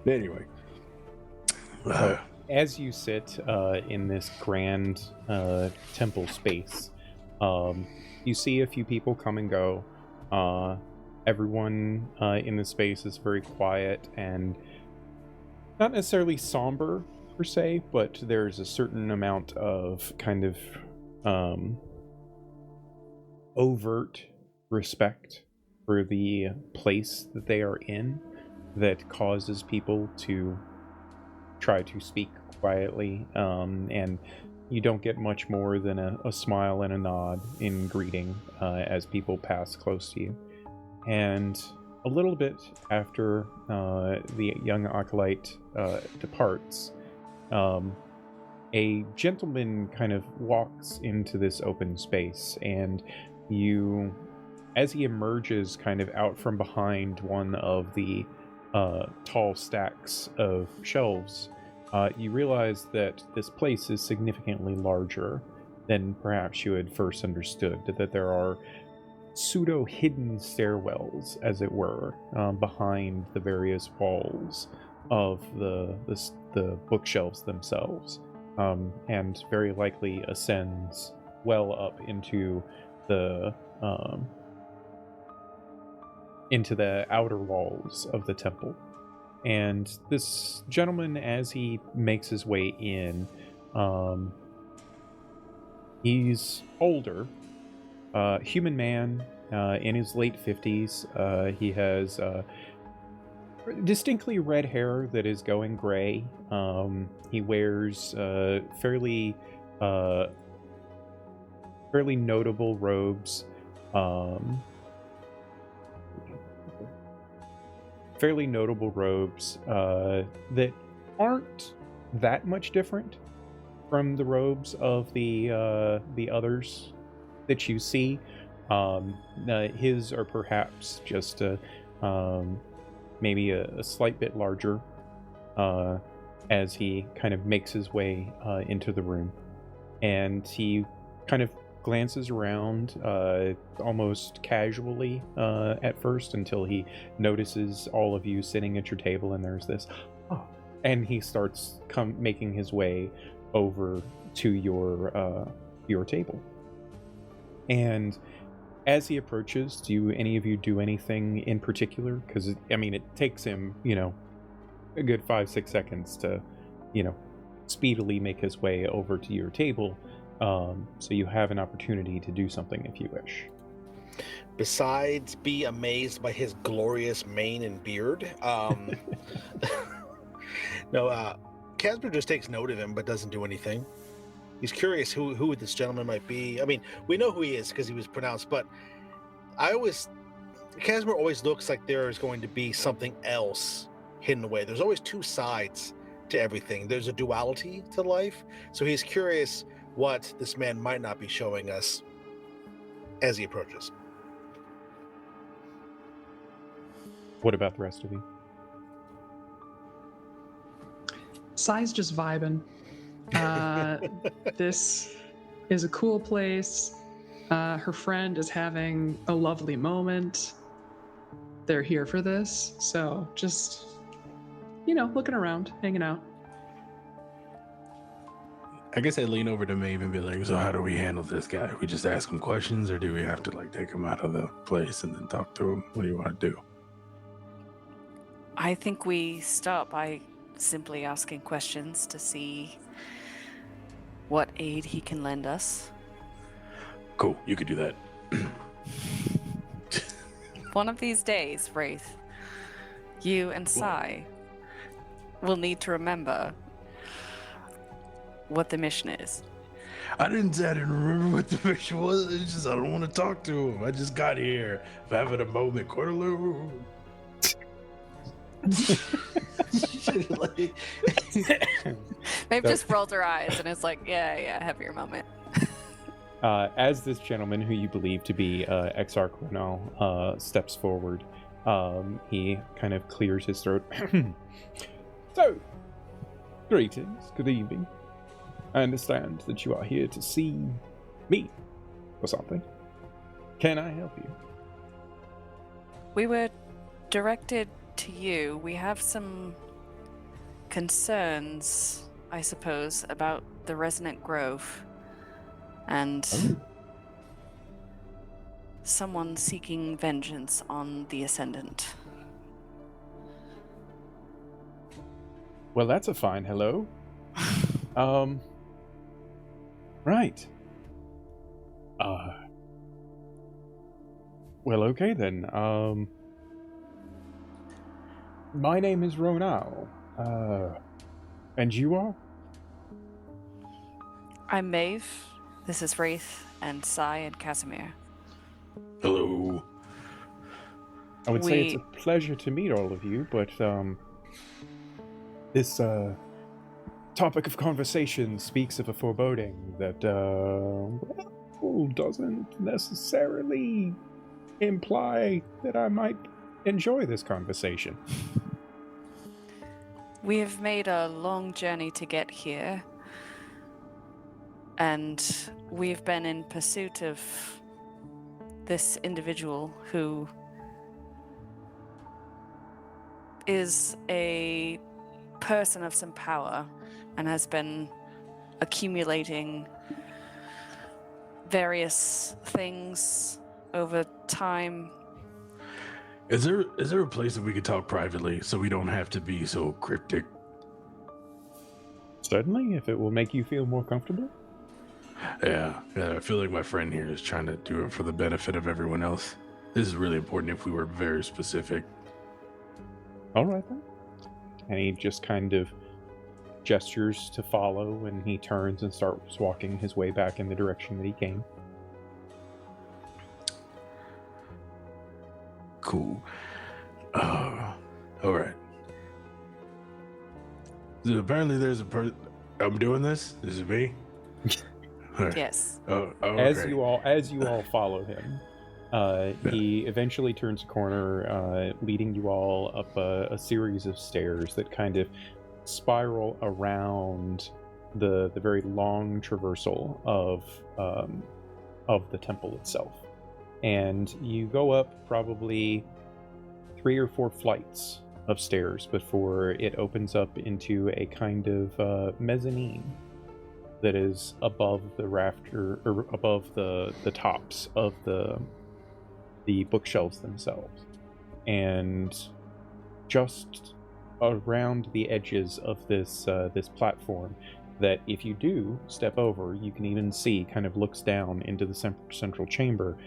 Anyway. As you sit in this grand temple space, you see a few people come and go. Everyone in the space is very quiet and not necessarily somber per se, but there's a certain amount of kind of overt respect for the place that they are in that causes people to try to speak quietly, and you don't get much more than a smile and a nod in greeting as people pass close to you. And a little bit after the young acolyte departs, a gentleman kind of walks into this open space, and you, as he emerges kind of out from behind one of the tall stacks of shelves, you realize that this place is significantly larger than perhaps you had first understood, that there are pseudo-hidden stairwells, as it were, behind the various walls of the bookshelves themselves, and very likely ascends well up into the outer walls of the temple. And this gentleman, as he makes his way in, he's older, human man, in his late 50s. He has distinctly red hair that is going gray. He wears fairly notable robes. Fairly notable robes that aren't that much different from the robes of the others that you see. His are perhaps just maybe a slight bit larger as he kind of makes his way into the room, and he kind of glances around almost casually at first until he notices all of you sitting at your table, and there's this, oh, and he starts making his way over to your table. And as he approaches, do any of you do anything in particular? Because I mean, it takes him, a good 5-6 seconds to, speedily make his way over to your table. So you have an opportunity to do something if you wish. Besides be amazed by his glorious mane and beard, no, Casper just takes note of him but doesn't do anything. He's curious who this gentleman might be. I mean, we know who he is because he was pronounced, but Casper always looks like there is going to be something else hidden away. There's always two sides to everything. There's a duality to life. So he's curious what this man might not be showing us as he approaches. What about the rest of you? Sai's just vibing. This is a cool place. Her friend is having a lovely moment. They're here for this. So just, looking around, hanging out. I guess I lean over to Maeve and be like, so how do we handle this guy? We just ask him questions, or do we have to take him out of the place and then talk to him? What do you want to do? I think we start by simply asking questions to see what aid he can lend us. Cool, you could do that. One of these days, Wraith, you and Sai will need to remember what the mission is. I didn't say I didn't remember what the mission was. It's just I don't want to talk to him. I just got here. I'm having a moment. Cordeloo. They've just rolled her eyes and it's like, yeah, have your moment. As this gentleman, who you believe to be Exarch Renal, steps forward, he kind of clears his throat. So, greetings, good evening. I understand that you are here to see me or something. Can I help you? We were directed to you. We have some concerns, I suppose, about the Resonant Grove and someone seeking vengeance on the Ascendant. Well, that's a fine hello. Right. Well, okay then. My name is Ronal. And you are? I'm Maeve. This is Wraith and Sai and Casimir. Hello. I would say it's a pleasure to meet all of you, but this topic of conversation speaks of a foreboding that doesn't necessarily imply that I might enjoy this conversation. We have made a long journey to get here, and we've been in pursuit of this individual who is a person of some power and has been accumulating various things over time. Is there a place that we could talk privately so we don't have to be so cryptic? Certainly, if it will make you feel more comfortable. Yeah, I feel like my friend here is trying to do it for the benefit of everyone else. This is really important if we were very specific. All right then. And he just kind of gestures to follow, and he turns and starts walking his way back in the direction that he came. Cool. All right. So apparently there's a person. I'm doing this? This is me? All right. Yes. Oh, As okay. you all follow him, he eventually turns a corner, leading you all up a series of stairs that kind of spiral around the very long traversal of the temple itself. And you go up probably 3 or 4 flights of stairs before it opens up into a kind of mezzanine that is above the rafter, or above the tops of the bookshelves themselves. And just around the edges of this platform, that if you do step over, you can even see kind of looks down into the central chamber.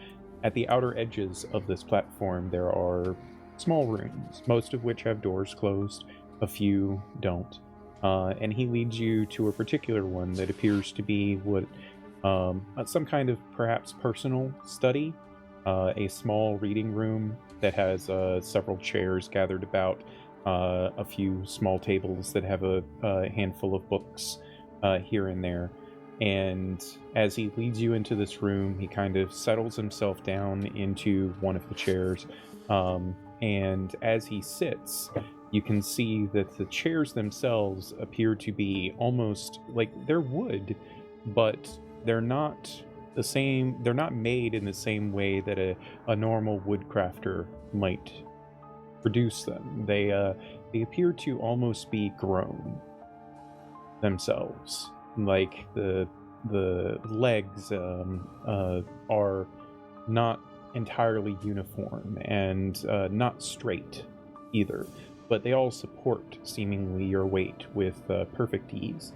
At the outer edges of this platform, there are small rooms, most of which have doors closed, a few don't. And he leads you to a particular one that appears to be what some kind of perhaps personal study, a small reading room that has several chairs gathered about, a few small tables that have a handful of books here and there. And as he leads you into this room, he kind of settles himself down into one of the chairs. And as he sits, you can see that the chairs themselves appear to be almost like they're wood, but they're not the same. They're not made in the same way that a normal woodcrafter might produce them. They appear to almost be grown themselves. Like the legs are not entirely uniform and not straight either, but they all support seemingly your weight with perfect ease.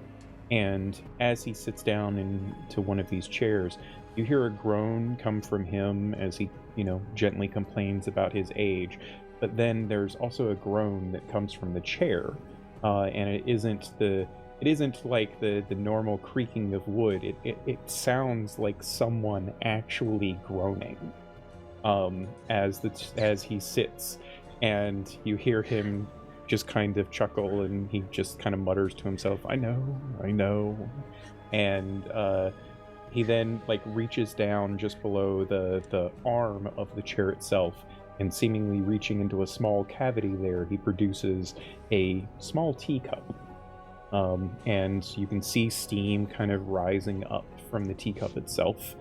And as he sits down into one of these chairs, you hear a groan come from him as he, gently complains about his age. But then there's also a groan that comes from the chair, and it isn't like the normal creaking of wood. It sounds like someone actually groaning as he sits, and you hear him just kind of chuckle, and he just kind of mutters to himself, I know. And he then reaches down just below the arm of the chair itself, and seemingly reaching into a small cavity there, he produces a small teacup. And you can see steam kind of rising up from the teacup itself.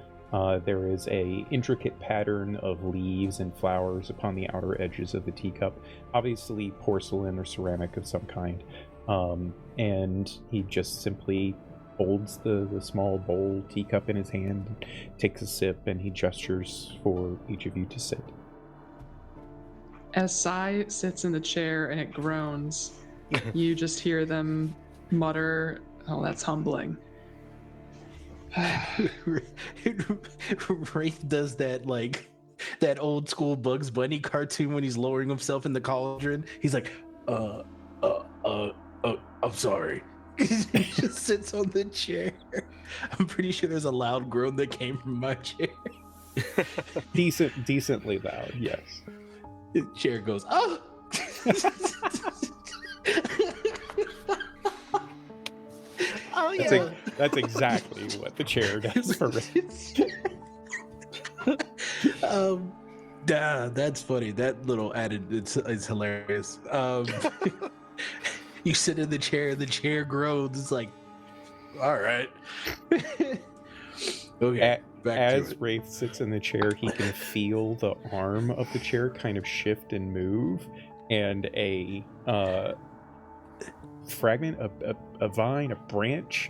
There is a intricate pattern of leaves and flowers upon the outer edges of the teacup, obviously porcelain or ceramic of some kind. And he just simply holds the small bowl teacup in his hand, takes a sip, and he gestures for each of you to sit. As Sai sits in the chair and it groans, you just hear them mutter, oh, that's humbling. Wraith does that old school Bugs Bunny cartoon when he's lowering himself in the cauldron. He's like, I'm sorry. He just sits on the chair. I'm pretty sure there's a loud groan that came from my chair. Decently loud, yes. The chair goes, oh! Oh yeah. That's exactly what the chair does for Rick. That's funny. That little added, it's hilarious. You sit in the chair groans. It's like, all right. Okay. As Wraith sits in the chair, he can feel the arm of the chair kind of shift and move, and a fragment, a vine, a branch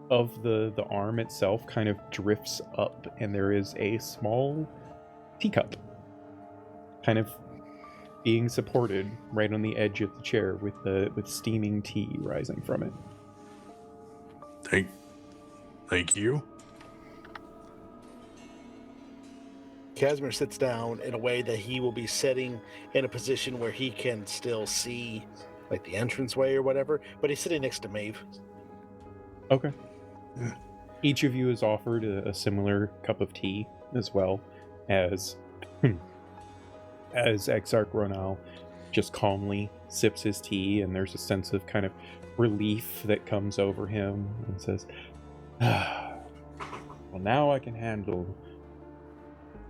of the arm itself kind of drifts up, and there is a small teacup kind of being supported right on the edge of the chair with steaming tea rising from it. Thank you. Casimir sits down in a way that he will be sitting in a position where he can still see, like, the entranceway or whatever, but he's sitting next to Maeve. Okay. Each of you is offered a similar cup of tea as well as Exarch Ronal just calmly sips his tea, and there's a sense of kind of relief that comes over him and says, well, now I can handle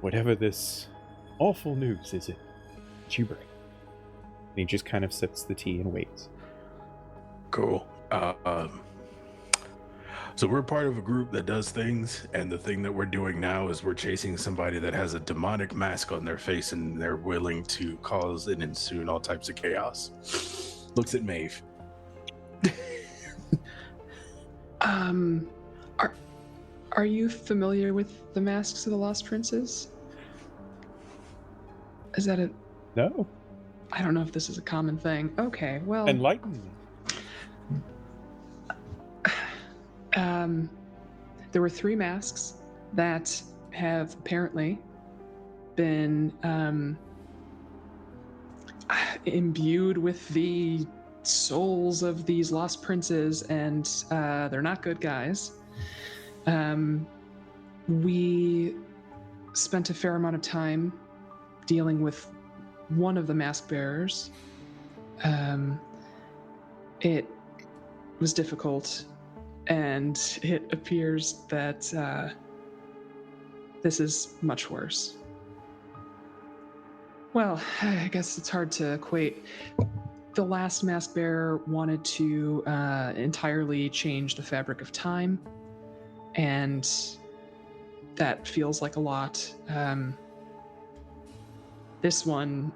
whatever this awful news is it that you bring. And he just kind of sips the tea and waits. Cool. So we're part of a group that does things, and the thing that we're doing now is we're chasing somebody that has a demonic mask on their face, and they're willing to cause and ensue all types of chaos. Looks at Maeve. Are you familiar with the Masks of the Lost Princes? Is that a... No. I don't know if this is a common thing. Okay, well... Enlighten me. There were 3 masks that have apparently been imbued with the souls of these lost princes, and they're not good guys. We spent a fair amount of time dealing with one of the mask bearers. It was difficult, and it appears that this is much worse. Well, I guess it's hard to equate. The last mask bearer wanted to entirely change the fabric of time, and that feels like a lot. This one,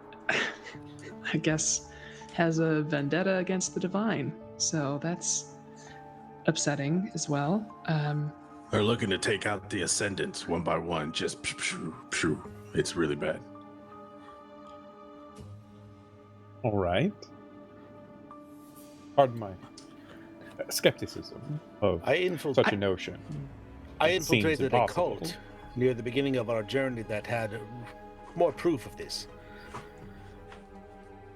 I guess, has a vendetta against the divine, so that's upsetting as well. They're looking to take out the Ascendants one by one. Just pshoo, pshoo. It's really bad. All right. Pardon my skepticism of such a notion. I It seems infiltrated a impossible. cult near the beginning of our journey that had more proof of this.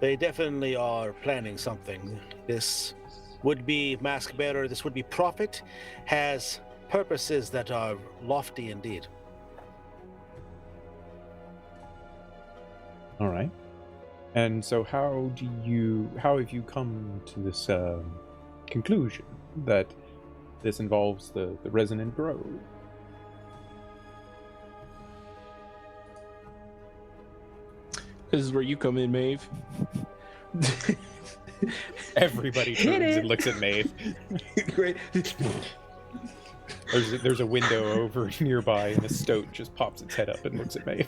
They definitely are planning something. This would-be mask bearer, this would-be prophet, has purposes that are lofty indeed. All right. And so how have you come to this conclusion that this involves the Resonant Grove? This is where you come in, Maeve. Everybody Hit turns it. and looks at Maeve. Great. There's a window over nearby, and the stoat just pops its head up and looks at Maeve.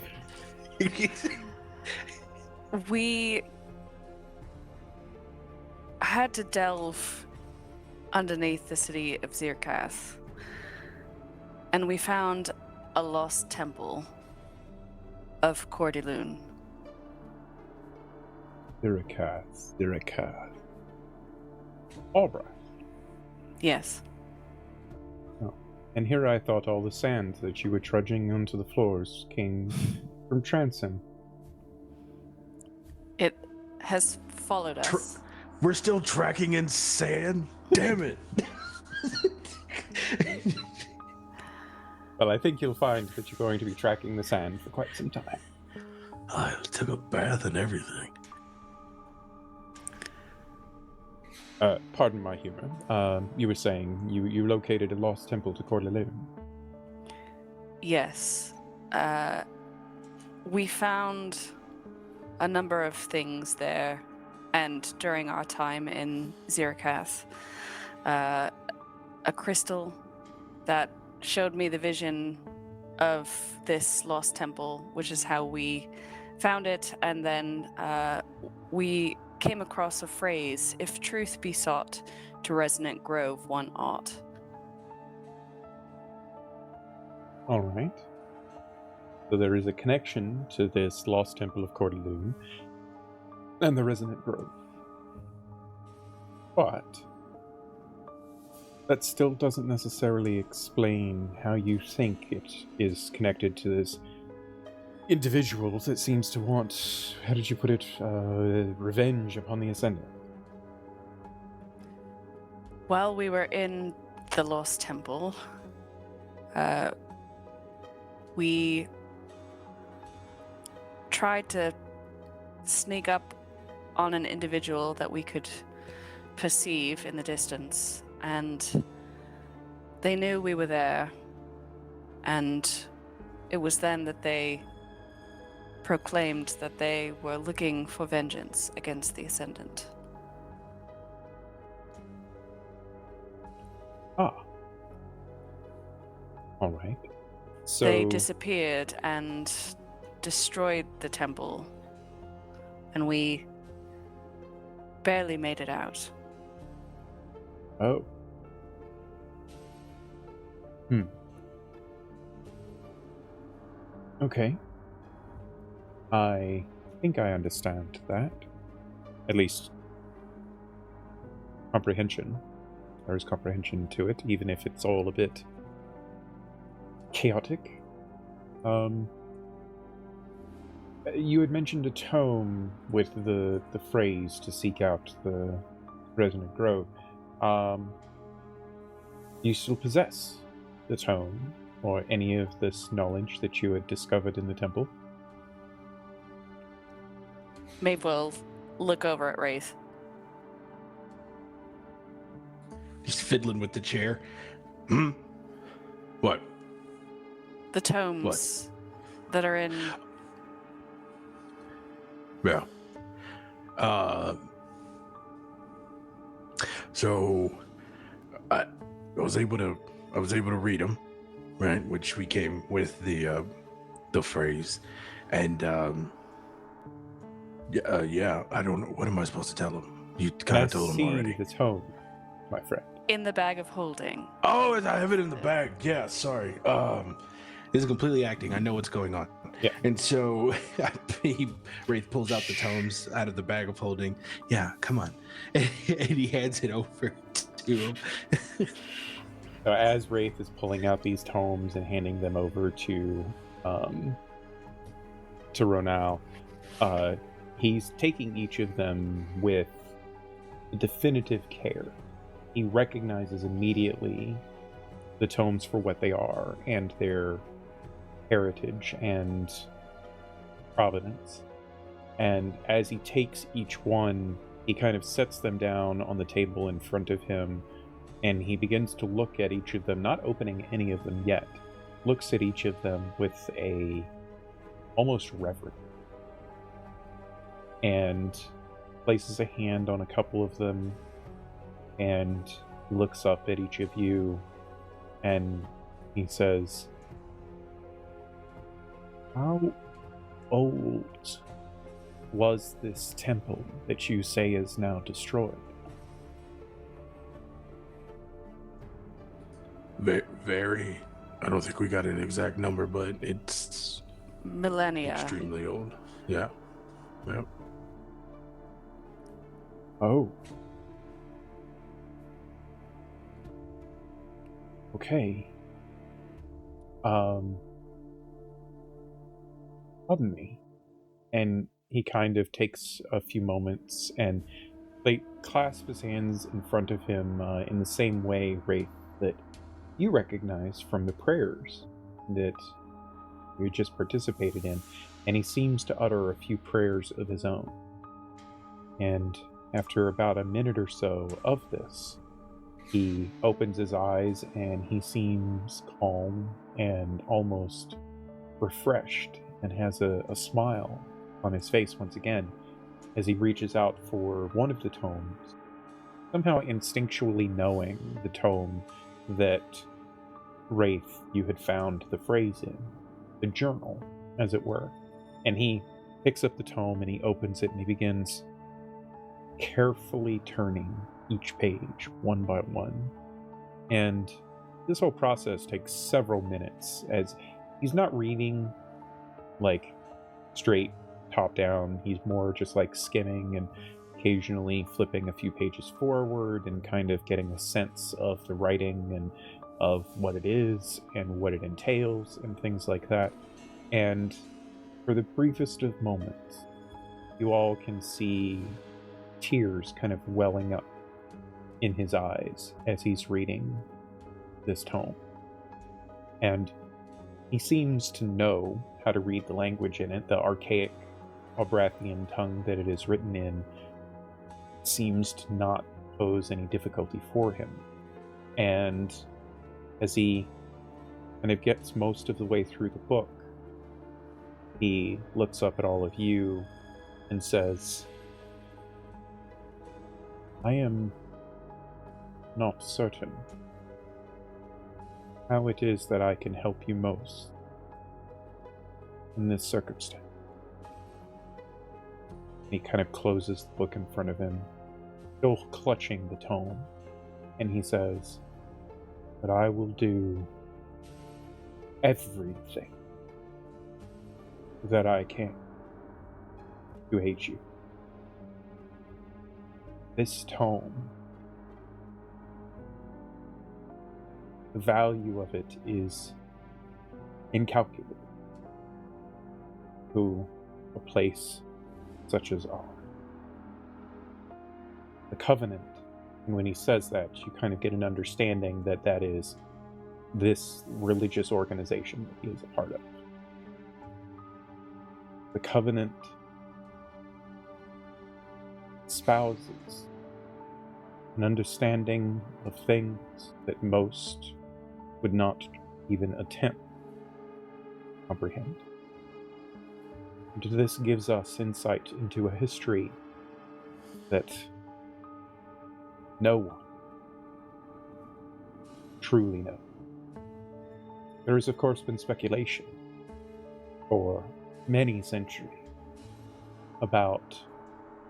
We had to delve underneath the city of Zirkath, and we found a lost temple of Cordyloon. Zirkath. Aubrath. Yes. And here I thought all the sand that you were trudging onto the floors came from Transim. It has followed us. We're still tracking in sand? Damn it. Well, I think you'll find that you're going to be tracking the sand for quite some time. I took a bath and everything. Pardon my humor. You were saying you located a lost temple to Cordyloon. Yes. We found a number of things there, and during our time in Zirkath, a crystal that showed me the vision of this lost temple, which is how we found it, and then we came across a phrase, "If truth be sought, to Resonant Grove one ought." All right. So there is a connection to this lost temple of Cordyloon and the Resonant Grove. But that still doesn't necessarily explain how you think it is connected to this individual that seems to want, how did you put it, revenge upon the Ascendant. While we were in the Lost Temple, we tried to sneak up on an individual that we could perceive in the distance, and they knew we were there, and it was then that they proclaimed that they were looking for vengeance against the Ascendant. Ah. All right. So They disappeared and destroyed the temple, and we barely made it out. Oh. Okay. I think I understand that. At least comprehension. There is comprehension to it, even if it's all a bit chaotic. You had mentioned a tome with the phrase to seek out the Resonant Grove. Do you still possess the tome, or any of this knowledge that you had discovered in the temple? Maeve will look over at Wraith. Just fiddling with the chair. What? The tomes that are in... Yeah. So I was able to read them, right? Which we came with the phrase, and yeah. I don't know. What am I supposed to tell them? You kind of told them already. The tome, my friend. In the bag of holding. Oh, I have it in the bag. Yeah, sorry. This is completely acting. I know what's going on. Yeah. And so Wraith pulls out the tomes out of the bag of holding. Yeah, come on. And he hands it over to him. So as Wraith is pulling out these tomes and handing them over to Ronal, he's taking each of them with definitive care. He recognizes immediately the tomes for what they are and their heritage and provenance. And as he takes each one, he kind of sets them down on the table in front of him, and he begins to look at each of them, not opening any of them yet, looks at each of them with a almost reverence, and places a hand on a couple of them and looks up at each of you, and he says, "How old was this temple that you say is now destroyed?" Very. I don't think we got an exact number, but it's Millennia. extremely old. Yeah. Yep. Oh. Okay. Pardon me. And he kind of takes a few moments and they clasp his hands in front of him in the same way, Wraith, that you recognize from the prayers that you just participated in. And he seems to utter a few prayers of his own. And after about a minute or so of this, he opens his eyes and he seems calm and almost refreshed and has a smile on his face once again as he reaches out for one of the tomes, somehow instinctually knowing the tome that Wraith you had found the phrase in, the journal, as it were. And he picks up the tome and he opens it and he begins carefully turning each page one by one. And this whole process takes several minutes as he's not reading like straight top down. He's more just like skimming and occasionally flipping a few pages forward and kind of getting a sense of the writing and of what it is and what it entails and things like that. And For the briefest of moments, you all can see tears kind of welling up in his eyes as he's reading this tome. And he seems to know how to read the language in it. The archaic Aubrathian tongue that it is written in seems to not pose any difficulty for him. And as he kind of gets most of the way through the book, he looks up at all of you and says, I am not certain how it is that I can help you most in this circumstance. He kind of closes the book in front of him, still clutching the tome, and he says, but I will do everything that I can to aid you. This tome, the value of it is incalculable to a place such as ours. The Covenant, and when he says that, you kind of get an understanding that that is this religious organization that he is a part of. The Covenant espouses an understanding of things that most would not even attempt to comprehend. And this gives us insight into a history that no one truly knows. There has, of course, been speculation for many centuries about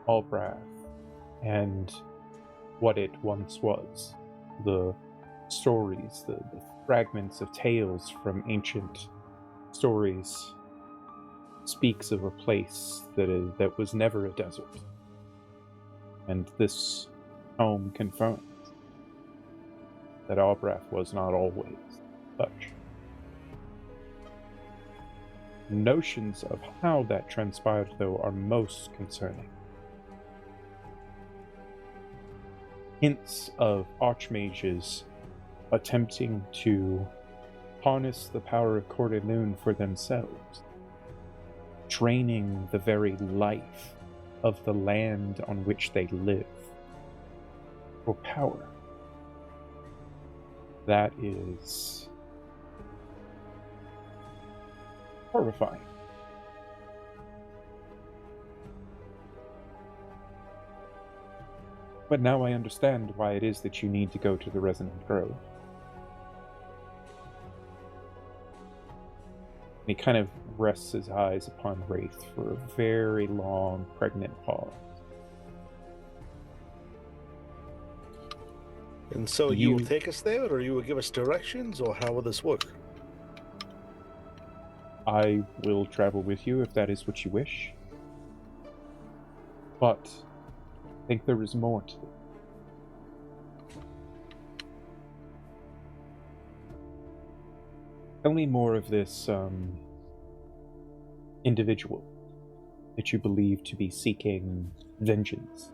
Aubrath and what it once was. The stories, the fragments of tales from ancient stories speaks of a place that was never a desert. And this home confirms that Aubrath was not always such. Notions of how that transpired, though, are most concerning. Hints of archmages attempting to harness the power of Cordelune for themselves, draining the very life of the land on which they live for power. That is horrifying. But now I understand why it is that you need to go to the Resonant Grove. And he kind of rests his eyes upon Wraith for a very long, pregnant pause. And so you will take us there, or you will give us directions, or how will this work? I will travel with you if that is what you wish. But I think there is more to it. Tell me more of this individual that you believe to be seeking vengeance.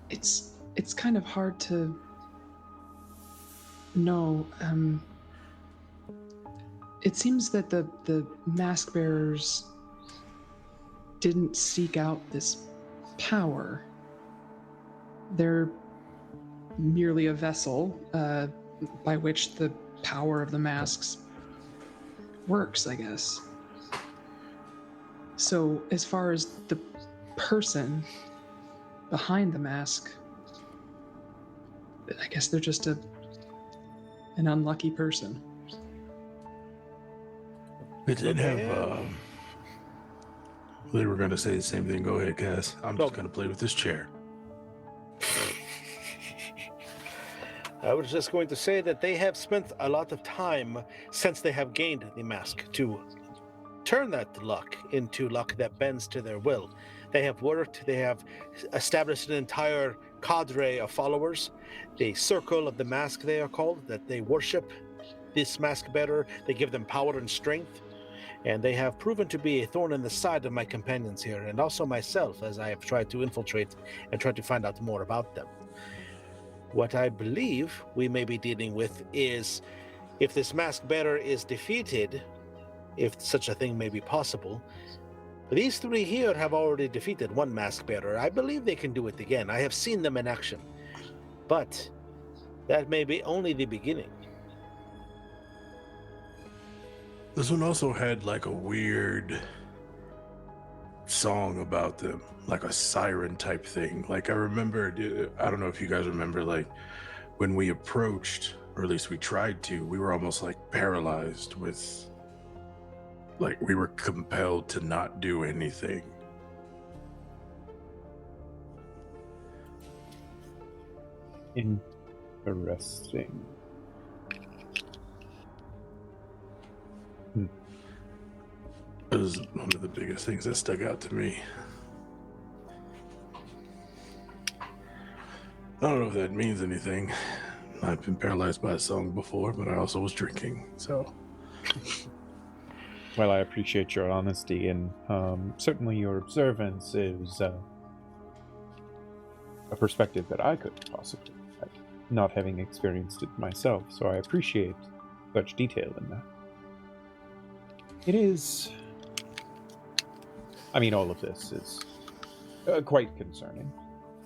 It's kind of hard to know. It seems that the mask bearers didn't seek out this power. They're merely a vessel by which the power of the masks works, I guess. So as far as the person behind the mask, I guess they're just an unlucky person. We did have, they were going to say the same thing. Go ahead, Cass. I'm just going to play with this chair. I was just going to say that they have spent a lot of time since they have gained the mask to turn that luck into luck that bends to their will. They have worked, they have established an entire cadre of followers, the circle of the mask they are called, that they worship this mask bearer. They give them power and strength, and they have proven to be a thorn in the side of my companions here, and also myself, as I have tried to infiltrate and try to find out more about them. What I believe we may be dealing with is, if this mask bearer is defeated, if such a thing may be possible, these three here have already defeated one mask bearer. I believe they can do it again. I have seen them in action. But that may be only the beginning. This one also had like a weird song about them, like a siren type thing. Like I remember, I don't know if you guys remember, like when we approached, or at least we tried to, we were almost like paralyzed with, like we were compelled to not do anything. Interesting. It was one of the biggest things that stuck out to me. I don't know if that means anything. I've been paralyzed by a song before, but I also was drinking, so. Well, I appreciate your honesty, and certainly your observance is a perspective that I couldn't possibly have, not having experienced it myself, so I appreciate such detail in that. It is... I mean, all of this is quite concerning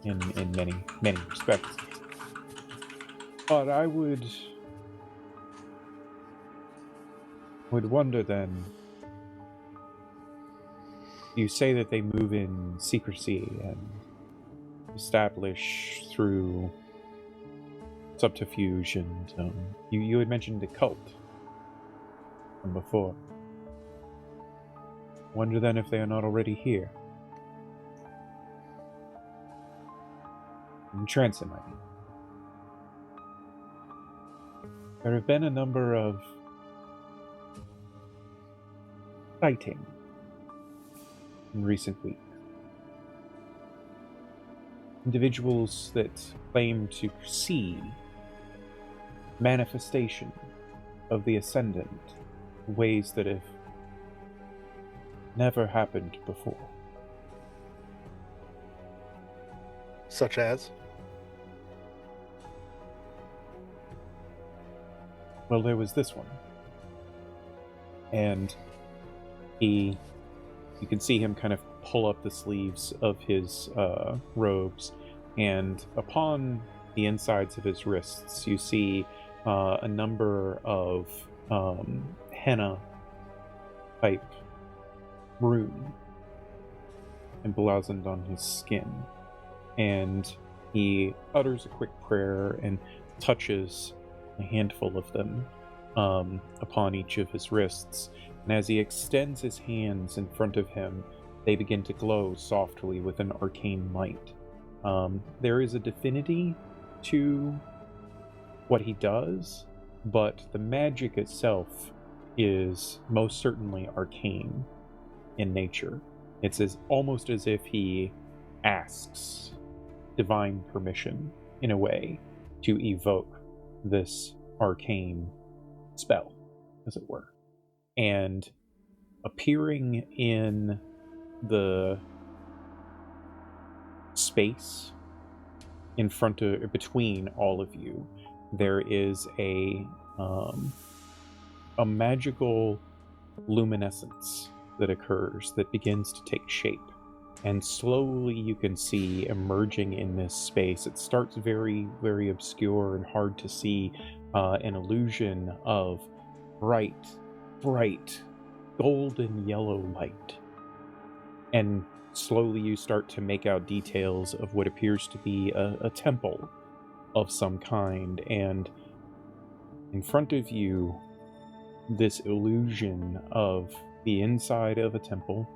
in many, many respects. But I would wonder then, you say that they move in secrecy and establish through subterfuge, and you had mentioned a cult from before. Wonder then if they are not already here. In Transim, I mean. There have been a number of sightings in recent weeks. Individuals that claim to see manifestation of the Ascendant in ways that have never happened before. Such as? Well, there was this one. And you can see him kind of pull up the sleeves of his robes, and upon the insides of his wrists, you see a number of henna type rune emblazoned on his skin. And he utters a quick prayer and touches a handful of them upon each of his wrists. And as he extends his hands in front of him, they begin to glow softly with an arcane light. There is a divinity to what he does, but the magic itself is most certainly arcane in nature. It's almost as if he asks divine permission, in a way, to evoke this arcane spell, as it were. And appearing in the space in front of, between all of you, there is a magical luminescence that occurs that begins to take shape. And slowly you can see emerging in this space. It starts very, very obscure and hard to see, an illusion of bright golden yellow light. And slowly you start to make out details of what appears to be a temple of some kind. And in front of you, this illusion of the inside of a temple,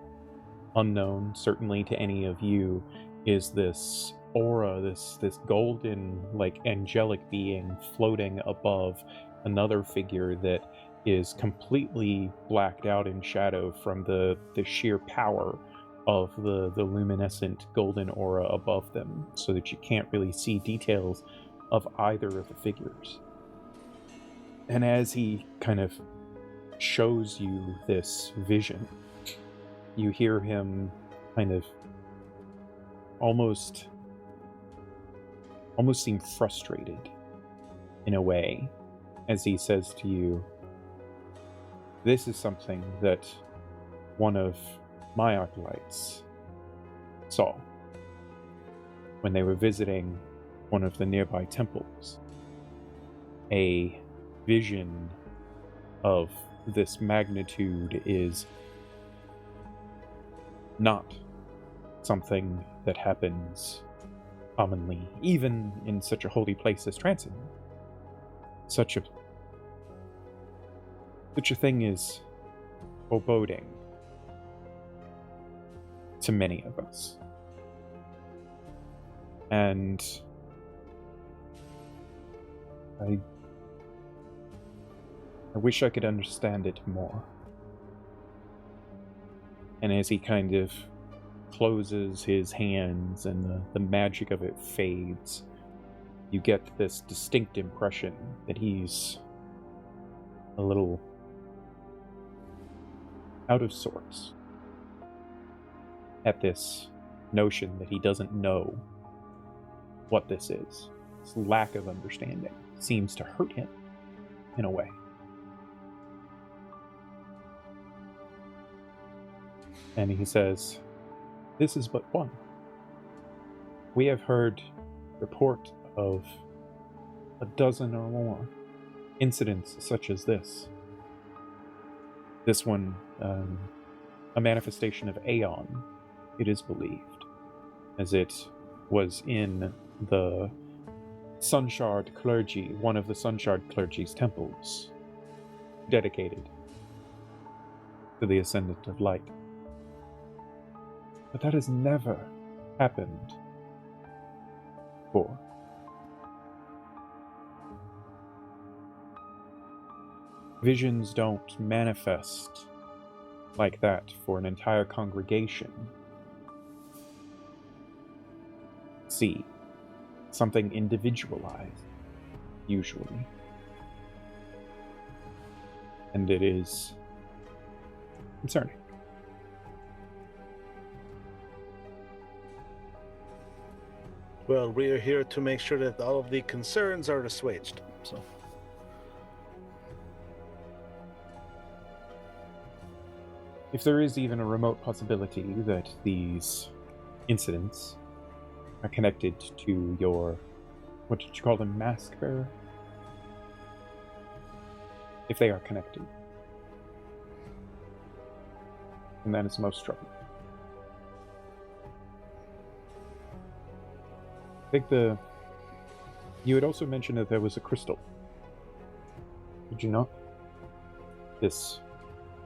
unknown certainly to any of you, is this aura, this golden, like, angelic being floating above another figure that is completely blacked out in shadow from the sheer power of the luminescent golden aura above them, so that you can't really see details of either of the figures. And as he kind of shows you this vision, you hear him kind of almost seem frustrated in a way as he says to you, this is something that one of my acolytes saw when they were visiting one of the nearby temples. A vision of this magnitude is not something that happens commonly, even in such a holy place as Transim. Such a thing is foreboding to many of us. And I wish I could understand it more. And as he kind of closes his hands and the magic of it fades, you get this distinct impression that he's a little out of sorts at this notion that he doesn't know what this is. This lack of understanding seems to hurt him in a way. And he says, this is but one. We have heard report of a dozen or more incidents such as this. This one, a manifestation of Aeon, it is believed, as it was in the Sunshard clergy, one of the Sunshard clergy's temples, dedicated to the Ascendant of Light. But that has never happened before. Visions don't manifest like that for an entire congregation. See, something individualized, usually. And it is concerning. Well, we are here to make sure that all of the concerns are assuaged. So, if there is even a remote possibility that these incidents are connected to your, what did you call them, mask bearer? If they are connected, and that is most troubling. I think you had also mentioned that there was a crystal. Did you not? This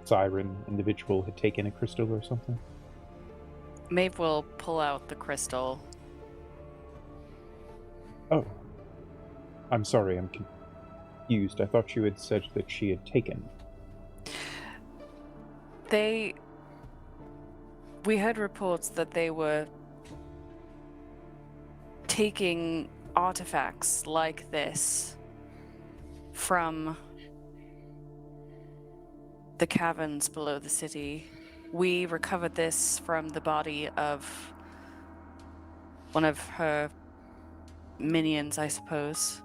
siren individual had taken a crystal or something? Maeve will pull out the crystal. Oh. I'm sorry, I'm confused. I thought you had said that she had taken. We heard reports that they were taking artifacts like this from the caverns below the city. We recovered this from the body of one of her minions, I suppose,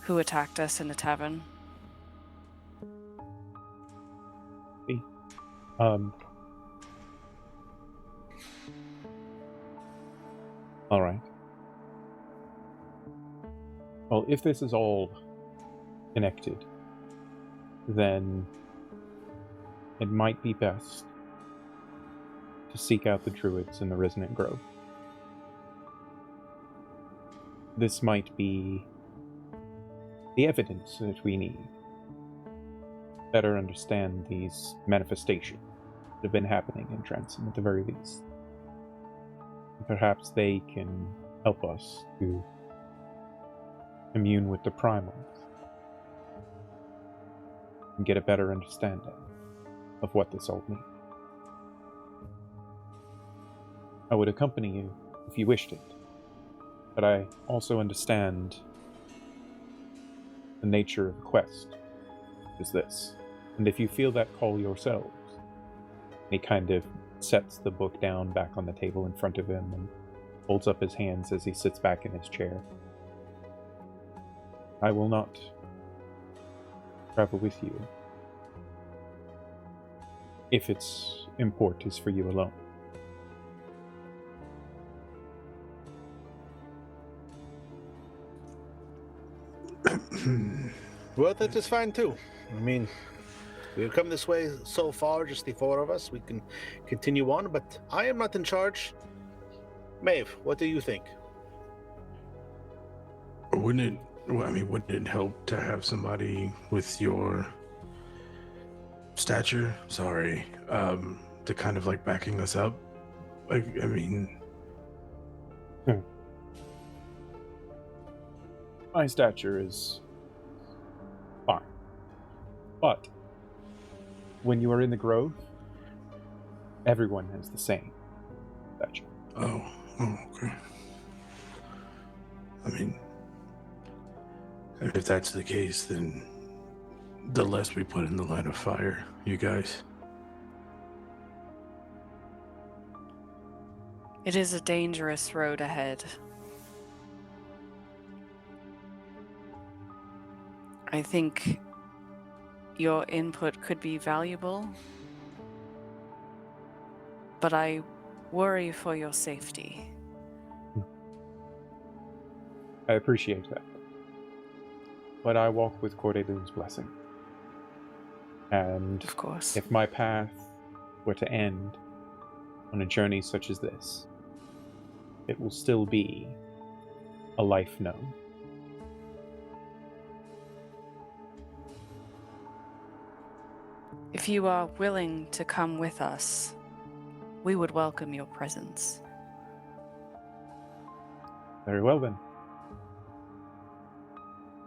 who attacked us in the tavern. All right. Well, if this is all connected, then it might be best to seek out the druids in the Resonant Grove. This might be the evidence that we need to better understand these manifestations that have been happening in Transim at the very least. Perhaps they can help us to commune with the primals and get a better understanding of what this all means. I would accompany you if you wished it, but I also understand the nature of the quest is this. And if you feel that call yourselves, he kind of sets the book down back on the table in front of him and holds up his hands as he sits back in his chair. I will not travel with you if its import is for you alone. Well, that is fine too. I mean, we've come this way so far, just the four of us. We can continue on, but I am not in charge. Maeve, what do you think? Wouldn't it help to have somebody with your stature, to kind of like backing us up? My stature is fine. But when you are in the Grove, everyone has the same stature. Oh, okay. I mean, if that's the case, then the less we put in the line of fire, you guys. It is a dangerous road ahead. I think your input could be valuable, but I worry for your safety. I appreciate that. But I walk with Cordelune's blessing. And Of course. if my path were to end on a journey such as this, it will still be a life known. If you are willing to come with us, we would welcome your presence. Very well then.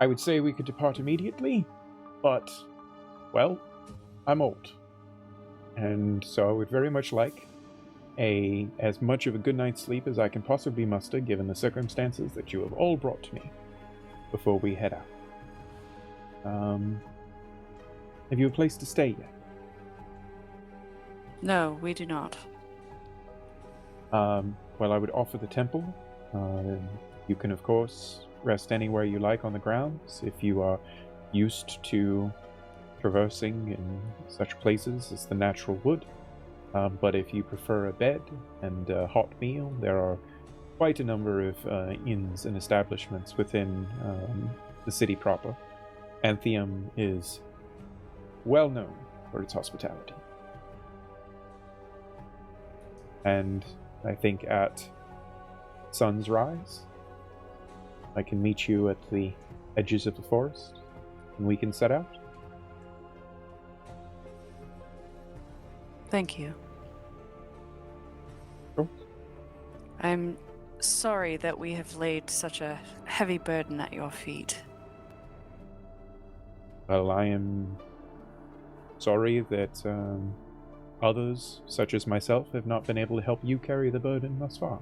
I would say we could depart immediately, but, well, I'm old. And so I would very much like as much of a good night's sleep as I can possibly muster, given the circumstances that you have all brought to me, before we head out. Have you a place to stay yet? No, we do not. Well, I would offer the temple. You can, of course, rest anywhere you like on the grounds if you are used to traversing in such places as the natural wood. But if you prefer a bed and a hot meal, there are quite a number of inns and establishments within the city proper. Anthium is well known for its hospitality. And I think at sun's rise, I can meet you at the edges of the forest, and we can set out. Thank you. Sure. I'm sorry that we have laid such a heavy burden at your feet. Well, I am sorry that others, such as myself, have not been able to help you carry the burden thus far.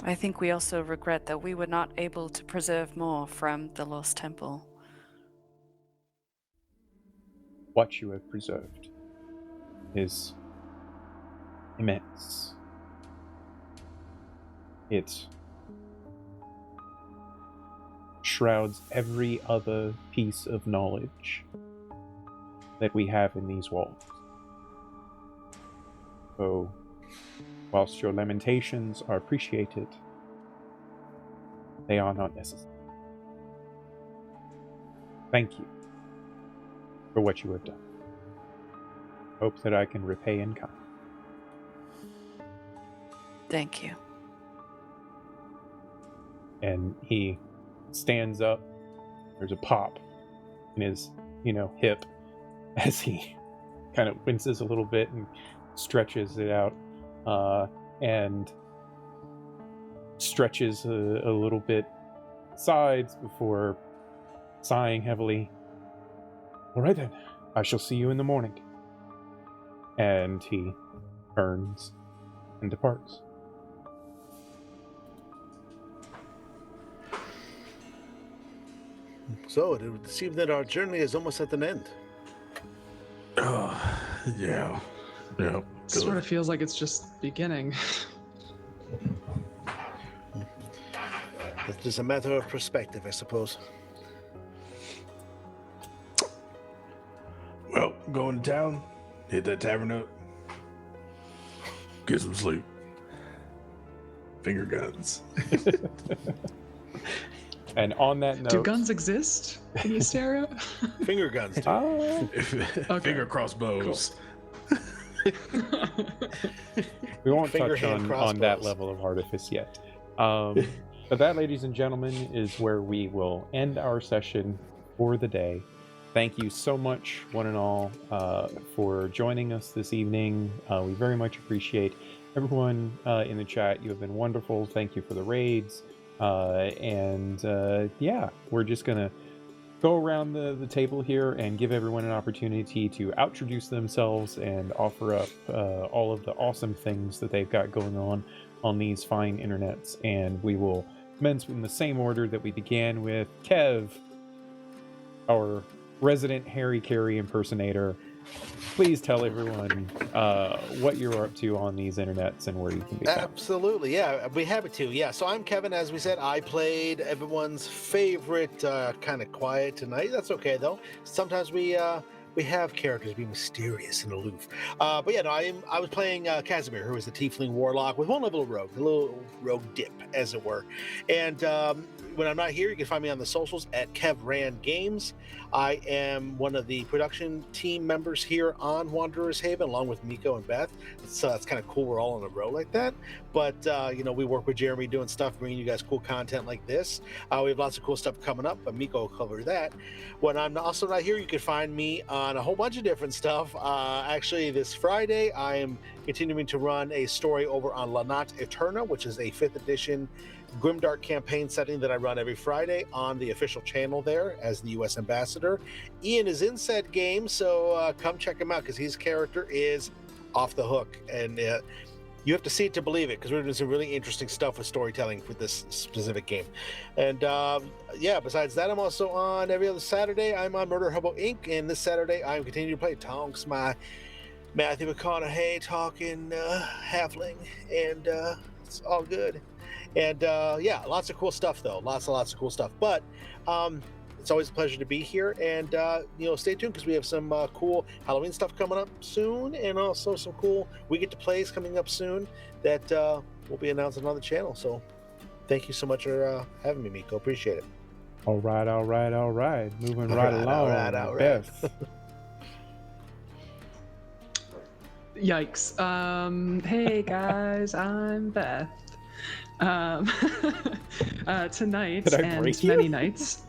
I think we also regret that we were not able to preserve more from the Lost Temple. What you have preserved is immense. It shrouds every other piece of knowledge that we have in these walls. So, whilst your lamentations are appreciated, they are not necessary. Thank you for what you have done. Hope that I can repay in kind. Thank you. And he stands up. There's a pop in his, hip as he kind of winces a little bit and stretches it out, and stretches a little bit sides before sighing heavily. All right then, I shall see you in the morning. And he turns and departs. So it would seem that our journey is almost at an end. Oh, yeah. Yeah. Sort of feels like it's just beginning. It's just a matter of perspective, I suppose. Well, going to town, hit that tavern up, get some sleep. Finger guns. And on that note, Do guns exist in Ysterra? Finger guns. Dude. Finger crossbows. we won't Finger touch hand on that crossbows. level of artifice yet. But that, ladies and gentlemen, is where we will end our session for the day. Thank you so much, one and all, for joining us this evening. We very much appreciate everyone in the chat. You have been wonderful. Thank you for the raids. Yeah, we're just going to go around the table here and give everyone an opportunity to introduce themselves and offer up all of the awesome things that they've got going on these fine internets. And we will commence in the same order that we began with. Kev, our resident Harry Carey impersonator, please tell everyone what you're up to on these internets and where you can be found. Absolutely, yeah, I'd be happy to. Yeah, so I'm Kevin. As we said, I played everyone's favorite kind of quiet tonight. That's okay though. Sometimes we have characters be mysterious and aloof. But yeah, no, I was playing Casimir, who is the Tiefling Warlock with one level of rogue, a little rogue dip, as it were. And when I'm not here, you can find me on the socials at Kevran Games. I am one of the production team members here on Wanderer's Haven, along with Miko and Beth. So that's kind of cool. We're all in a row like that. But, we work with Jeremy doing stuff, bringing you guys cool content like this. We have lots of cool stuff coming up, but Miko will cover that. When I'm also not here, you can find me on a whole bunch of different stuff. Actually, this Friday, I am continuing to run a story over on Lanat Eterna, which is a 5th edition Grimdark campaign setting that I run every Friday on the official channel there as the U.S. ambassador. Ian is in said game, so come check him out because his character is off the hook. And you have to see it to believe it, because we're doing some really interesting stuff with storytelling for this specific game. And besides that, I'm also on every other Saturday. I'm on Murder Hobo Inc. And this Saturday, I'm continuing to play Tonks, my Matthew McConaughey talking halfling. And it's all good. And lots of cool stuff, though. Lots of cool stuff. But it's always a pleasure to be here. And, stay tuned, because we have some cool Halloween stuff coming up soon. And also some cool We Get to Plays coming up soon that will be announced on the channel. So thank you so much for having me, Miko. Appreciate it. All right. Moving right along. Beth. Yikes. Hey guys, I'm Beth. Tonight Did I and break you? many nights.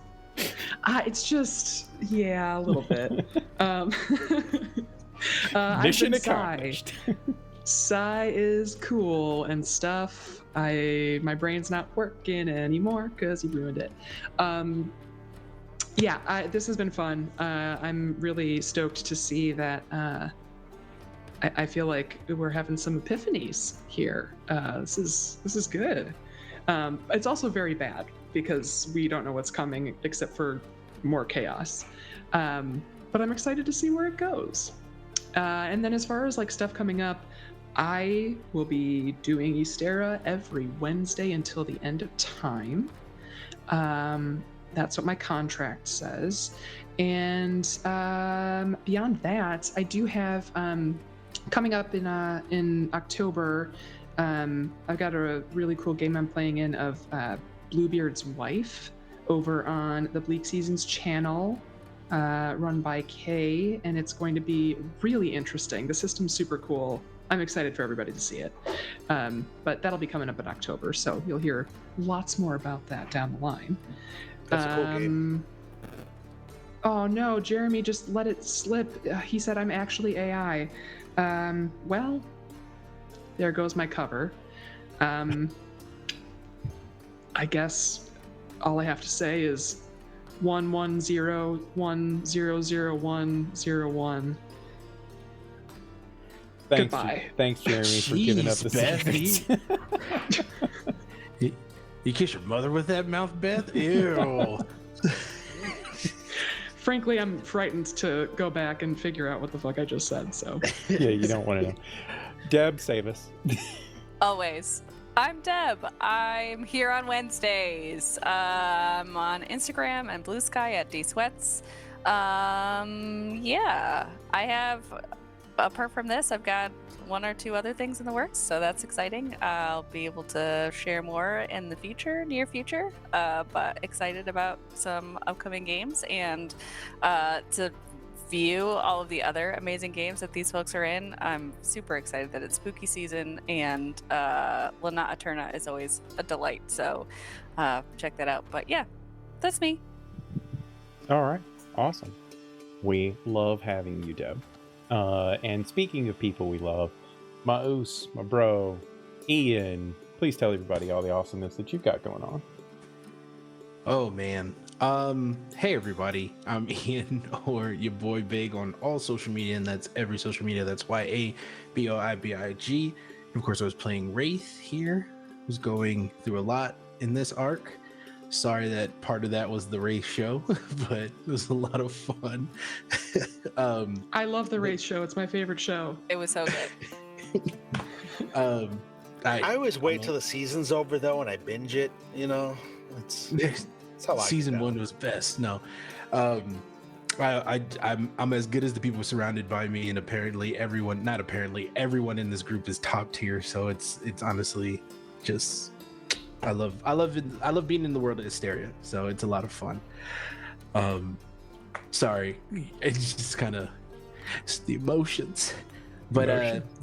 It's just, a little bit. Mission accomplished. Psy is cool and stuff. My brain's not working anymore because he ruined it. This has been fun. I'm really stoked to see that. I feel like we're having some epiphanies here. This is good. It's also very bad because we don't know what's coming except for more chaos. But I'm excited to see where it goes. And then as far as like stuff coming up, I will be doing Ysterra every Wednesday until the end of time. That's what my contract says. And beyond that, I do have coming up in October, I've got a really cool game I'm playing in of Bluebeard's Wife over on the Bleak Seasons channel, run by Kay, and it's going to be really interesting. The system's super cool. I'm excited for everybody to see it. But that'll be coming up in October, so you'll hear lots more about that down the line. That's a cool game. Oh no, Jeremy just let it slip. He said I'm actually AI. Well, there goes my cover. I guess all I have to say is 110100101. Goodbye. Thanks, Jeremy, for giving up the secrets. You kiss your mother with that mouth, Beth? Ew. frankly, I'm frightened to go back and figure out what the fuck I just said. So Yeah, you don't want to know. Deb, save us. Always. I'm Deb. I'm here on Wednesdays. I'm on Instagram and Blue Sky at dsweats. Yeah, I have, apart from this, I've got 1 or 2 other things in the works, so that's exciting. I'll be able to share more in the future, near future, but excited about some upcoming games and to view all of the other amazing games that these folks are in. I'm super excited that it's spooky season, and Lanat Eterna is always a delight, so check that out. But yeah, that's me. All right, awesome. We love having you, Deb. And speaking of people we love, my oos, my bro, Ian, please tell everybody all the awesomeness that you've got going on. Oh man. Hey everybody, I'm Ian, or your boy Big on all social media, and that's every social media. That's YABOIBIG. Of course, I was playing Wraith here. I was going through a lot in this arc. Sorry that part of that was the Wraith show, but it was a lot of fun. I love the race show. It's my favorite show. It was so good. I always wait till the season's over though, and I binge it. You know, that's how I Season get down. 1 was best. No, I'm as good as the people surrounded by me, and apparently everyone in this group is top tier. So it's honestly just I love being in the world of Ysterra. So it's a lot of fun. Sorry, it's just kind of the emotions. But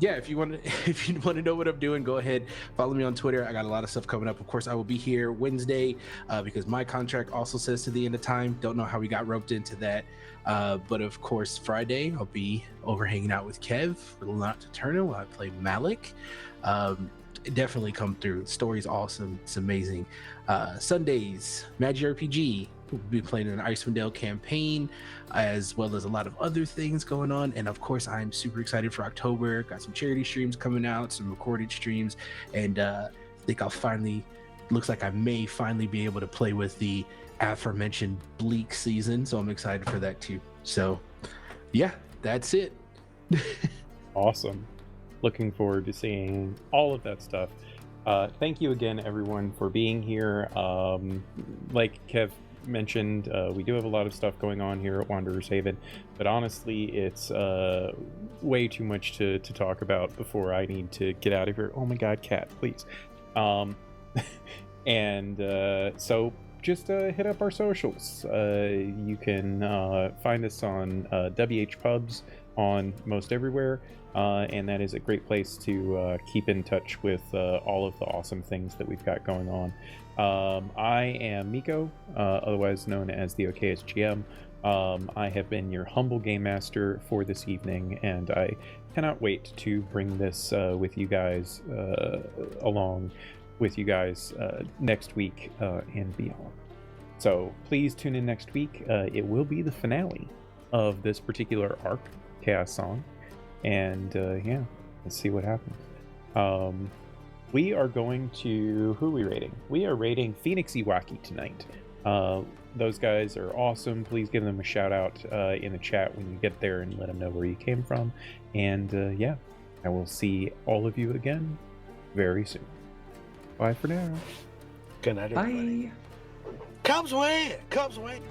yeah, if you want to know what I'm doing, go ahead, follow me on Twitter. I got a lot of stuff coming up. Of course, I will be here Wednesday because my contract also says to the end of time. Don't know how we got roped into that. But of course, Friday I'll be over hanging out with Kev for Lanat Eterna while I play Malik. Definitely come through. The story's awesome. It's amazing. Sundays, Magic RPG. We'll be playing an Icewind Dale campaign, as well as a lot of other things going on. And of course, I'm super excited for October. Got some charity streams coming out, some recorded streams, and I think looks like I may finally be able to play with the aforementioned Bleak season. So I'm excited for that too. So yeah, that's it. Awesome. Looking forward to seeing all of that stuff. Thank you again, everyone, for being here. Like Kev mentioned, we do have a lot of stuff going on here at Wanderer's Haven, but honestly, it's way too much to talk about before I need to get out of here. Oh my god, cat, please. And so just hit up our socials. You can find us on WH Pubs on most everywhere. And that is a great place to keep in touch with all of the awesome things that we've got going on. I am Miko, otherwise known as the OKS GM. I have been your humble game master for this evening, and I cannot wait to bring this with you guys along with you guys next week and beyond. So please tune in next week. It will be the finale of this particular arc, Chaos Song. And yeah, let's see what happens. We are going to... Who are we rating? We are rating Phoenix Iwaki tonight. Those guys are awesome. Please give them a shout out in the chat when you get there and let them know where you came from. And yeah, I will see all of you again very soon. Bye for now. Good night, everybody. Bye. Cubs win! Cubs win!